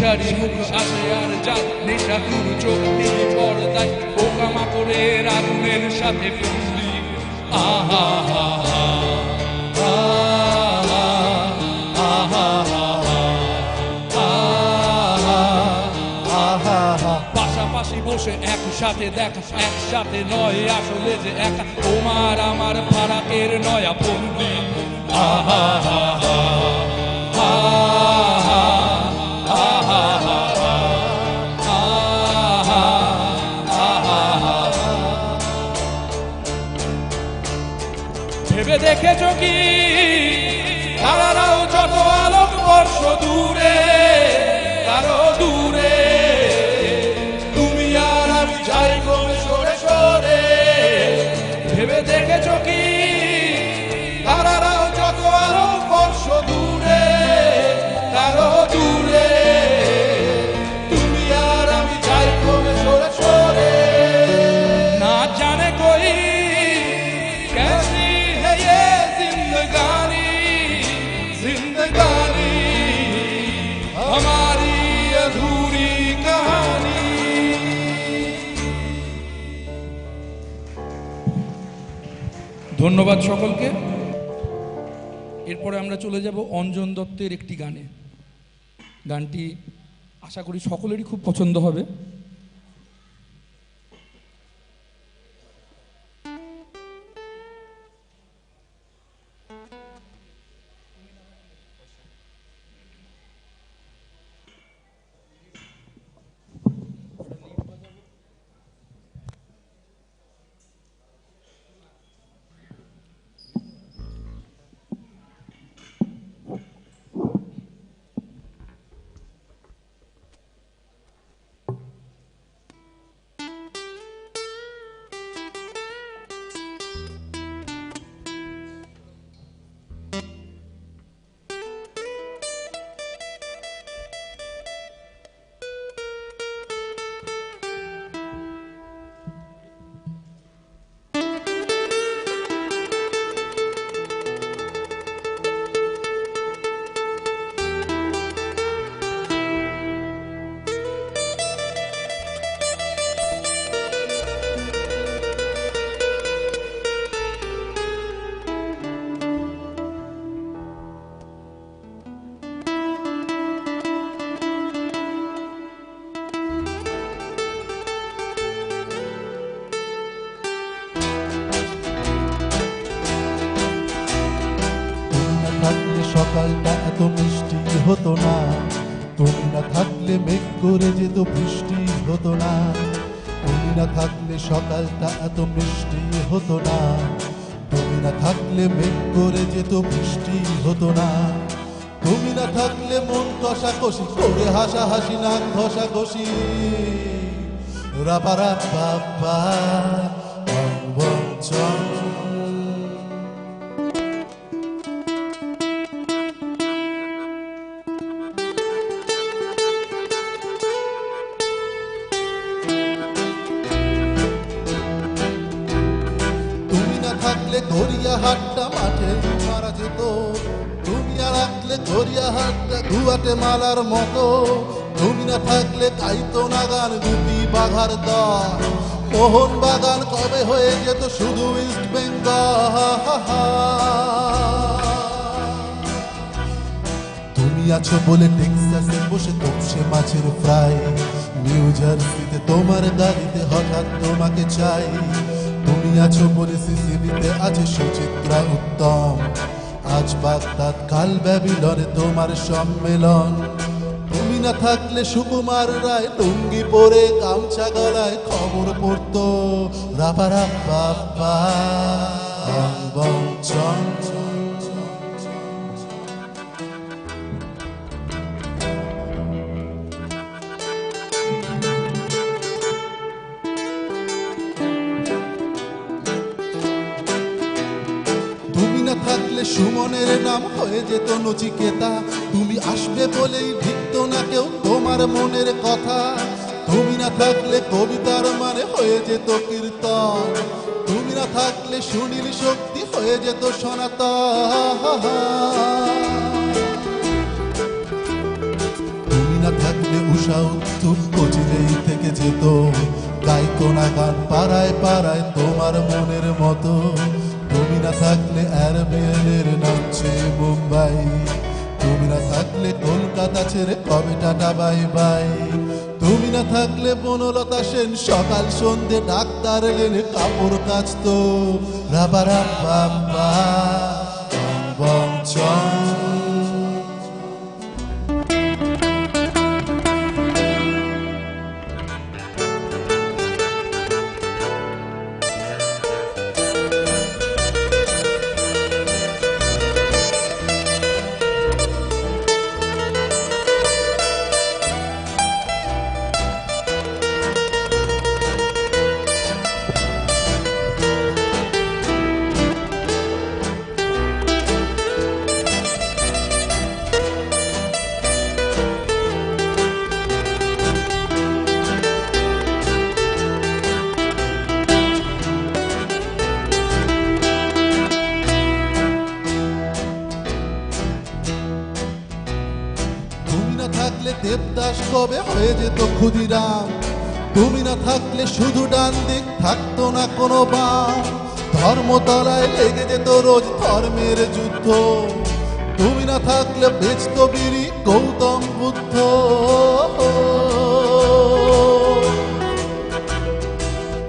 সারি মুখ আসে আর যায় নেশা দূর চোখ টিভি পর্দায় পোকামাকড়ের আগুনের সাথে বন্দি। আহা হা পাশাপাশি বসে একসাথে দেখা, একসাথে নয় আসলে যে একা, তোমার আমার ফারাকের নয়া বন্দি। আহা হা ভেবে দেখেছ কি তারাও যত আলোক বর্ষ দূরে, আরো দূরে, তুমি আর আমি যাই কমে সরে সরে। ভেবে দেখেছ কি তারাও যত আলোক বর্ষ দূরে, আরো দূরে, তুমি আর আমি যাই কমে সরে সরে। না জানে কই कैसी है ये जिंदगानी, जिंदगानी हमारी अधूरी कहानी। ধন্যবাদ সকলকে। এরপরে আমরা চলে যাব অঞ্জন দত্তের একটি গানে। গানটি আশা করি সকলেরই খুব পছন্দ হবে। সকালটা এত মিষ্টি হতো না, তুমি না থাকলে মেঘ করে যেত বৃষ্টি হতো না। তুমি না থাকলে সকালটা এত মিষ্টি হতো না, তুমি না থাকলে মেঘ করে যেত বৃষ্টি হতো না। তুমি না থাকলে মন কষাকষি করে হাসাহাসি নাক ঘষাঘষি রাপারা বাবা গড়িয়াহাটটা মাঠে মারা যেত, তুমি আর রাখলে গড়িয়াহাটটা গুয়াটেমালার মতো। তুমি না থাকলে গাইতো না গান গুপি বাঘার দল, মোহন বাগান কবে হয়ে যেত শুধু ইস্ট বেঙ্গল। তুমি আছো বলে টেক্সাসে বসে তপসে মাছের ফ্রাই, নিউ জার্সিতে তোমার গাড়িতে হঠাৎ তোমাকে চাই। তুমি আছো বলে সিসিলিতে আছে সুচিত্রা উত্তম, আজ বাগদাদ কাল ব্যাবিলনে তোমার সম্মেলন। তুমি না থাকলে সুকুমার রায় লুঙ্গি পরে গামছা গলায় খবর পড়তো রাপারা বাবা বঞ্চন। থাকলে সুমনের নাম হয়ে যেত নচিকেতা, তুমি আসবে বলেই ঢিকতো না কেউ তোমার মনের কথা। তুমি না থাকলে কবিতার মানে হয়ে যেত কীর্তন, তুমি না থাকলে সুনীল শক্তি হয়ে যেত সনাতন। তুমি না থাকলে উষা উত্তুপ কোচিলেই থেকে যেত, গাইতো না গান পাড়ায় পাড়ায় তোমার মনের মতো। তুমি না থাকলে এয়ারবিএনের নামছে মুম্বাই, তুমি না থাকলে কলকাতা ছেড়ে কবে টাটা বাই বাই। তুমি না থাকলে বনলতা সেন সকাল সন্ধে ডাক্তার এলেন কাপড় কাচতো রাবারা বাবা বঞ্চন। দেবদাস কবে হয়ে যেত ক্ষুদিরাম, তুমি না থাকলে শুধু ডান দিক থাকতো না কোনো বাম। ধর্মতলায় লেগে যেত রোজ ধর্মের যুদ্ধ, তুমি না থাকলে বেচত বিড়ি গৌতম বুদ্ধ।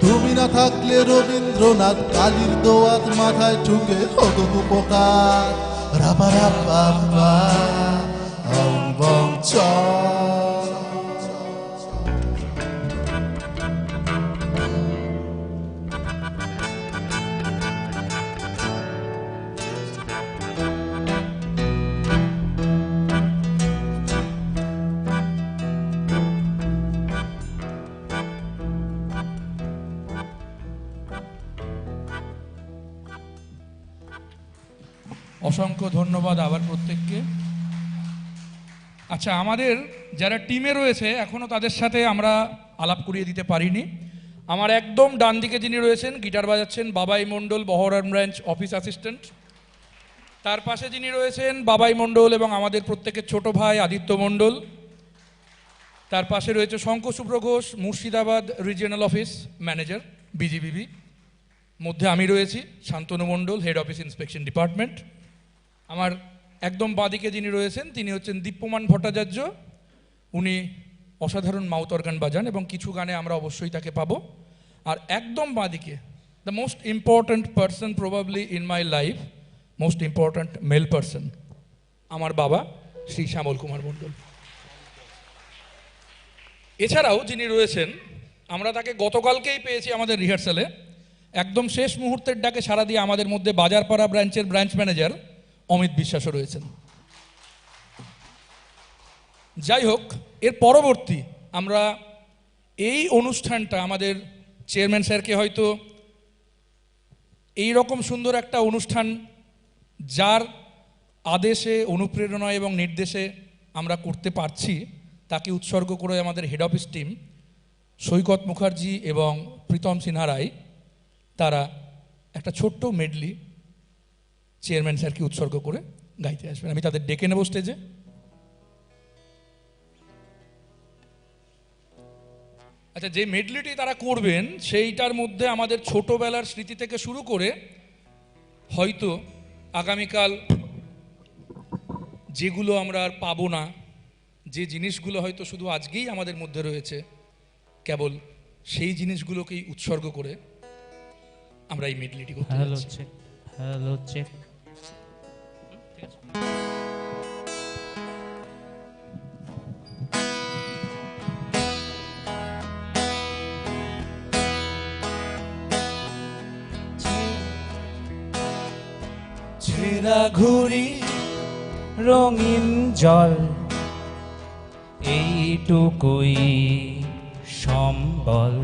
তুমি না থাকলে রবীন্দ্রনাথ কালীর দোয়াত মাথায় ঠুকে হতো উপকার রাবারা বাবা অসংখ্য ধন্যবাদ আবার প্রত্যেককে। আচ্ছা, আমাদের যারা টিমে রয়েছে এখনও তাদের সাথে আমরা আলাপ করিয়ে দিতে পারিনি। আমার একদম ডান দিকে যিনি রয়েছেন গিটার বাজাচ্ছেন বাবাই মণ্ডল, বহরম ব্রাঞ্চ অফিস অ্যাসিস্ট্যান্ট। তার পাশে যিনি রয়েছেন বাবাই মণ্ডল এবং আমাদের প্রত্যেকের ছোট ভাই আদিত্য মণ্ডল। তার পাশে রয়েছে Shankarshubhra Ghosh, Murshidabad regional office manager BGVB. মধ্যে আমি রয়েছি Santanu Mondal, head office inspection department. আমার একদম বাঁদিকে যিনি রয়েছেন তিনি হচ্ছেন দীপ্যমান ভট্টাচার্য, উনি অসাধারণ মাউথ অর্গান বাজান এবং কিছু গানে আমরা অবশ্যই তাকে পাবো। আর একদম বাঁদিকে the most important person probably in my life, most important mail person, আমার বাবা শ্রী শ্যামল কুমার মণ্ডল। এছাড়াও যিনি রয়েছেন, আমরা তাকে গতকালকেই পেয়েছি আমাদের রিহার্সালে, একদম শেষ মুহূর্তের ডাকে সাড়া দিয়ে আমাদের মধ্যে বাজারপাড়া ব্রাঞ্চের ব্রাঞ্চ ম্যানেজার অমিত বিশ্বাসও রয়েছেন। যাই হোক, এর পরবর্তী আমরা এই অনুষ্ঠানটা আমাদের চেয়ারম্যান স্যারকে হয়তো এই রকম সুন্দর একটা অনুষ্ঠান, যার আদেশে, অনুপ্রেরণায় এবং নির্দেশে আমরা করতে পারছি, তাকে উৎসর্গ করে আমাদের হেড অফিস টিম সৈকত মুখার্জি এবং প্রীতম সিনহা রায় তারা একটা ছোট্ট মেডলি চেয়ারম্যান স্যারকে উৎসর্গ করে গাইতে আসবেন। আমি তাদের ডেকে নেব স্টেজে। আচ্ছা, যে মেডলিটি তারা করবেন সেইটার মধ্যে আমাদের ছোটবেলার স্মৃতি থেকে শুরু করে হয়তো আগামীকাল যেগুলো আমরা আর পাবো না, যে জিনিসগুলো হয়তো শুধু আজকেই আমাদের মধ্যে রয়েছে, কেবল সেই জিনিসগুলোকেই উৎসর্গ করে আমরা এই মেডলিটি করতে যাচ্ছি। Hello check. ছেঁড়া ঘুড়ি রঙিন জল, এইটুকুই সম্বল।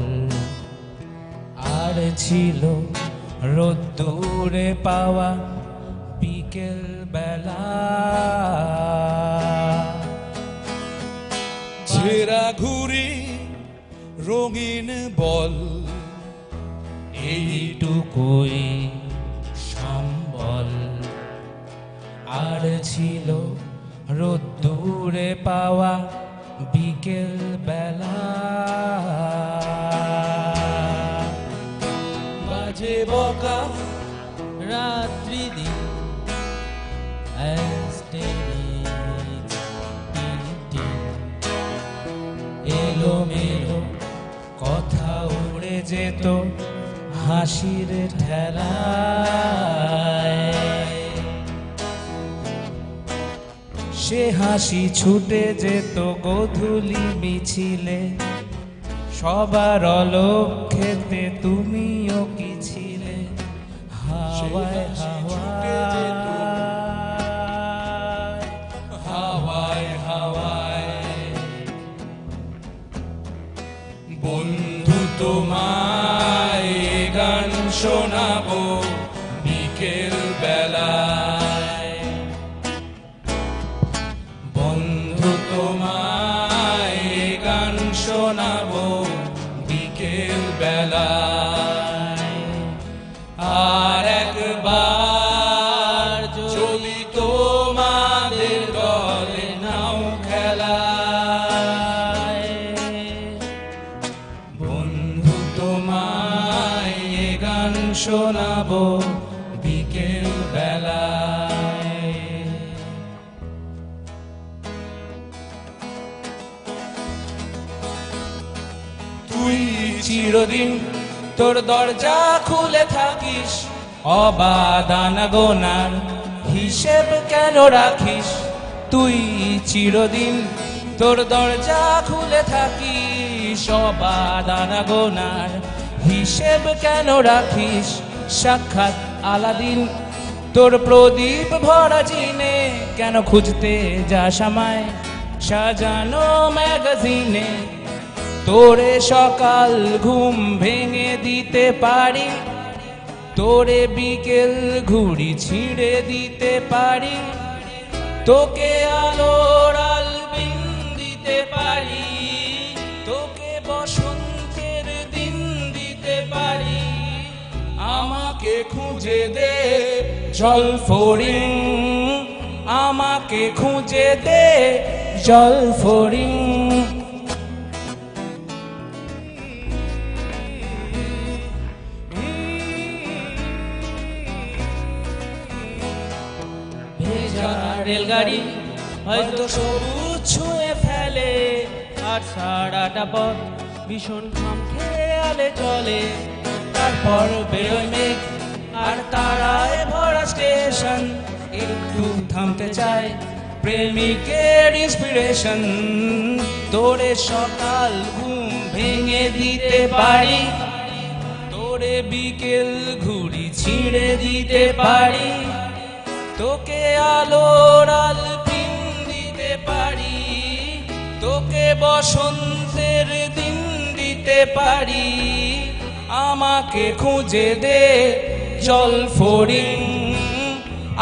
আর ছিল রোদ্দুরে পাওয়া বিকেল বেলা। ছেঁড়া ঘুড়ি রঙিন বল, এইটুকুই সম্বল। আর ছিল রোদ্দুরে পাওয়া বিকেল বেলা। বাজে বকা রাত্রি দিন, এলো মেলো কথা উড়ে যেত হাসির ঠেলায়। সে হাসি ছুটে যেত গোধূলি মিছিলে, সবার অলক্ষ্যেতে তুমিও কি ছিলে। হাওয়ায় হাওয়ায় হাওয়ায় বন্ধু তোমায় গান শোনাবো বিকেল বেলায়। বন্ধু তোমায় গান শোনাবো বিকেল বেলায়। আর একবার যদি তোমাদের দলে নাও খেলায়, বন্ধু তোমায় গান শোনাবো বিকেল বেলায়। তুই চিরদিন তোর দরজা খুলে থাকিস, অবাদান গোনার হিসেব কেন রাখিস। তুই চিরদিন তোর দরজা খুলে থাকিস, অবাদান গোনার হিসেব কেন রাখিস। সাক্ষাৎ আলাদিন তোর প্রদীপ ভরা জিনে, কেন খুঁজতে যাস আমায় সাজানো ম্যাগাজিনে। তোরে সকাল ঘুম ভেঙে দিতে পারি, তোরে বিকেল ঘুড়ি ছিঁড়ে দিতে পারি। তোকে আলোর আলবিন দিতে পারি, তোকে বসন্তের দিন দিতে পারি। আমাকে খুঁজে দে জলফড়িং, আমাকে খুঁজে দে জলফড়িং। রেলগাড়ি হয়তো সবুজ ছুঁয়ে ফেলে, আর সারাটা পথ ভীষণ খাম খেয়ালে চলে। তারপর বেরোয় মেঘ আর তারায় ভরা স্টেশন, একটু থামতে চাই প্রেমিকের ইন্সপিরেশন তোরে সকাল ঘুম ভেঙে দিতে পারি তোরে বিকেল ঘুড়ি ছিঁড়ে দিতে পারি তোকে আলোর আলপিন দিতে পারি তোকে বসন্তের দিন দিতে পারি আমাকে খুঁজে দে জল ফড়িং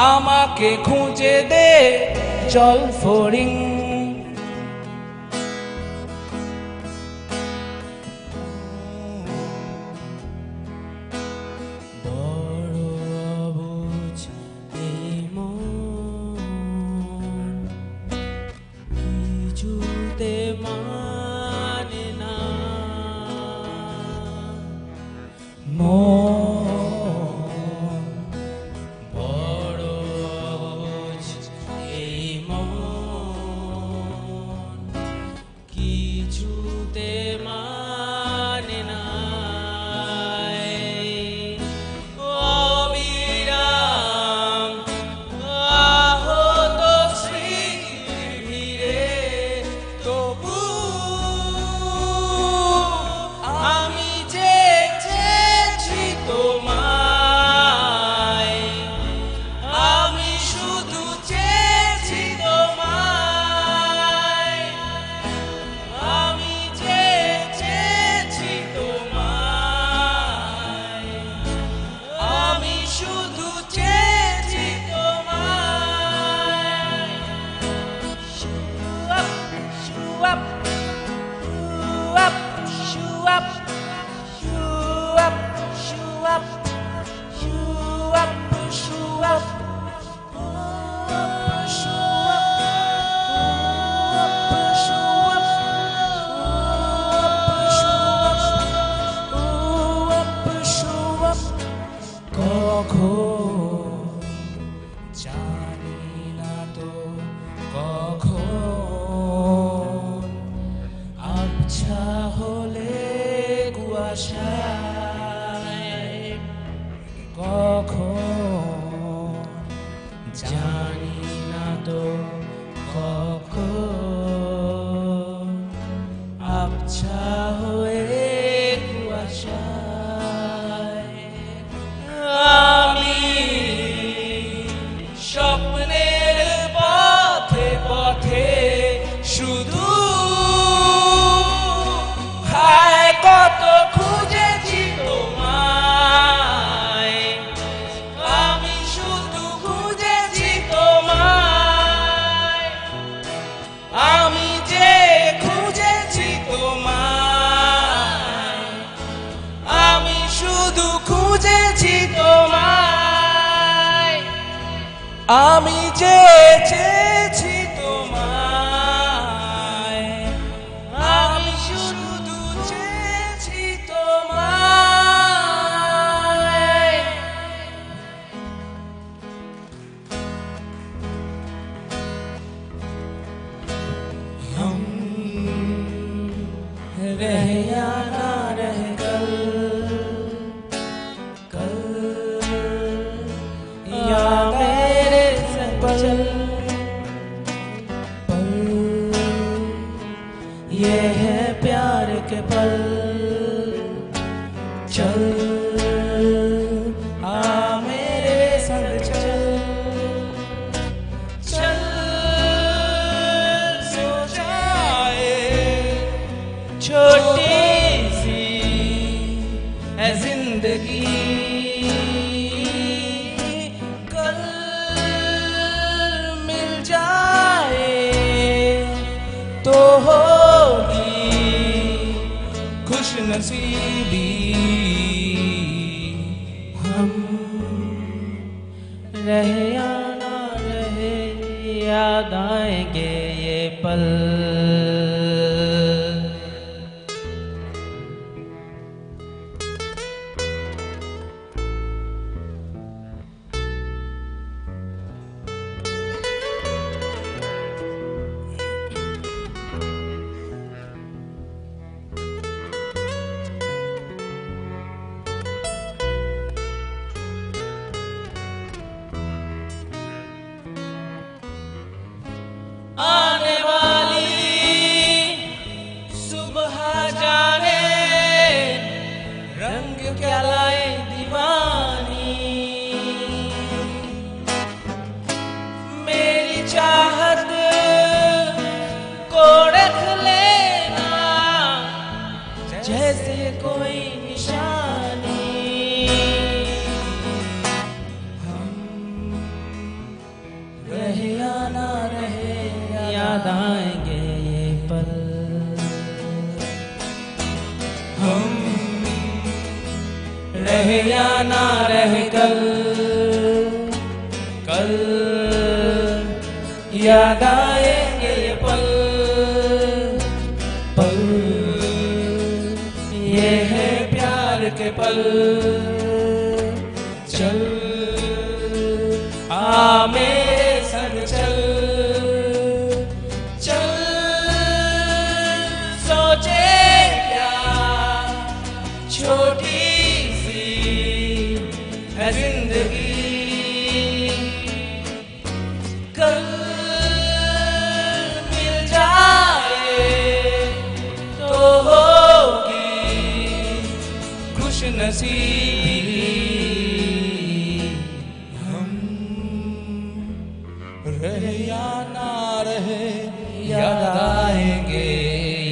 আমাকে খুঁজে দে জল ফড়িং আমি চেয়েছি তোমায় আমি শুধু চেয়েছি তোমায় हम रह या ना रह कल या मेरे पल ये है प्यार के पल चल आ मेरे संग चल चल सो जाए छोटी सी है जिंदगी तो होगी खुश नसीबी हम रहे या ना रहे याद आएंगे ये पल याद आएंगे ये पल हम रहे या ना रहे कल कल याद आएंगे ये पल पल ये है प्यार के पल चल आ मेरे संग चल चल सोचे क्या छोटी सी है जिंदगी कल मिल जाए तो होगी खुश नसीबी हम रहे या ना रहे याद आएंगे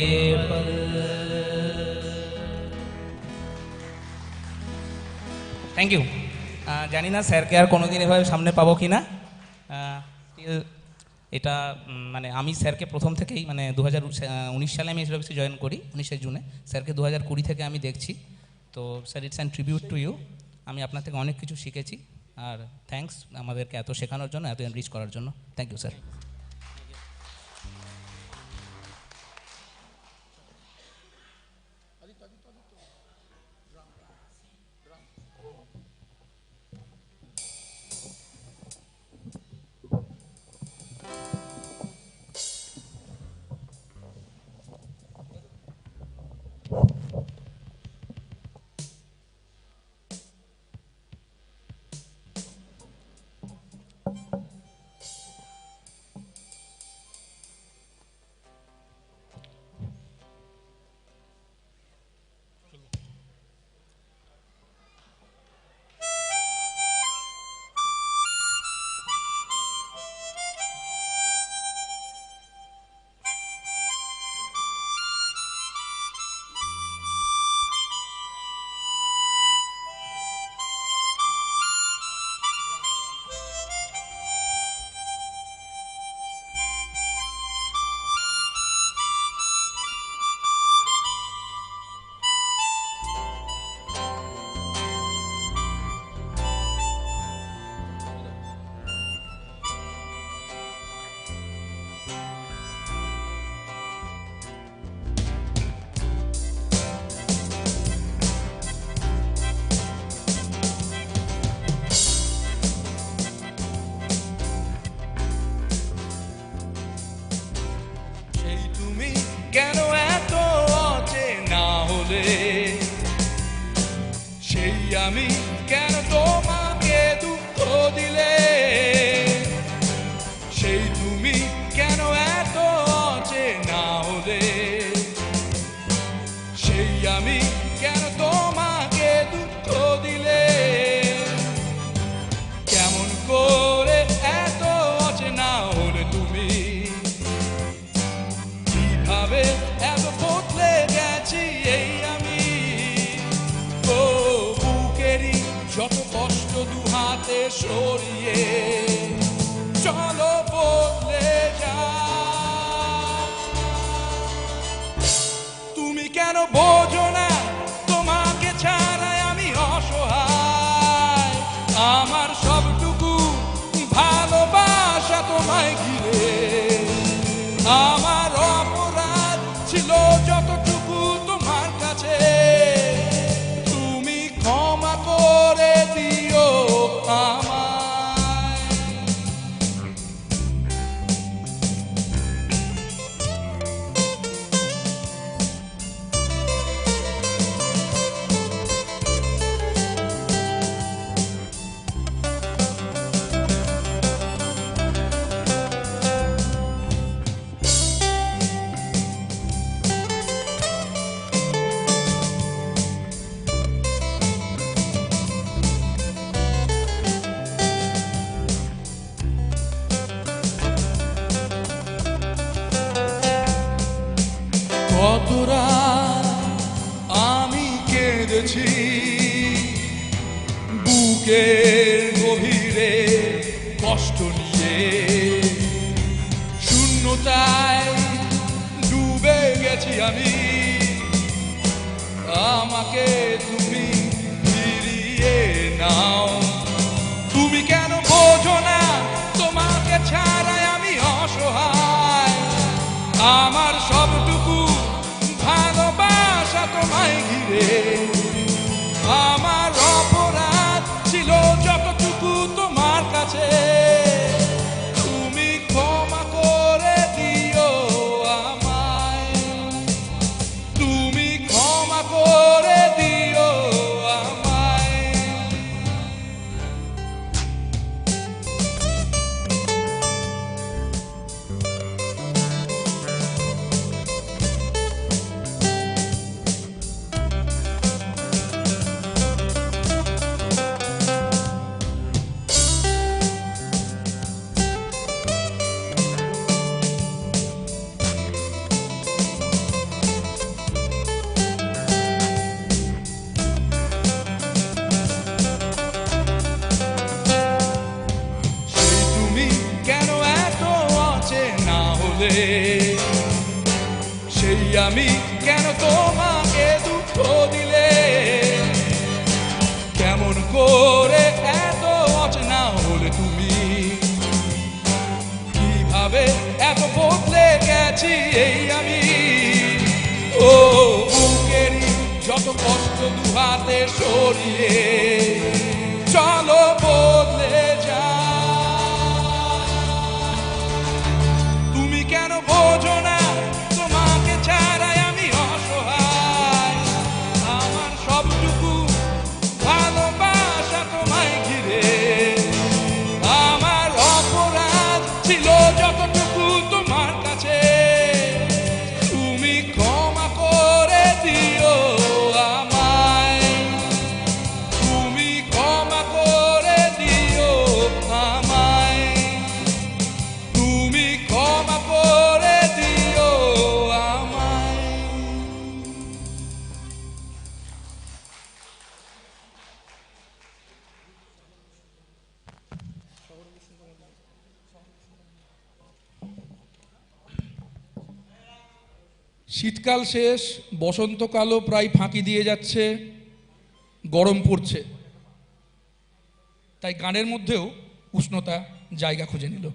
ये पल থ্যাংক ইউ জানি না স্যারকে আর কোনোদিন এভাবে সামনে পাবো কি না এটা মানে আমি স্যারকে প্রথম থেকেই মানে 2019 সালে আমি এসে জয়েন করি 19 জুনে স্যারকে 2020 থেকে আমি দেখছি তো sir it's an tribute to you আমি আপনার থেকে অনেক কিছু শিখেছি আর থ্যাঙ্কস আমাদেরকে এত শেখানোর জন্য এত এনরিচ করার জন্য থ্যাংক ইউ স্যার কেন এত অচেনা হলে সেই আমি কেন তোমাকে দুঃখ দিলে সেই তুমি কেন এত অচেনা হলে সেই আমি কেন তোমাকে দুঃখ দিলে কেমন করে এত অচেনা হলে তুমি কিভাবে এত বদলে গেছি এই আমি ও বুকেরই যত কষ্ট দু হাতে সরিয়ে চলো বদলে যা তুমি কেন বোঝো না তোমাকে ছাড়াই আমি অসহায় আমার সবটুকু ভালোবাসা তোমায় ঘিরে আমার অপরাধ ছিল যতটুকু তোমার কাছে তুমি ক্ষমা করে দিও আমায় কতরা আমি কেঁদেছি বুকের গভীরে কষ্ট নিয়ে শূন্যতা আমি, আমাকে তুমি ফিরিয়ে নাও। তুমি কেন বোঝো না তোমাকে ছাড়াই আমি অসহায়, আমার সবটুকু ভালোবাসা তোমায় ঘিরে। আমার অপরাধ ছিল যতটুকু তোমার কাছে, তুমি ক্ষমা করে দিও আমায়, তুমি ক্ষমা করে দিও আমায়। সেই আমি কেন তোমাকে দুঃখ দিলে, কেমন করে এত অচেনা হলে তুমি, কিভাবে এত বদলে গেছি এই আমি। ও বুকেরই যত কষ্ট দুহাতে সরিয়ে চলো বদলে যা। তুমি কেন বোঝো না তোমাকে ছাড়াই আমি অসহায়, আমার সবটুকু ভালোবাসা তোমায় ঘিরে। আমার অপরাধ ছিল যতটুকু তোমার কাছে, তুমি ক্ষমা করে দিও আমায়, তুমি ক্ষমা করে দিও আমায়, তুমি ক্ষমা করে দিও আমায়। শীতকাল শেষ, বসন্তকালও প্রায় ফাঁকি দিয়ে যাচ্ছে, গরম পড়ছে, তাই গানের মধ্যেও উষ্ণতা জায়গা খুঁজে নিল।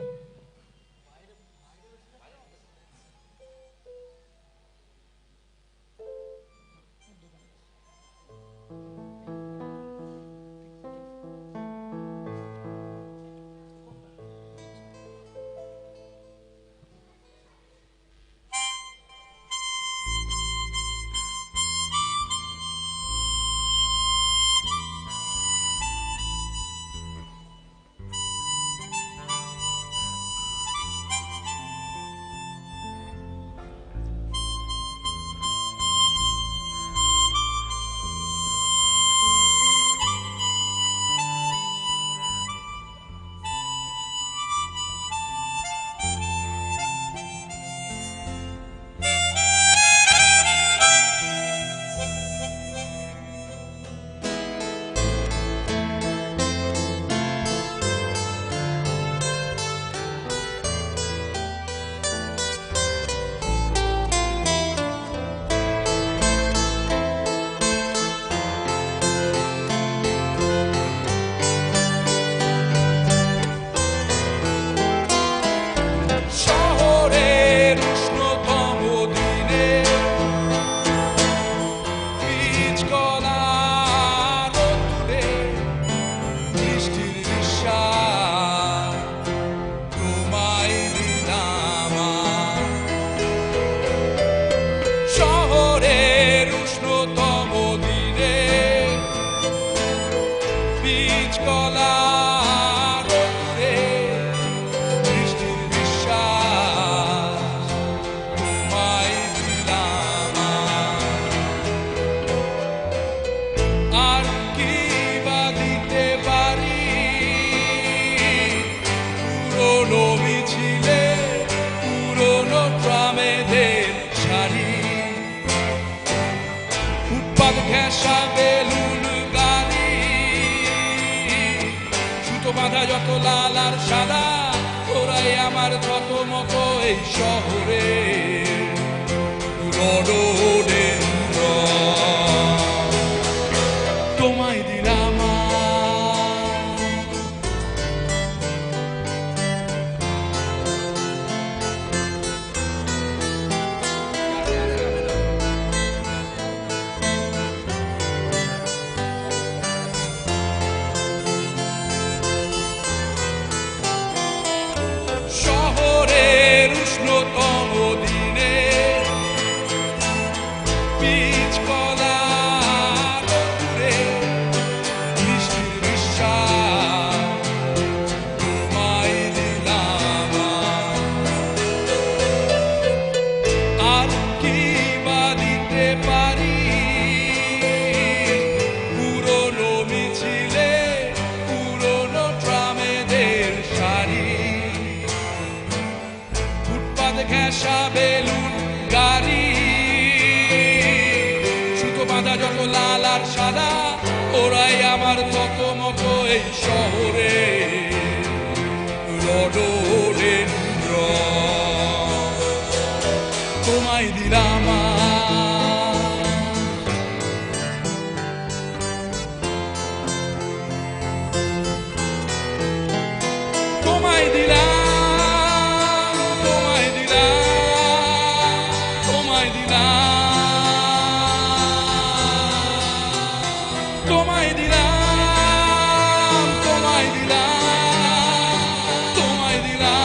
ঘেঁষা বেলুন গাড়ি, সুতো বাঁধা যত লাল আর সাদা, ওরাই আমার যত মতো এই শহরে রডোডেন্ড্রন তোমায় দিলাম শহরের উষ্ণতম দিনে বীজ কলা রোদ্দুরে বৃষ্টির বিশ্বাস তোমায় দিলাম আর কি বা দিতে পারি পুরনো মিছিলে পুরনো ট্রামেদের শাড়ি ফুটপাতে ঘেঁষা বেলুন গাড়ি সুতো বাঁধা যত লাল আর সাদা ওরাই আমার তত মতো এই শহরে রডোডেন্ড্রন তোমায় দিলাম তোমায় দিলাম তোমায় দিলাম তোমায় দিলাম তোমায় দিলাম তোমায় দিলাম তোমায় দিলাম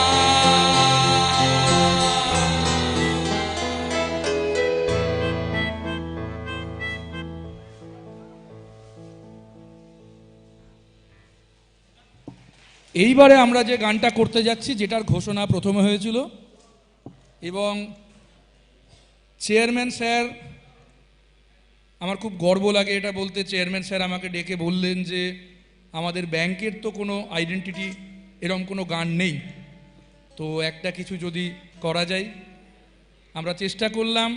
এইবারে আমরা যে গানটা করতে যাচ্ছি যেটার ঘোষণা প্রথমে হয়েছিল এবং চেয়ারম্যান স্যার আমার খুব গর্ব লাগে এটা বলতে চেয়ারম্যান স্যার আমাকে ডেকে বললেন যে আমাদের ব্যাংকের তো কোনো আইডেন্টিটি এরকম কোনো গান নেই তো একটা কিছু যদি করা যায় আমরা চেষ্টা করলাম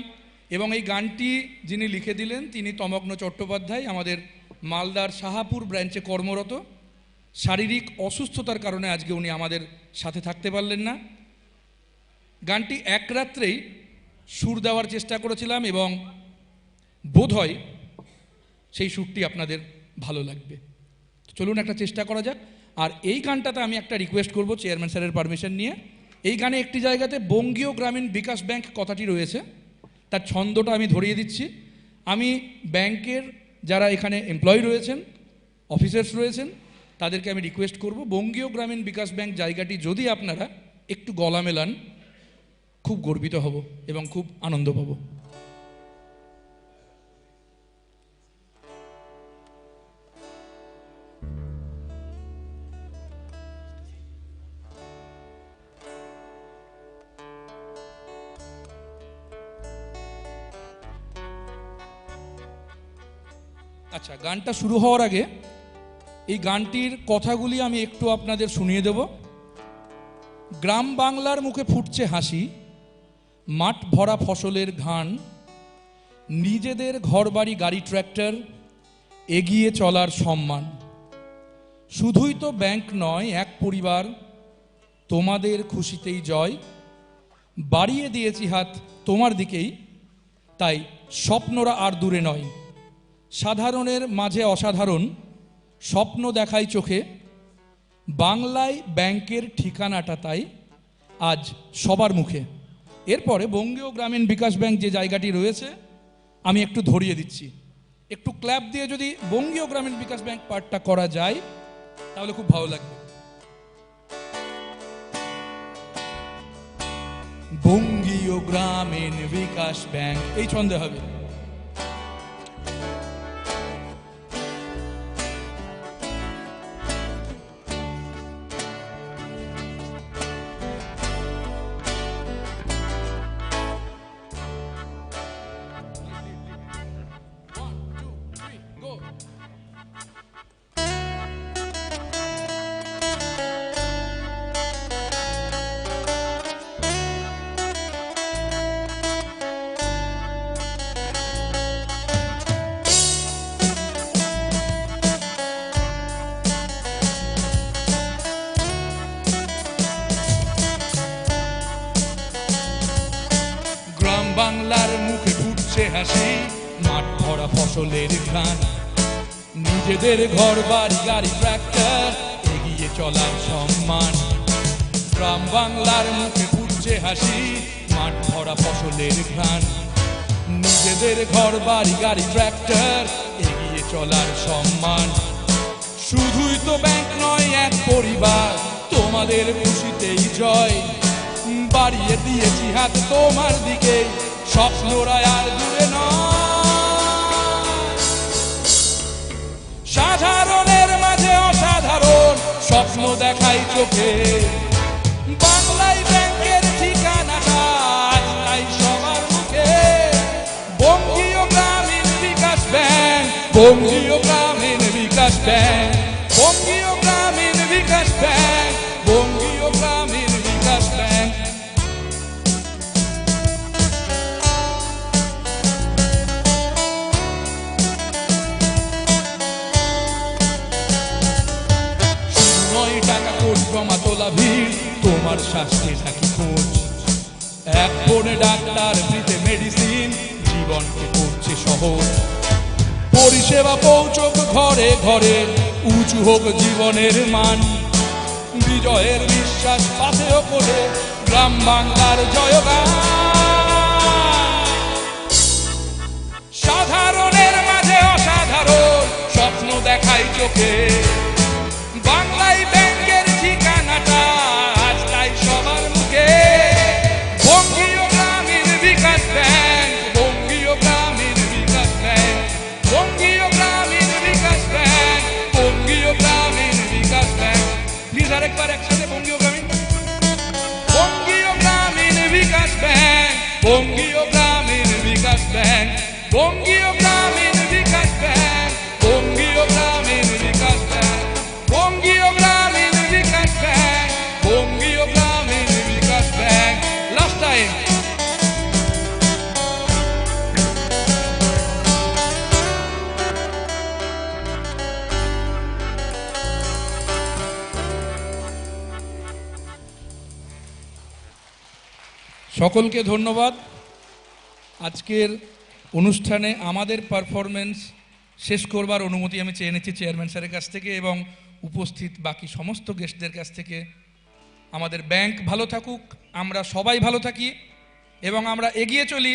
এবং এই গানটি যিনি লিখে দিলেন তিনি তমগ্ন চট্টোপাধ্যায় আমাদের মালদার শাহাপুর ব্রাঞ্চে কর্মরত শারীরিক অসুস্থতার কারণে আজকে উনি আমাদের সাথে থাকতে পারলেন না গানটি এক রাত্রেই সুর দেওয়ার চেষ্টা করেছিলাম এবং বোধহয় সেই সুরটি আপনাদের ভালো লাগবে চলুন একটা চেষ্টা করা যাক আর এই গানটাতে আমি একটা রিকোয়েস্ট করব চেয়ারম্যান স্যারের পারমিশন নিয়ে এই গানে একটি জায়গাতে বঙ্গীয় গ্রামীণ বিকাশ ব্যাংক কথাটি রয়েছে তার ছন্দটা আমি ধরিয়ে দিচ্ছি আমি ব্যাংকের যারা এখানে এমপ্লয়ি রয়েছেন অফিসার্স রয়েছেন তাদেরকে আমি রিকোয়েস্ট করব বঙ্গীয় গ্রামীণ বিকাশ ব্যাংক জায়গাটি যদি আপনারা একটু গলা মেলান খুব গর্বিত হব এবং খুব আনন্দ পাব আচ্ছা গানটা শুরু হওয়ার আগে এই গানটির কথাগুলি আমি একটু আপনাদের শুনিয়ে দেব গ্রাম বাংলার মুখে ফুটছে হাসি মাঠ ভরা ফসলের ঘান নিজেদের ঘরবাড়ি গাড়ি ট্র্যাক্টর এগিয়ে চলার সম্মান শুধুই তো ব্যাংক নয় এক পরিবার তোমাদের খুশিতেই জয় বাড়িয়ে দিয়েছি হাত তোমার দিকেই তাই স্বপ্নরা আর দূরে নয় সাধারণের মাঝে অসাধারণ স্বপ্ন দেখাই চোখে বাংলায় ব্যাংকের ঠিকানাটা তাই আজ সবার মুখে এরপরে বঙ্গীয় গ্রামীণ বিকাশ ব্যাংক যে জায়গাটি রয়েছে আমি একটু ধরিয়ে দিচ্ছি একটু ক্ল্যাপ দিয়ে যদি বঙ্গীয় গ্রামীণ বিকাশ ব্যাংক পার্টটা করা যায় তাহলে খুব ভালো লাগবে বঙ্গীয় গ্রামীণ বিকাশ ব্যাংক এই ছন্দে হবে ফুটছে হাসি, মাঠ ভরা ফসলের ঘ্রাণ, নিজেদের ঘর বাড়ি গাড়ি ট্রাক্টর, এগিয়ে চলার সম্মান। গ্রাম বাংলার মুখে ফুটছে হাসি, মাঠ ভরা ফসলের ঘ্রাণ, নিজেদের ঘর বাড়ি গাড়ি ট্রাক্টর, এগিয়ে চলার সম্মান। শুধুই তো ব্যাংক নয়, এক পরিবার, তোমাদের খুশিতেই জয়। বাড়িয়ে দিয়েছি হাত তোমার দিকে, স্বপ্নরা আর দূরে নয়। সাধারণের মাঝে অসাধারণ স্বপ্ন দেখাই চোখে, বাংলায় ব্যাংকের ঠিকানাটা আজ তাই সবার মুখে। বঙ্গীয় গ্রামীণ বিকাশ ব্যাংক, বঙ্গীয় গ্রামীণ বিকাশ ব্যাংক, বঙ্গীয় গ্রামীণ বিকাশ ব্যাংক, বঙ্গীয় গ্রামীণ বিকাশ ব্যাংক। নয় টাকা কোটি জমা তোলা ভিড়, তোমার স্বাস্থ্যে থাকি খোঁজ। এক ফোনে ডাক্তার, ফ্রিতে মেডিসিন, জীবনকে করছে সহজ। পরিষেবা পৌঁছক ঘরে ঘরে, উঁচু হোক জীবনের মান। বিজয়ের বিশ্বাস পাথেয় করে, গ্রাম বাংলার জয়গান। সাধারণের মাঝে অসাধারণ স্বপ্ন দেখাই চোখে, বাংলায় ব্যাংকের ঠিকানাটা আজ তাই সবার মুখে। বঙ্গীয় গ্রামীণ বিকাশ bank, Bangiya Gramin bKash bank, Bangiya Gramin bKash bank, Bangiya Gramin bKash bank. Please আরেকবার একসাথে বঙ্গীয় গ্রামীণ, বঙ্গীয় গ্রামীণ বিকাশ ব্যাংক, বঙ্গীয় গ্রামীণ বিকাশ ব্যাংক, বঙ্গীয় গ্রামীণ বিকাশ ব্যাংক, বঙ্গীয় গ্রামীণ বিকাশ ব্যাংক, বঙ্গীয় গ্রামীণ বিকাশ ব্যাংক, বঙ্গীয় গ্রামীণ বিকাশ ব্যাংক। Last time. সকলকে ধন্যবাদ। আজকের অনুষ্ঠানে আমাদের পারফরমেন্স শেষ করবার অনুমতি আমি চেয়ে নিচ্ছি চেয়ারম্যান স্যারের কাছ থেকে এবং উপস্থিত বাকি সমস্ত গেস্টদের কাছ থেকে। আমাদের ব্যাংক ভালো থাকুক, আমরা সবাই ভালো থাকি এবং আমরা এগিয়ে চলি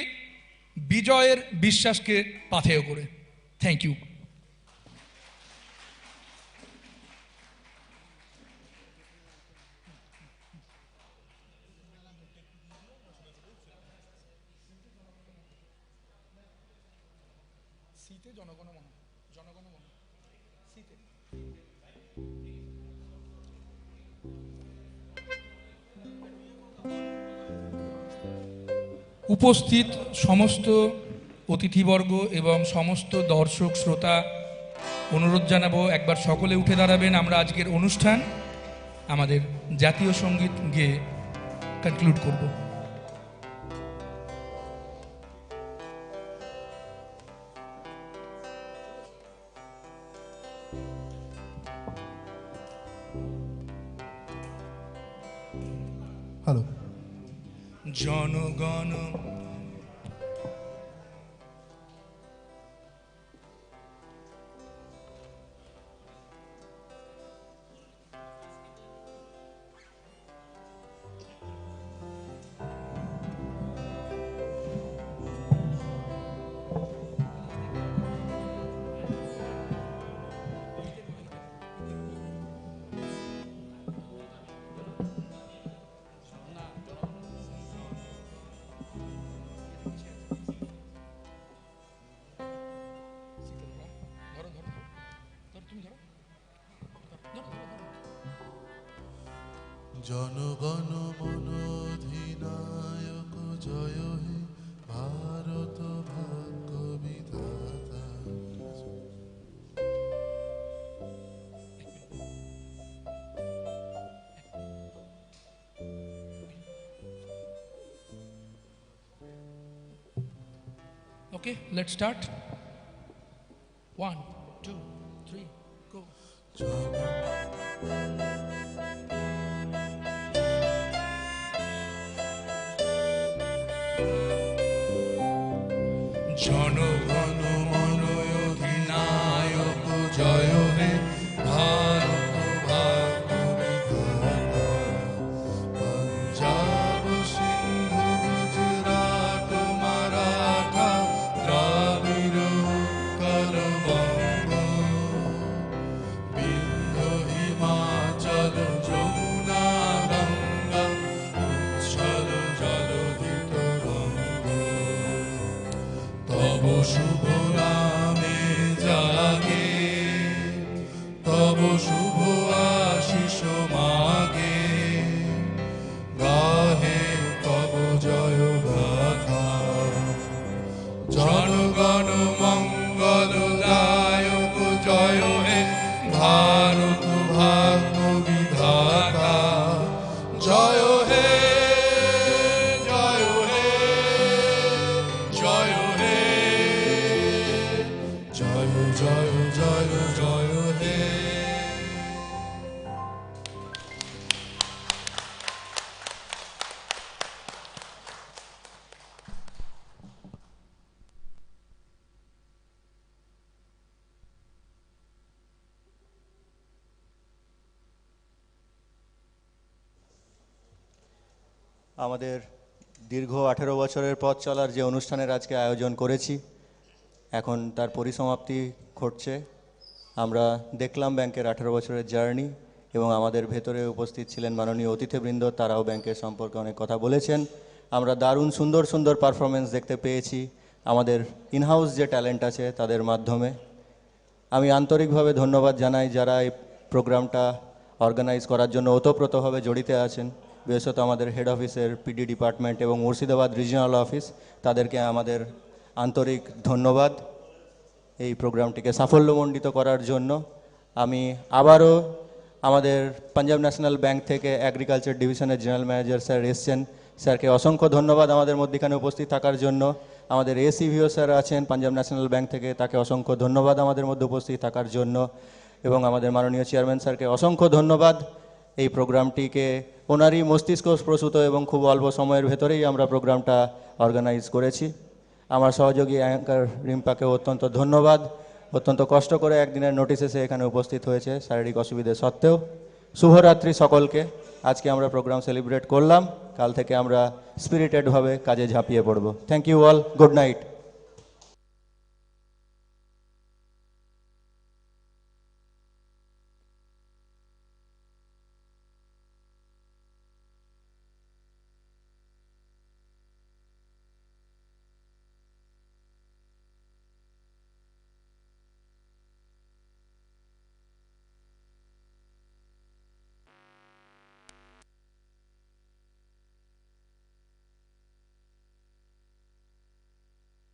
বিজয়ের বিশ্বাসকে পাথেয় করে। Thank you. উপস্থিত সমস্ত অতিথিবর্গ এবং সমস্ত দর্শক শ্রোতা, অনুরোধ জানাবো একবার সকলে উঠে দাঁড়াবেন। আমরা আজকের অনুষ্ঠান আমাদের জাতীয় সঙ্গীত গেয়ে কনক্লুড করব। হ্যালো। জনগণ জনগণ মন অধিনায়ক জয় হে ভারত ভাগ্য বিধাতা। Okay, let's start. 1, 2, 3, go. জনগণ মন অধিনায়ক জয় হে ভারত ভাগ্য বিধাতা পঞ্জাব সিন্ধু গুজরাট মারাঠা দ্রাবিড় উৎকল বঙ্গ বিন্ধ্য হিমাচল যমুনা গঙ্গা উচ্ছল জলধি তরঙ্গ তব শুভ নামে জাগে তব শুভ আশিস মাগে গাহে তব জয় গাথা জনগণ মঙ্গল দায়ক জয় হে ভারত ভাগ্য বিধাতা জয় হে জয় হে জয় হে জয় জয় জয় জয় হে আমাদের দীর্ঘ 18 বছরের পথ চলার যে অনুষ্ঠানের আজকে আয়োজন করেছি এখন তার পরিসমাপ্তি ঘটছে। আমরা দেখলাম ব্যাংকের 18 বছরের জার্নি এবং আমাদের ভেতরে উপস্থিত ছিলেন মাননীয় অতিথিবৃন্দ, তারাও ব্যাংকের সম্পর্কে অনেক কথা বলেছেন। আমরা দারুণ সুন্দর সুন্দর পারফরমেন্স দেখতে পেয়েছি আমাদের ইনহাউস যে ট্যালেন্ট আছে তাদের মাধ্যমে। আমি আন্তরিকভাবে ধন্যবাদ জানাই যারা এই প্রোগ্রামটা অর্গানাইজ করার জন্য ওতপ্রোতভাবে জড়িত আছেন, বিশেষত আমাদের হেড অফিসের পিডি ডিপার্টমেন্ট এবং মুর্শিদাবাদ রিজিওনাল অফিস, তাদেরকে আমাদের আন্তরিক ধন্যবাদ এই প্রোগ্রামটিকে সাফল্যমণ্ডিত করার জন্য। আমি আবারও আমাদের পাঞ্জাব ন্যাশনাল ব্যাংক থেকে এগ্রিকালচার ডিভিশনের জেনারেল ম্যানেজার স্যার এসছেন, স্যারকে অসংখ্য ধন্যবাদ আমাদের মধ্যেখানে উপস্থিত থাকার জন্য। আমাদের এসিভিও স্যার আছেন পাঞ্জাব ন্যাশনাল ব্যাংক থেকে, তাকে অসংখ্য ধন্যবাদ আমাদের মধ্যে উপস্থিত থাকার জন্য। এবং আমাদের মাননীয় চেয়ারম্যান স্যারকে অসংখ্য ধন্যবাদ। এই প্রোগ্রামটিকে ওনারই মস্তিষ্ক প্রসূত এবং খুব অল্প সময়ের ভেতরেই আমরা প্রোগ্রামটা অর্গানাইজ করেছি। আমার সহযোগী অ্যাঙ্কার রিম্পাকে অত্যন্ত ধন্যবাদ, অত্যন্ত কষ্ট করে একদিনের নোটিসে সে এখানে উপস্থিত হয়েছে শারীরিক অসুবিধে সত্ত্বেও। শুভরাত্রি সকলকে। আজকে আমরা প্রোগ্রাম সেলিব্রেট করলাম, কাল থেকে আমরা স্পিরিটেডভাবে কাজে ঝাঁপিয়ে পড়ব। Thank you all, good night.